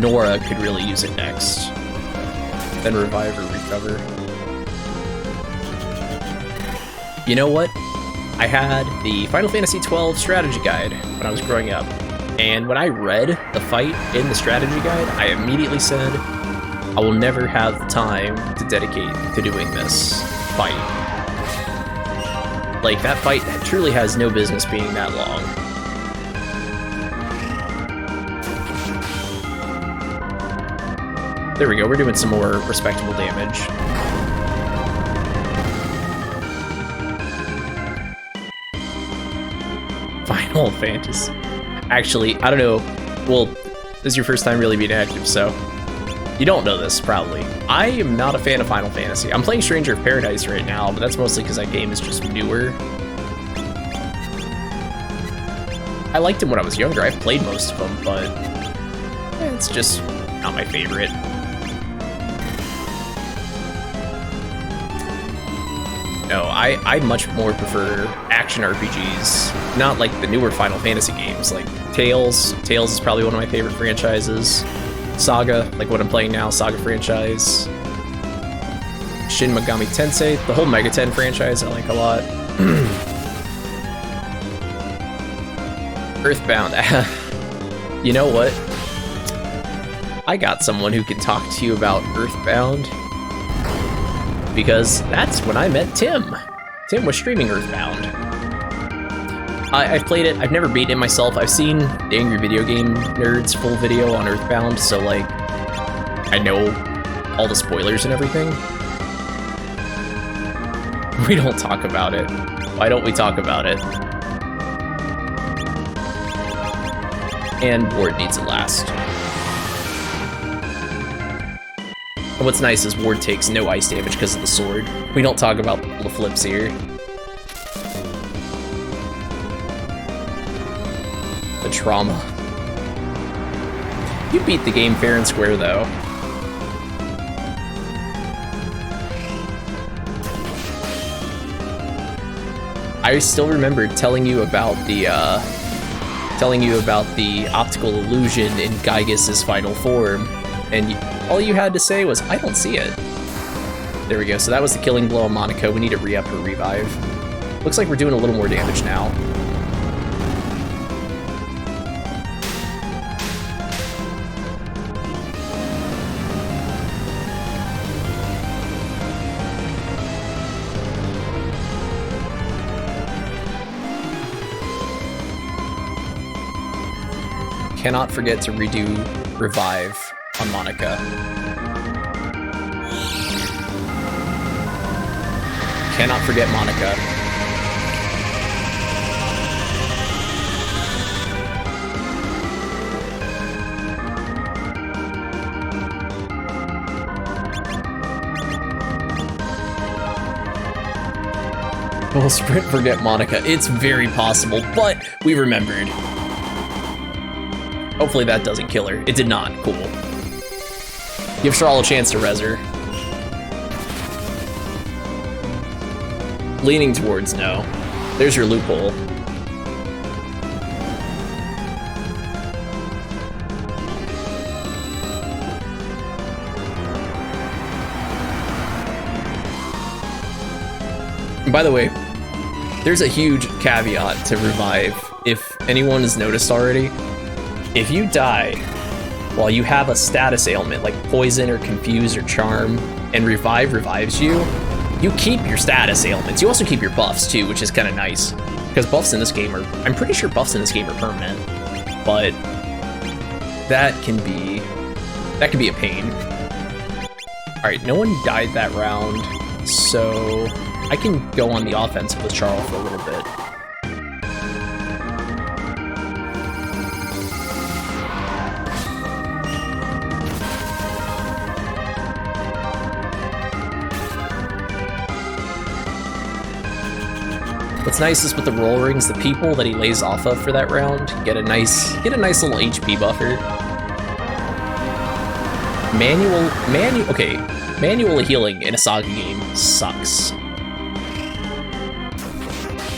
Nora could really use it next. Then Revive or Recover. You know what? I had the Final Fantasy XII strategy guide when I was growing up. And when I read the fight in the strategy guide, I immediately said, I will never have the time to dedicate to doing this fight. Like, that fight truly has no business being that long. There we go, we're doing some more respectable damage. Final Fantasy. Actually, I don't know. Well, this is your first time really being active, so you don't know this, probably. I am not a fan of Final Fantasy. I'm playing Stranger of Paradise right now, but that's mostly because that game is just newer. I liked him when I was younger. I've played most of them, but it's just not my favorite. No, I much more prefer action RPGs, not like the newer Final Fantasy games, like Tales. Tales is probably one of my favorite franchises. SaGa, like what I'm playing now, SaGa franchise. Shin Megami Tensei, the whole Megaten franchise I like a lot. Earthbound. You know what? I got someone who can talk to you about Earthbound, because that's when I met Tim. Tim was streaming Earthbound. I've played it. I've never beaten it myself. I've seen the Angry Video Game Nerd's full video on Earthbound, so like, I know all the spoilers and everything. We don't talk about it. Why don't we talk about it? And Ward needs it last. And what's nice is Ward takes no ice damage because of the sword. We don't talk about the flips here. The trauma. You beat the game fair and square, though. I still remember telling you about the optical illusion in Gygas's final form, and all you had to say was, "I don't see it." There we go. So that was the killing blow on Monaco. We need to re-up her revive. Looks like we're doing a little more damage now. Cannot forget to redo revive on Monica. Cannot forget Monica. Will Sprint forget Monica? It's very possible, but we remembered. Hopefully that doesn't kill her. It did not. Cool. Give Charl a chance to res her. Leaning towards no. There's your loophole. And by the way, there's a huge caveat to revive. If anyone has noticed already, if you die while you have a status ailment like poison or confuse or charm, and revive revives you, you keep your status ailments. You also keep your buffs too, which is kind of nice. Because buffs in this game are, I'm pretty sure buffs in this game are permanent, but that can be a pain. All right, no one died that round, so I can go on the offensive with Charl for a little bit. What's nice is with the roll rings, the people that he lays off of for that round get a nice little HP buffer. Manual healing in a SaGa game sucks.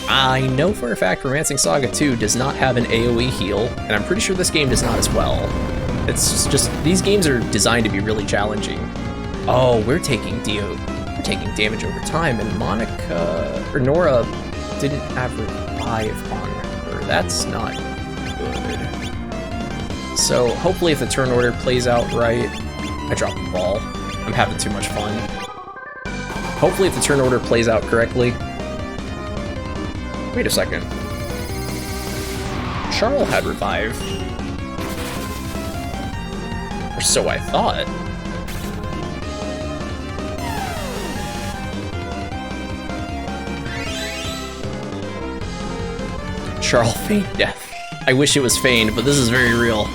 I know for a fact Romancing Saga 2 does not have an AoE heal, and I'm pretty sure this game does not as well. It's just these games are designed to be really challenging. Oh, we're taking damage over time, and Monica or Nora didn't have revive on her. That's not good. So hopefully if the turn order plays out right, I dropped the ball. I'm having too much fun. Hopefully if the turn order plays out correctly. Wait a second. Charl had revive. Or so I thought. Charl feigned death. I wish it was feigned, but this is very real.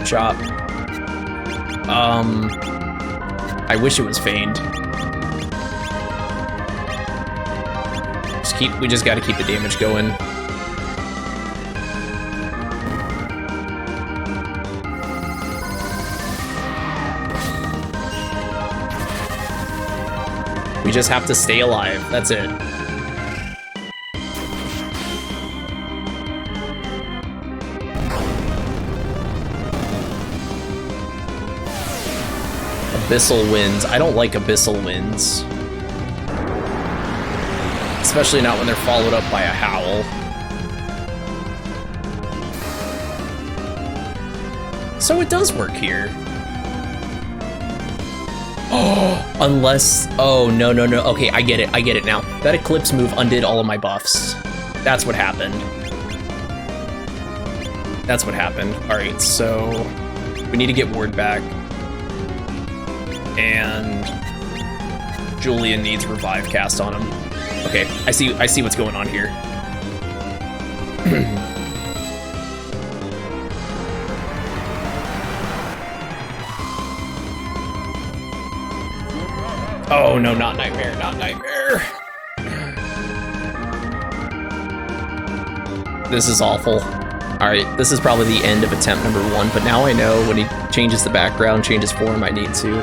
Chop. I wish it was feigned. We just gotta keep the damage going. We just have to stay alive, that's it. Abyssal Winds. I don't like Abyssal Winds. Especially not when they're followed up by a Howl. So it does work here. Unless, oh, no. Okay, I get it now. That Eclipse move undid all of my buffs. That's what happened. All right, so we need to get Ward back. And Julian needs Revive cast on him. Okay, I see what's going on here. Oh no, not Nightmare. This is awful. Alright, this is probably the end of attempt number 1, but now I know when he changes the background, changes form, I need to.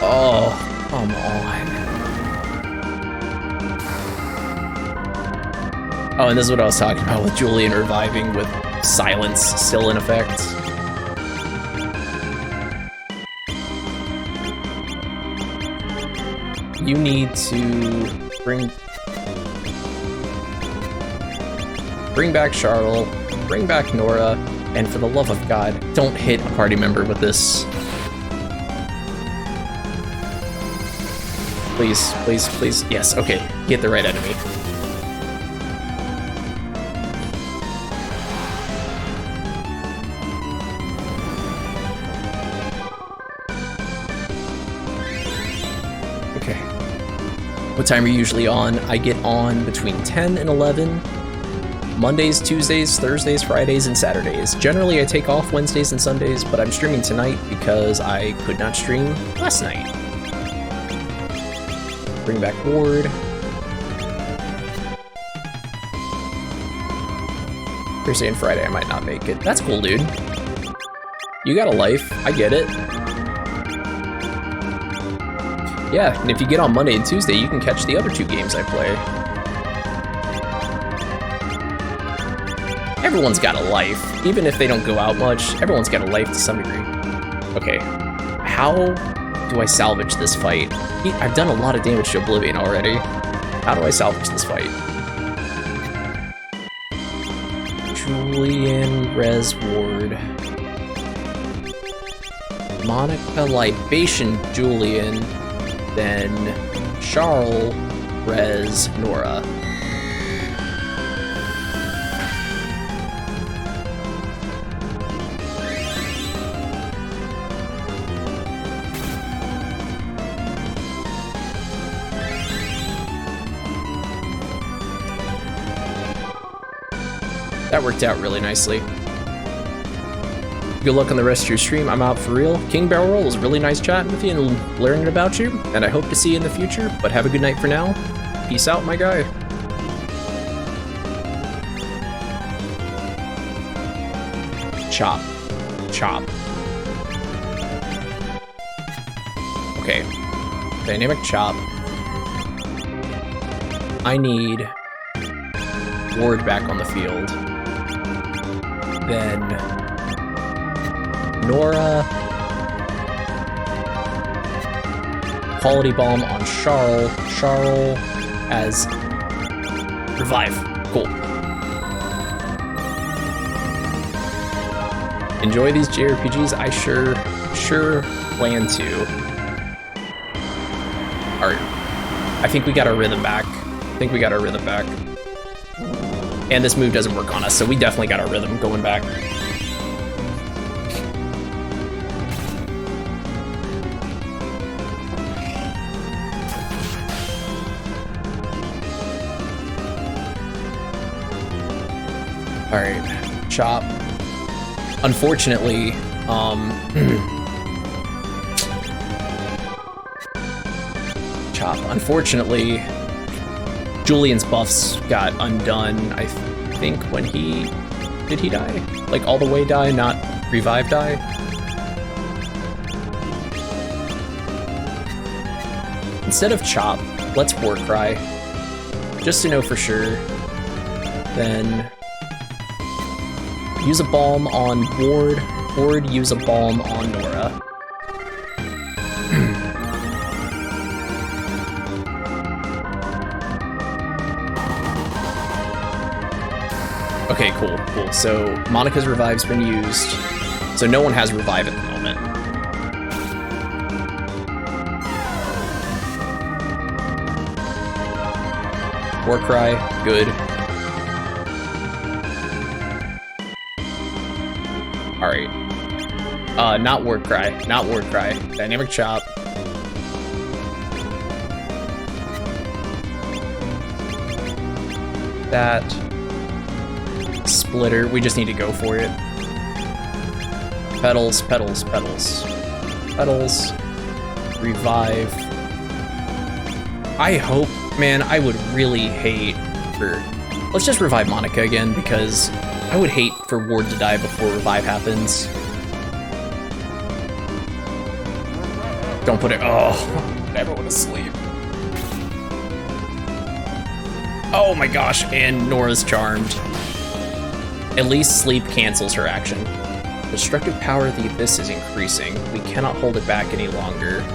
Oh, come on. Oh, and this is what I was talking about with Julian reviving with silence still in effect. You need to bring back Charl, bring back Nora, and for the love of God, don't hit a party member with this. Please. Yes, okay. Get the right enemy. Okay. What time are you usually on? I get on between 10 and 11. Mondays, Tuesdays, Thursdays, Fridays, and Saturdays. Generally, I take off Wednesdays and Sundays, but I'm streaming tonight because I could not stream last night. Bring back Ward. Thursday and Friday, I might not make it. That's cool, dude. You got a life. I get it. Yeah, and if you get on Monday and Tuesday, you can catch the other 2 games I play. Everyone's got a life. Even if they don't go out much, everyone's got a life to some degree. Okay, how do I salvage this fight? I've done a lot of damage to Oblivion already. How do I salvage this fight? Julian, Res, Ward. Monica, Libation, Julian. Then Charl, Res, Nora. That worked out really nicely. Good luck on the rest of your stream. I'm out for real. King Barrel Roll, was really nice chatting with you and learning about you, and I hope to see you in the future, but have a good night for now. Peace out, my guy. Chop. Okay. Dynamic chop. I need Ward back on the field. Then Nora. Quality Bomb on Charl. Charl as Revive. Cool. Enjoy these JRPGs? I sure plan to. Alright. I think we got our rhythm back. And this move doesn't work on us, so we definitely got our rhythm going back. Alright, chop. Unfortunately, chop. Unfortunately, Julian's buffs got undone, I think, when he... Did he die? Like, all the way die, not revive die? Instead of chop, let's Warcry. Just to know for sure. Then... use a bomb on Ward. Ward, use a bomb on Nora. Okay, cool. So Monica's Revive's been used. So no one has Revive at the moment. War Cry, good. Alright. Not War Cry. Not War Cry. Dynamic Chop. That. Splitter. We just need to go for it. Petals, petals, petals. Petals. Revive. I hope, man, I would really hate for... Let's just revive Monica again, because I would hate for Ward to die before revive happens. Don't put it... Oh, never want to sleep. Oh my gosh, and Nora's charmed. At least sleep cancels her action. Destructive power of the Abyss is increasing. We cannot hold it back any longer.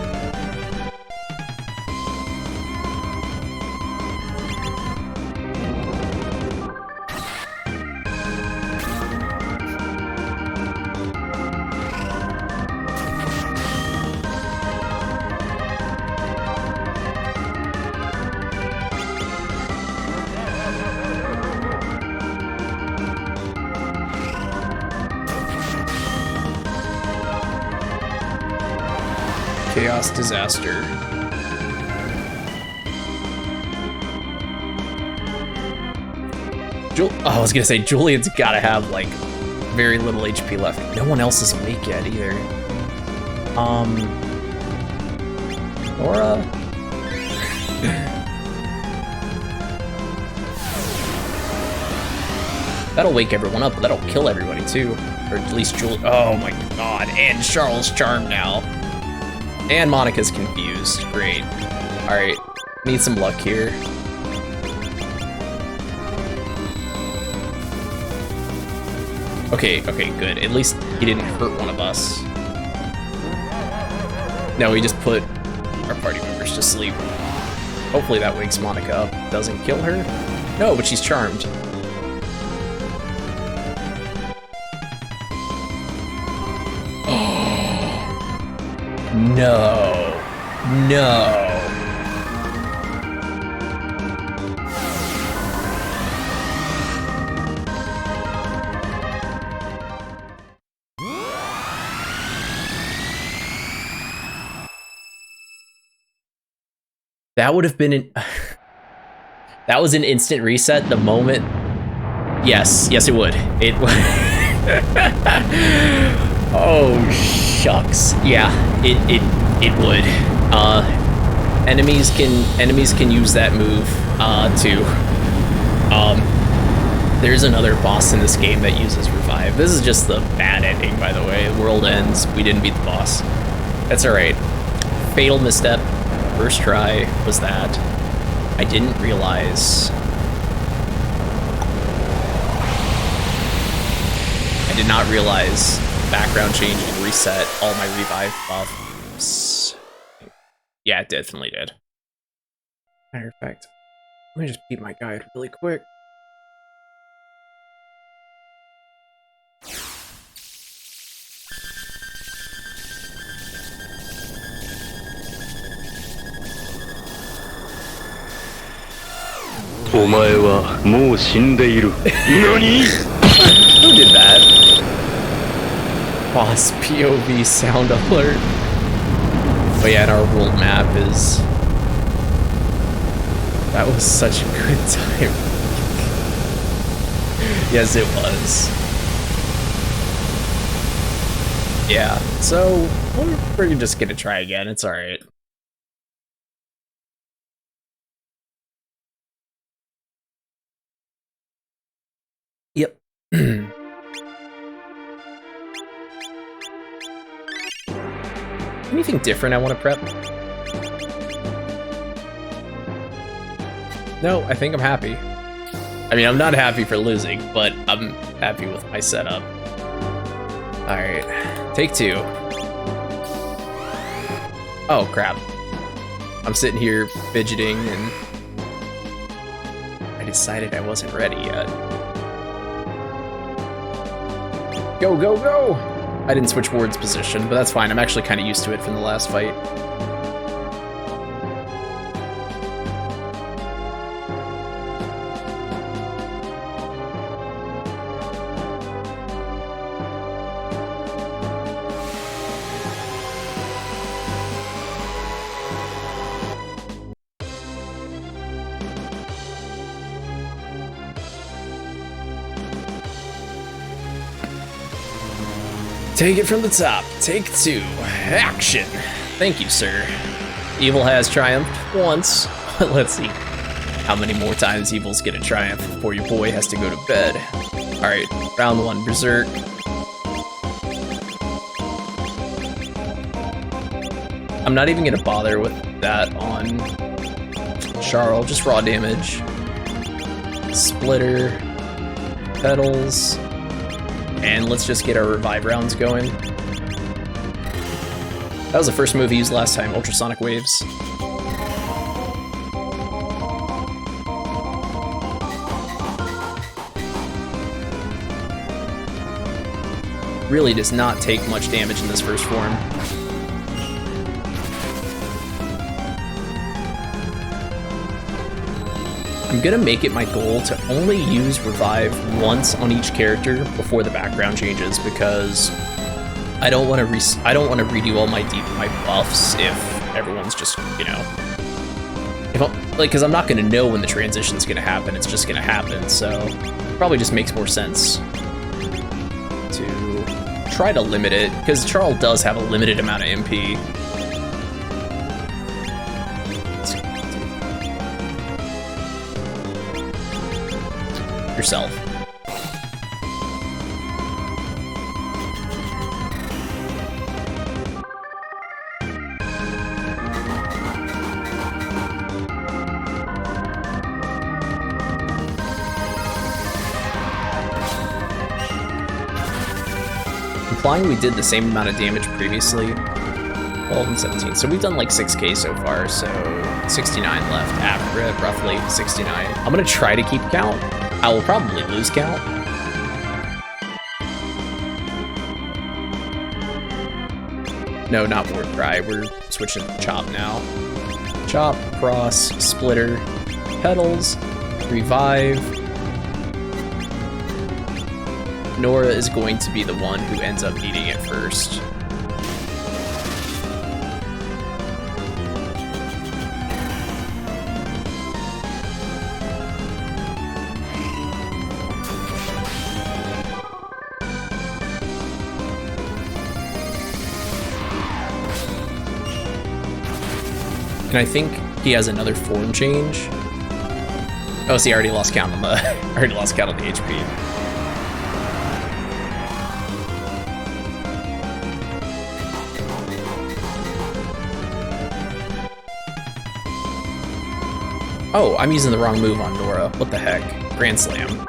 Chaos Disaster. I was gonna say, Julian's gotta have, like, very little HP left. No one else is awake yet, either. Nora? That'll wake everyone up, but that'll kill everybody, too. Or at least Julian. Oh my god, and Charles' charmed now. And Monica's confused. Great. Alright. Need some luck here. Okay, okay, good. At least he didn't hurt one of us. No, he just put our party members to sleep. Hopefully that wakes Monica up. Doesn't kill her? No, but she's charmed. No. No. That would have been an... That was an instant reset the moment... Yes, yes it would. It would. Oh, shucks. Yeah, it would. Enemies can use that move, too. There's another boss in this game that uses revive. This is just the bad ending, by the way. The world ends. We didn't beat the boss. That's alright. Fatal misstep. First try was that. I didn't realize. I did not realize background change and reset all my revive buffs. Yeah, it definitely did. Matter of fact, let me just beat my guide really quick. Who did that? Boss POV sound alert. But yeah, and our world map is... That was such a good time. Yes, it was. Yeah, so we're just gonna try again. It's alright. Yep. Anything different I want to prep? No, I think I'm happy. I mean, I'm not happy for losing, but I'm happy with my setup. Alright, take two. Oh, crap. I'm sitting here fidgeting, and I decided I wasn't ready yet. Go, go, go! I didn't switch Ward's position, but that's fine. I'm actually kind of used to it from the last fight. Take it from the top. Take 2. Action. Thank you, sir. Evil has triumphed once. Let's see how many more times Evil's gonna triumph before your boy has to go to bed. Alright, round 1, Berserk. I'm not even gonna bother with that on Charl, just raw damage. Splitter, Petals, and let's just get our revive rounds going. That was the first move he used last time, Ultrasonic Waves. Really does not take much damage in this first form. I'm gonna make it my goal to only use Revive once on each character before the background changes, because I don't want to redo all my buffs if everyone's just, you know, because I'm not gonna know when the transition's gonna happen. It's just gonna happen, so it probably just makes more sense to try to limit it, because Charl does have a limited amount of MP. Yourself. Implying we did the same amount of damage previously. 12 and 17. So we've done like 6k so far, so 69 left after it, roughly 69. I'm gonna try to keep count. I will probably lose count. No, not Ward Cry. We're switching to Chop now. Chop, Cross, Splitter, Petals, Revive. Nora is going to be the one who ends up eating it first. And I think he has another form change. Oh, see, I already lost count on the HP. Oh, I'm using the wrong move on Nora. What the heck? Grand Slam.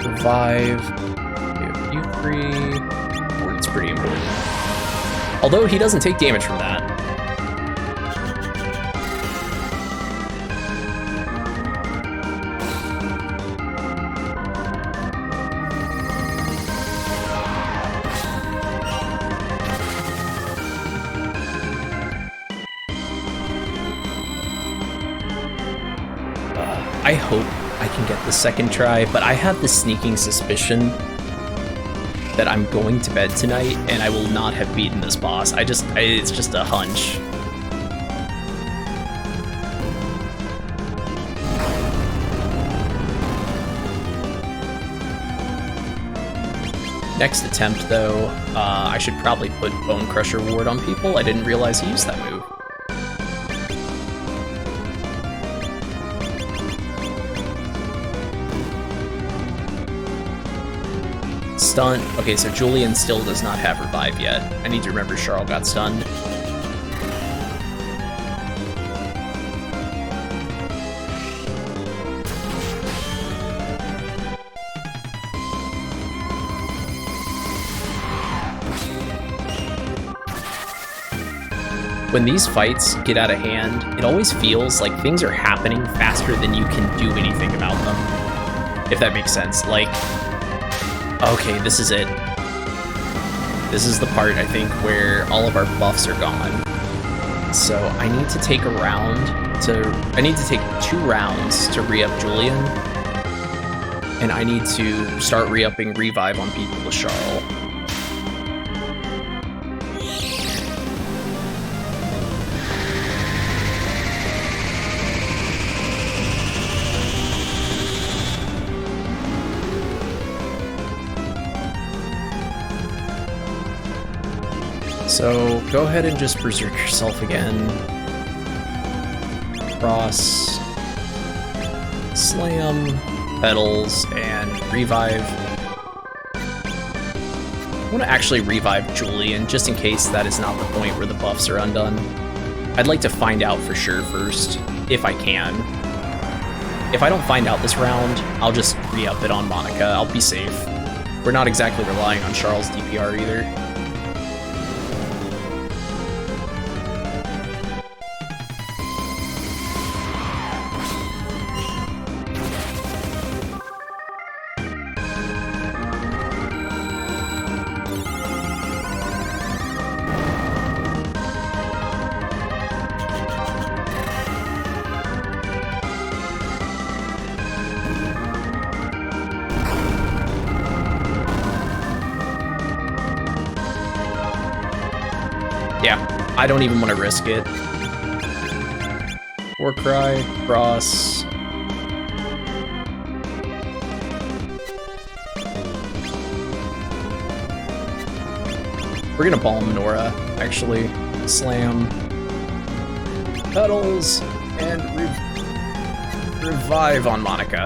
Revive. U3. Ward's pretty important. Although he doesn't take damage from that. I hope I can get the second try, but I have the sneaking suspicion that I'm going to bed tonight and I will not have beaten this boss. It's just a hunch. Next attempt though, I should probably put Bone Crusher Ward on people. I didn't realize he used that move. Stun. Okay, so Julian still does not have Revive yet. I need to remember Charl got stunned. When these fights get out of hand, it always feels like things are happening faster than you can do anything about them. If that makes sense. Like, okay, this is it. This is the part, I think, where all of our buffs are gone. So I need to take I need to take 2 rounds to re-up Julian. And I need to start re-upping Revive on people with Charl. So go ahead and just berserk yourself again. Cross, slam, petals, and revive. I want to actually revive Julian, just in case that is not the point where the buffs are undone. I'd like to find out for sure first, if I can. If I don't find out this round, I'll just re-up it on Monica. I'll be safe. We're not exactly relying on Charles' DPR either. Yeah, I don't even want to risk it. Warcry, cross. We're gonna Balm Nora, actually. Slam. Petals, and revive on Monica.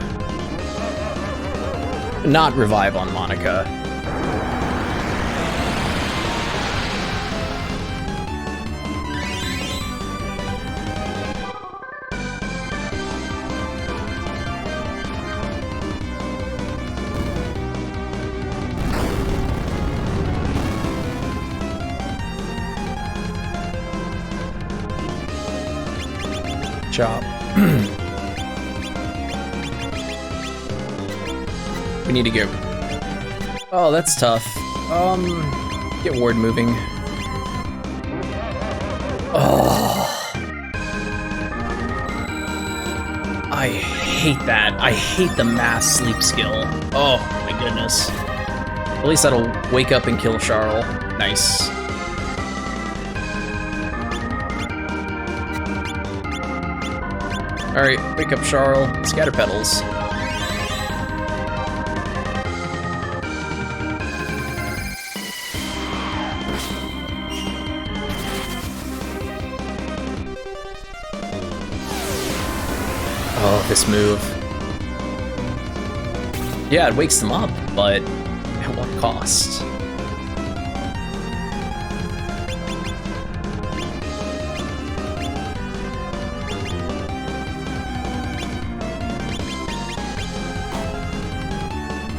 Not revive on Monica. Chop. We need to go. Oh, that's tough. Get Ward moving. Oh. I hate that. I hate the mass sleep skill. Oh my goodness. At least that'll wake up and kill Charl. Nice. Alright, wake up Charl. Scatter petals. Oh, this move. Yeah, it wakes them up, but at what cost?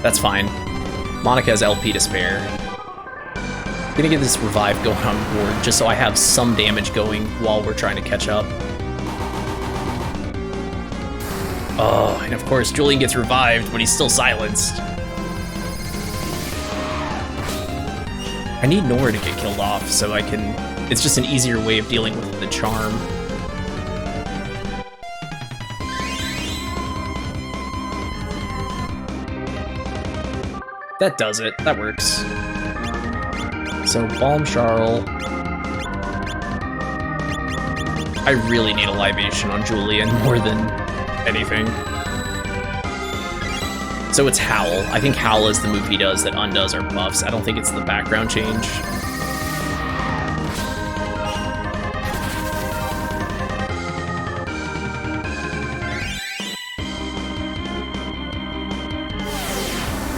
That's fine. Monica has LP to spare. I'm gonna get this revive going on board just so I have some damage going while we're trying to catch up. Oh, and of course Julian gets revived, but he's still silenced. I need Nora to get killed off so I can... It's just an easier way of dealing with the charm. That does it. That works. So, Balm Charl. I really need a libation on Julian more than anything. So it's Howl. I think Howl is the move he does that undoes our buffs. I don't think it's the background change.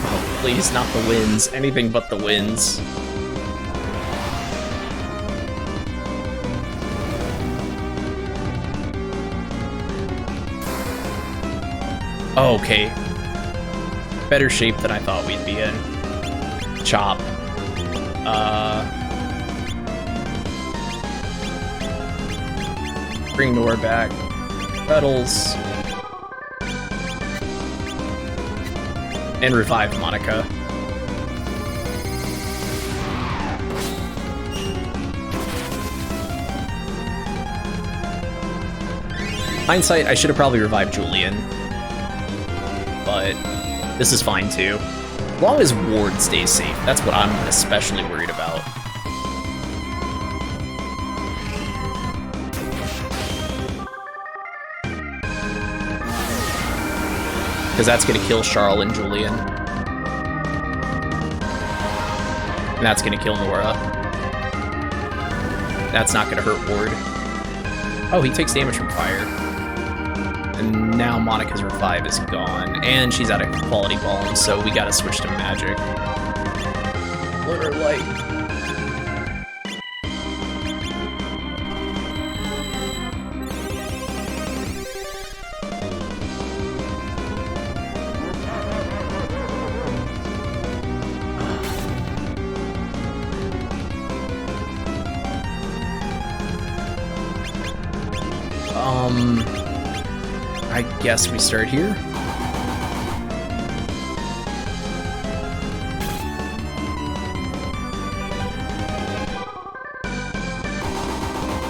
Oh, please, not the winds. Anything but the winds. Okay. Better shape than I thought we'd be in. Chop. Bring Nora back. Petals. And revive Monica. Hindsight, I should have probably revived Julian. But this is fine too. As long as Ward stays safe, that's what I'm especially worried about. Because that's going to kill Charl and Julian. And that's going to kill Nora. That's not gonna hurt Ward. Oh, he takes damage from fire. And now Monica's revive is gone. And she's out of quality balm, so we gotta switch to magic. Lunar light. I guess we start here.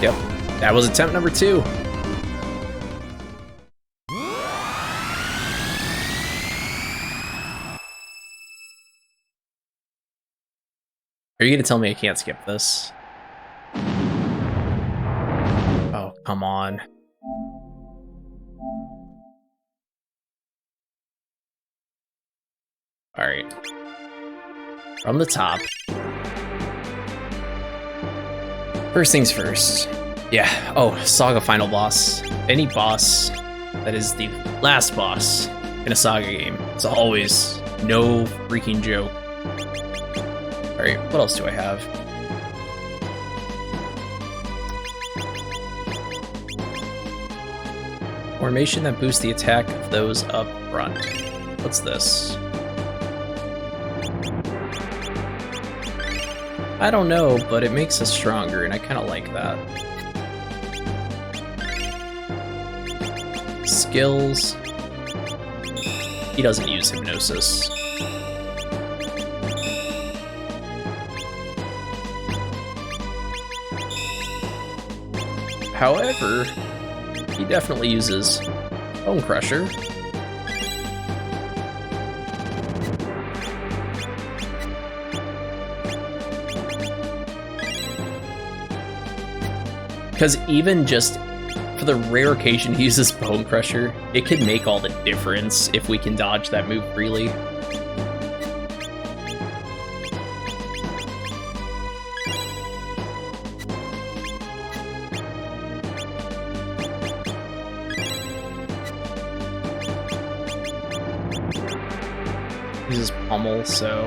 Yep, that was attempt number 2. Are you gonna tell me I can't skip this? Oh, come on. Alright. From the top. First things first. Yeah, oh, SaGa final boss. Any boss that is the last boss in a SaGa game. It's always no freaking joke. Alright, what else do I have? Formation that boosts the attack of those up front. What's this? I don't know, but it makes us stronger, and I kind of like that. Skills. He doesn't use hypnosis. However, he definitely uses Bone Crusher. Because even just for the rare occasion he uses Bone Crusher, it can make all the difference if we can dodge that move freely. Uses Pummel, so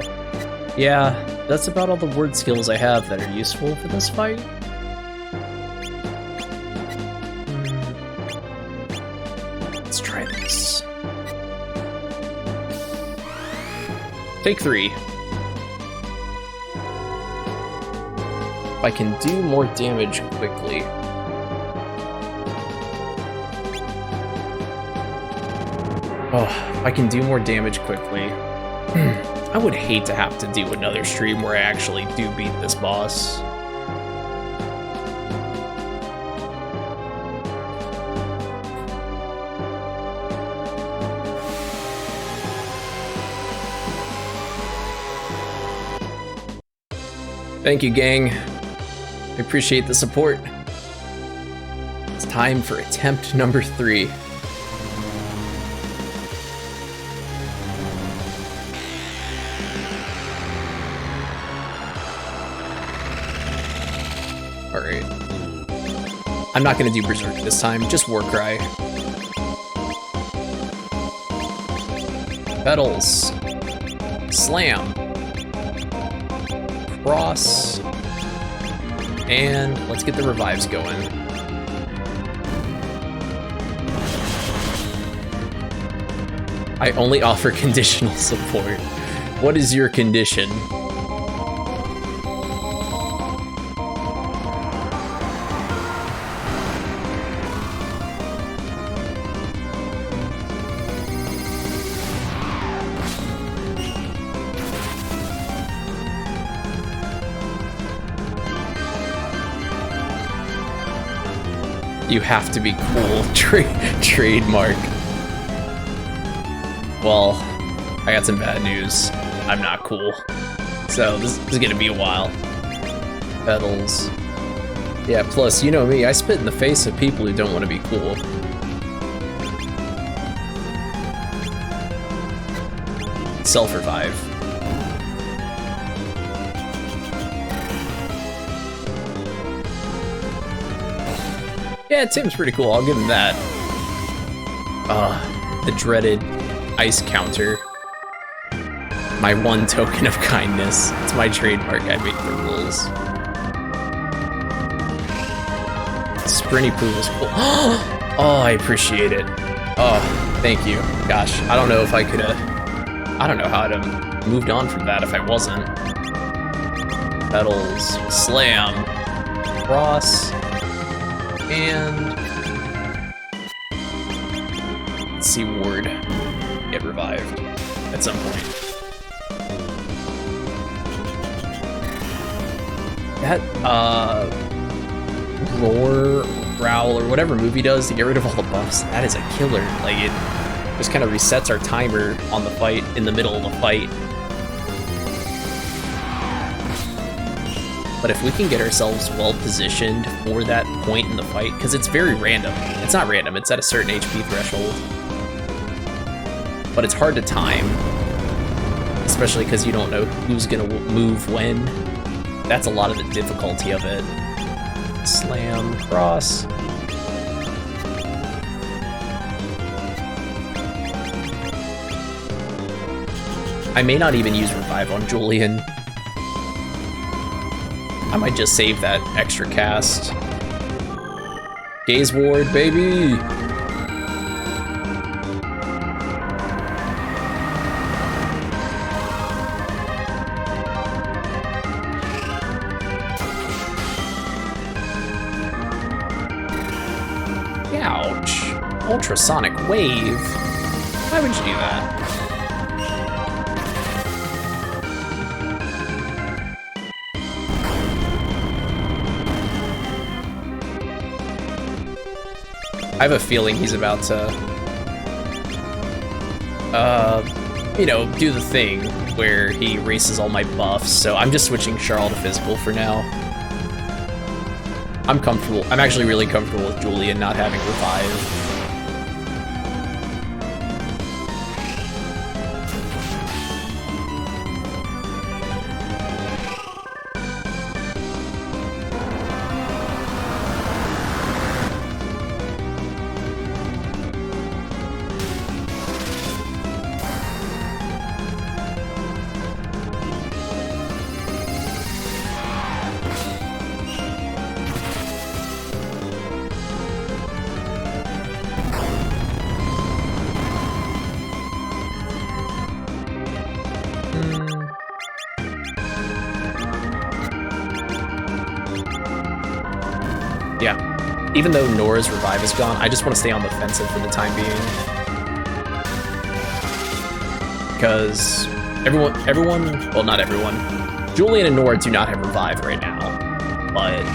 yeah, that's about all the word skills I have that are useful for this fight. Let's try this. Take 3. If I can do more damage quickly. Oh, if I can do more damage quickly. I would hate to have to do another stream where I actually do beat this boss. Thank you, gang. I appreciate the support. It's time for attempt number 3. Alright. I'm not gonna do Berserk this time, just Warcry. Petals. Slam. Cross. And let's get the revives going. I only offer conditional support. What is your condition? You have to be cool. Trademark. Well, I got some bad news. I'm not cool. So this is gonna be a while. Petals. Yeah, plus, you know me, I spit in the face of people who don't want to be cool. Self-revive. Yeah, Tim's pretty cool. I'll give him that. The dreaded ice counter. My one token of kindness. It's my trademark. I make the rules. Sprinty Poo was cool. Oh, I appreciate it. Oh, thank you. Gosh, I don't know if I could have... I don't know how I'd have moved on from that if I wasn't. Petals, slam, cross, and... Let's see Ward get revived at some point. That, roar, growl, or whatever move he does to get rid of all the buffs, that is a killer. Like, it just kind of resets our timer on the fight in the middle of the fight. But if we can get ourselves well positioned for that point in the fight, because it's very random. It's not random, it's at a certain HP threshold. But it's hard to time, especially because you don't know who's gonna move when. That's a lot of the difficulty of it. Slam, cross. I may not even use Revive on Julian. I might just save that extra cast. Gaze Ward, baby! Ouch. Ultrasonic Wave? Why would you do that? I have a feeling he's about to, you know, do the thing where he erases all my buffs, so I'm just switching Charl to physical for now. I'm comfortable. I'm actually really comfortable with Julian not having Revive. Yeah. Even though Nora's Revive is gone, I just want to stay on the defensive for the time being. Because everyone, well, not everyone. Julian and Nora do not have Revive right now, but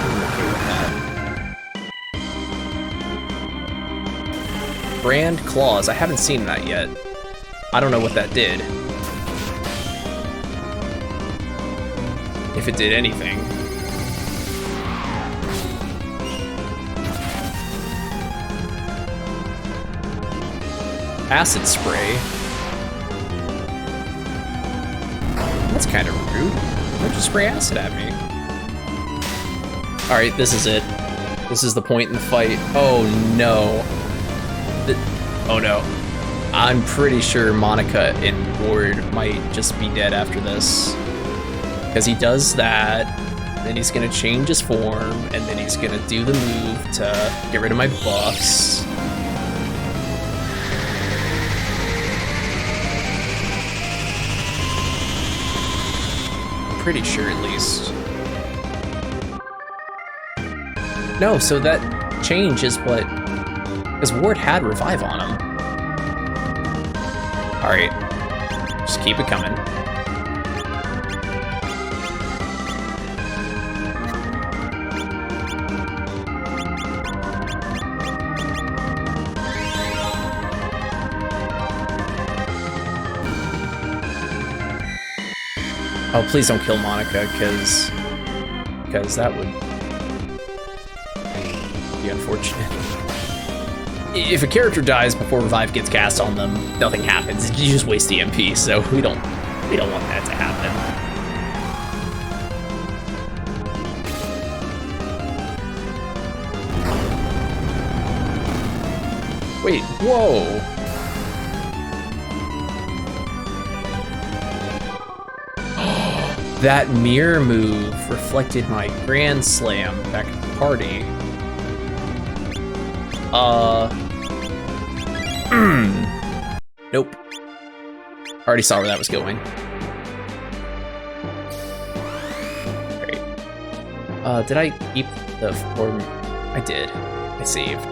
I'm okay with that. Brand Claws, I haven't seen that yet. I don't know what that did. If it did anything. Acid Spray. That's kind of rude. Why'd you spray acid at me? Alright, this is it. This is the point in the fight. Oh no. Oh no. I'm pretty sure Monica and Ward might just be dead after this. Because he does that, then he's gonna change his form, and then he's gonna do the move to get rid of my buffs. I'm pretty sure, at least. No, so that change is what... Because Ward had Revive on him. Alright. Just keep it coming. Oh, please don't kill Monica, because that would be unfortunate. If a character dies before Revive gets cast on them, nothing happens. You just waste the MP, so we don't want that to happen. Wait, whoa. That mirror move reflected my Grand Slam back at the party. Nope. Already saw where that was going. Great. Did I keep the form? I did. I saved.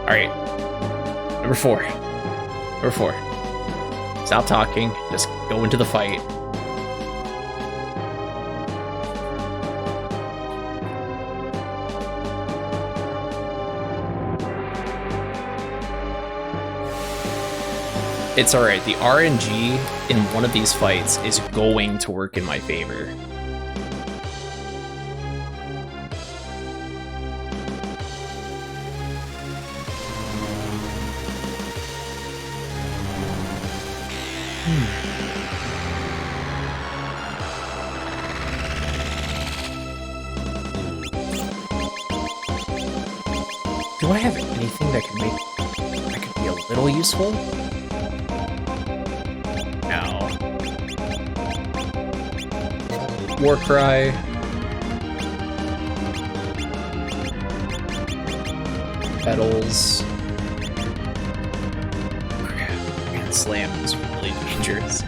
Alright. Number 4. Number 4. Stop talking. Just go into the fight. It's alright. The RNG in one of these fights is going to work in my favor. Do I have anything that could be a little useful? No. War Cry. Petals. Grand Slam is really dangerous.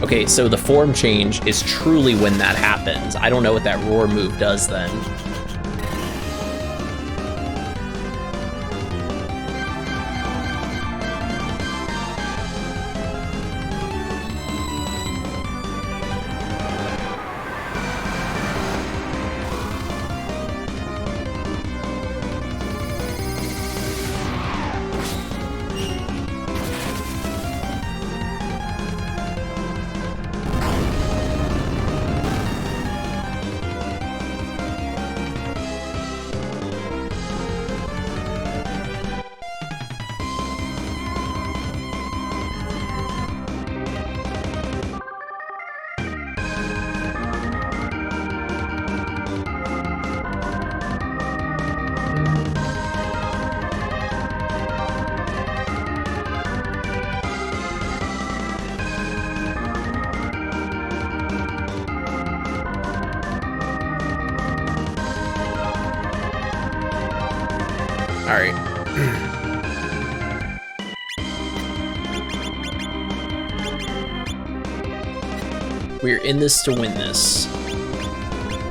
Okay, so the form change is truly when that happens. I don't know what that roar move does then. Alright. We're in this to win this.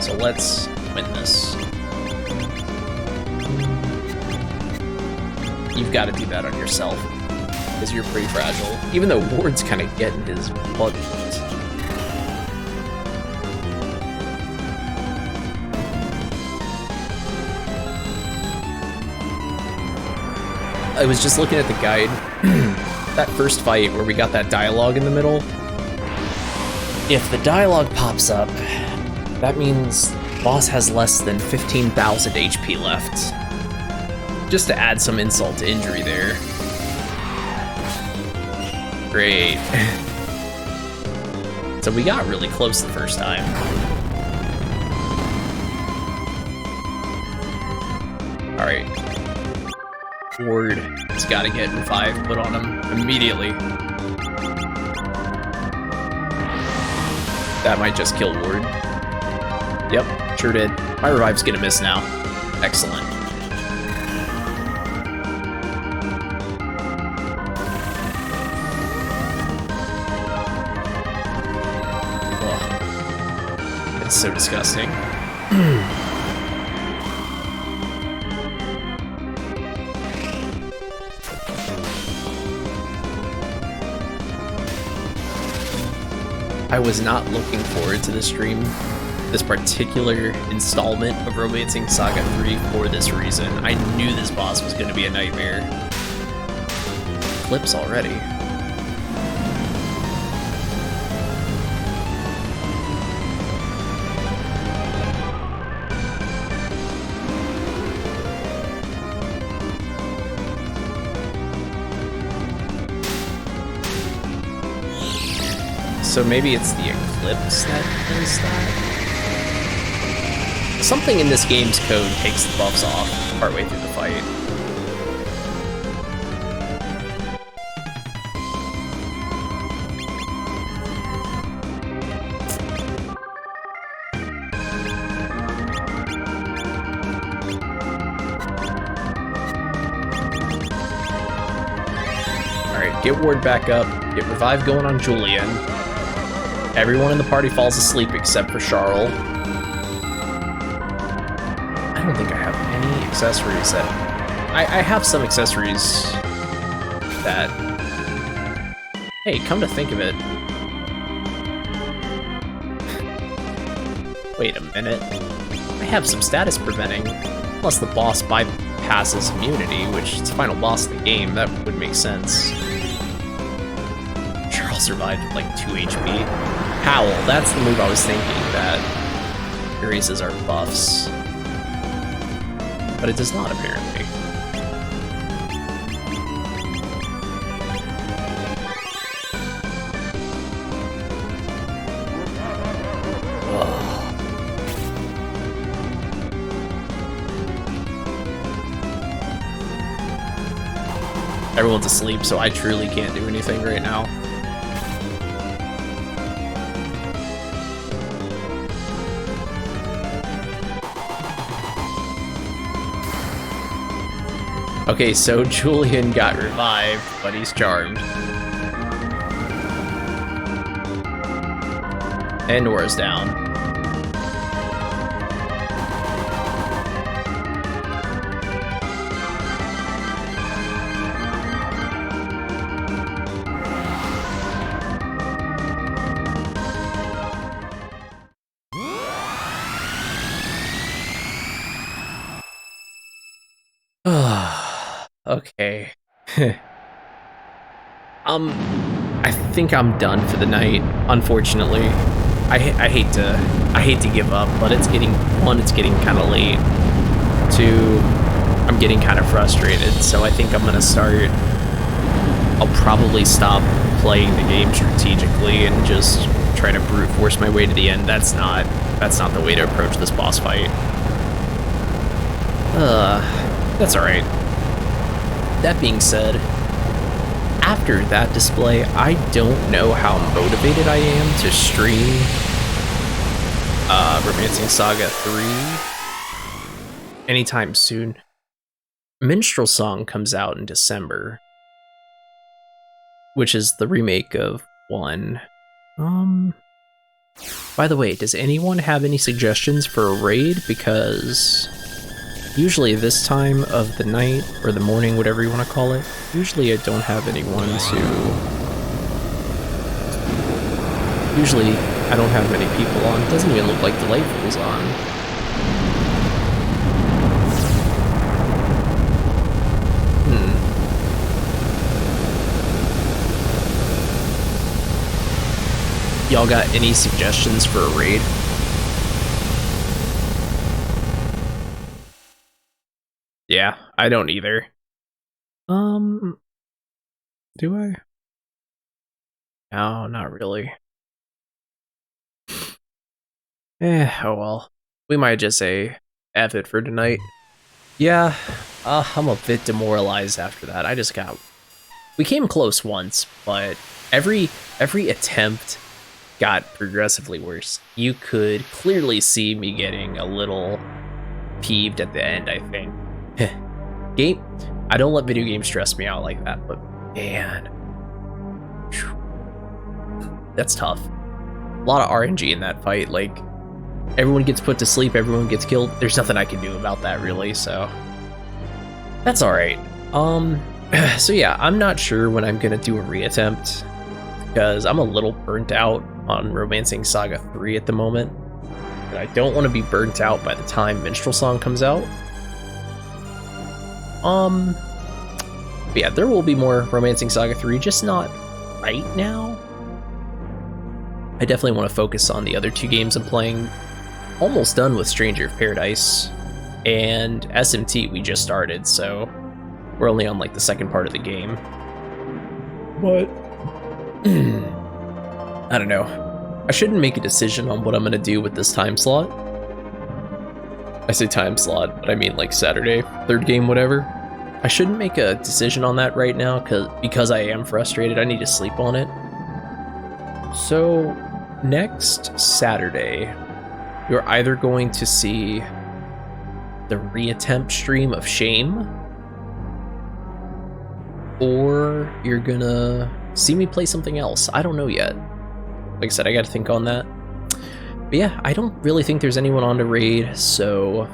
So let's win this. You've got to do that on yourself. Because you're pretty fragile. Even though Ward's kind of getting his butt beat. I was just looking at the guide. That first fight where we got that dialogue in the middle. If the dialogue pops up, that means boss has less than 15,000 HP left. Just to add some insult to injury there. Great. So we got really close the first time. Alright. Ward has got to get revive put on him immediately. That might just kill Ward. Yep, sure did. My revive's gonna miss now. Excellent. Ugh. It's so disgusting. I was not looking forward to this stream, this particular installment of Romancing Saga 3 for this reason. I knew this boss was going to be a nightmare. Clips already. So maybe it's the Eclipse that does that? Something in this game's code takes the buffs off partway through the fight. Alright, get Ward back up, get Revive going on Julian. Everyone in the party falls asleep except for Charles. I don't think I have any accessories that... I have some accessories that... Hey, come to think of it. Wait a minute. I have some status preventing. Unless the boss bypasses immunity, which is the final boss of the game, that would make sense. Charles survived with like 2 HP. Howl, that's the move I was thinking that erases our buffs. But it does not, apparently. Everyone's asleep, so I truly can't do anything right now. Okay, so Julian got revived, but he's charmed. And Nora's down. Okay. I think I'm done for the night, unfortunately. I hate to give up, but it's getting kind of late. 2, I'm getting kind of frustrated, so I think I'm gonna start. I'll probably stop playing the game strategically and just try to brute force my way to the end. That's not the way to approach this boss fight. That's alright. That being said, after that display, I don't know how motivated I am to stream Romancing Saga 3 anytime soon. Minstrel Song comes out in December, which is the remake of 1. By the way, does anyone have any suggestions for a raid? Because usually this time of the night, or the morning, whatever you want to call it, usually I don't have anyone to... Usually I don't have many people on. It doesn't even look like Delightful's on. Y'all got any suggestions for a raid? Yeah, I don't either. Do I? No, not really. Oh well. We might just say F it for tonight. Yeah, I'm a bit demoralized after that. We came close once, but every attempt got progressively worse. You could clearly see me getting a little peeved at the end, I think. I don't let video games stress me out like that, but man, that's tough. A lot of RNG in that fight. Like, everyone gets put to sleep, everyone gets killed. There's nothing I can do about that, really, so that's alright. So yeah, I'm not sure when I'm gonna do a reattempt, because I'm a little burnt out on Romancing Saga 3 at the moment, and I don't want to be burnt out by the time Minstrel Song comes out. But yeah, there will be more Romancing Saga 3, just not right now. I definitely want to focus on the other 2 games I'm playing. Almost done with Stranger of Paradise, and SMT we just started, so we're only on like the second part of the game. But I don't know. I shouldn't make a decision on what I'm gonna do with this time slot. I say time slot, but I mean like Saturday, third game, whatever. I shouldn't make a decision on that right now because I am frustrated. I need to sleep on it. So next Saturday, you're either going to see the reattempt stream of Shame, or you're gonna see me play something else. I don't know yet. Like I said, I gotta think on that. But yeah, I don't really think there's anyone on to raid, so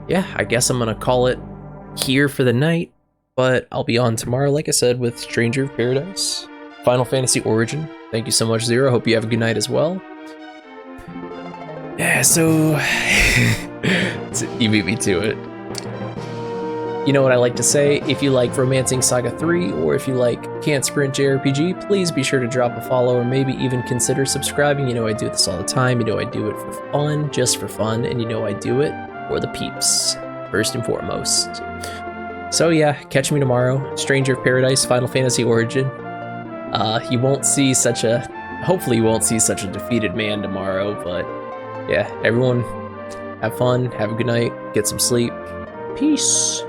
yeah, I guess I'm gonna call it here for the night, but I'll be on tomorrow, like I said, with Stranger of Paradise, Final Fantasy Origin. Thank you so much, Zero. Hope you have a good night as well. Yeah, so you beat me to it. You know what I like to say, if you like Romancing Saga 3, or if you like Can't Sprint JRPG, please be sure to drop a follow, or maybe even consider subscribing. You know I do this all the time, you know I do it for fun, just for fun, and you know I do it for the peeps, first and foremost. So yeah, catch me tomorrow, Stranger of Paradise, Final Fantasy Origin. You won't see such a, hopefully you won't see such a defeated man tomorrow, but yeah, everyone have fun, have a good night, get some sleep, peace.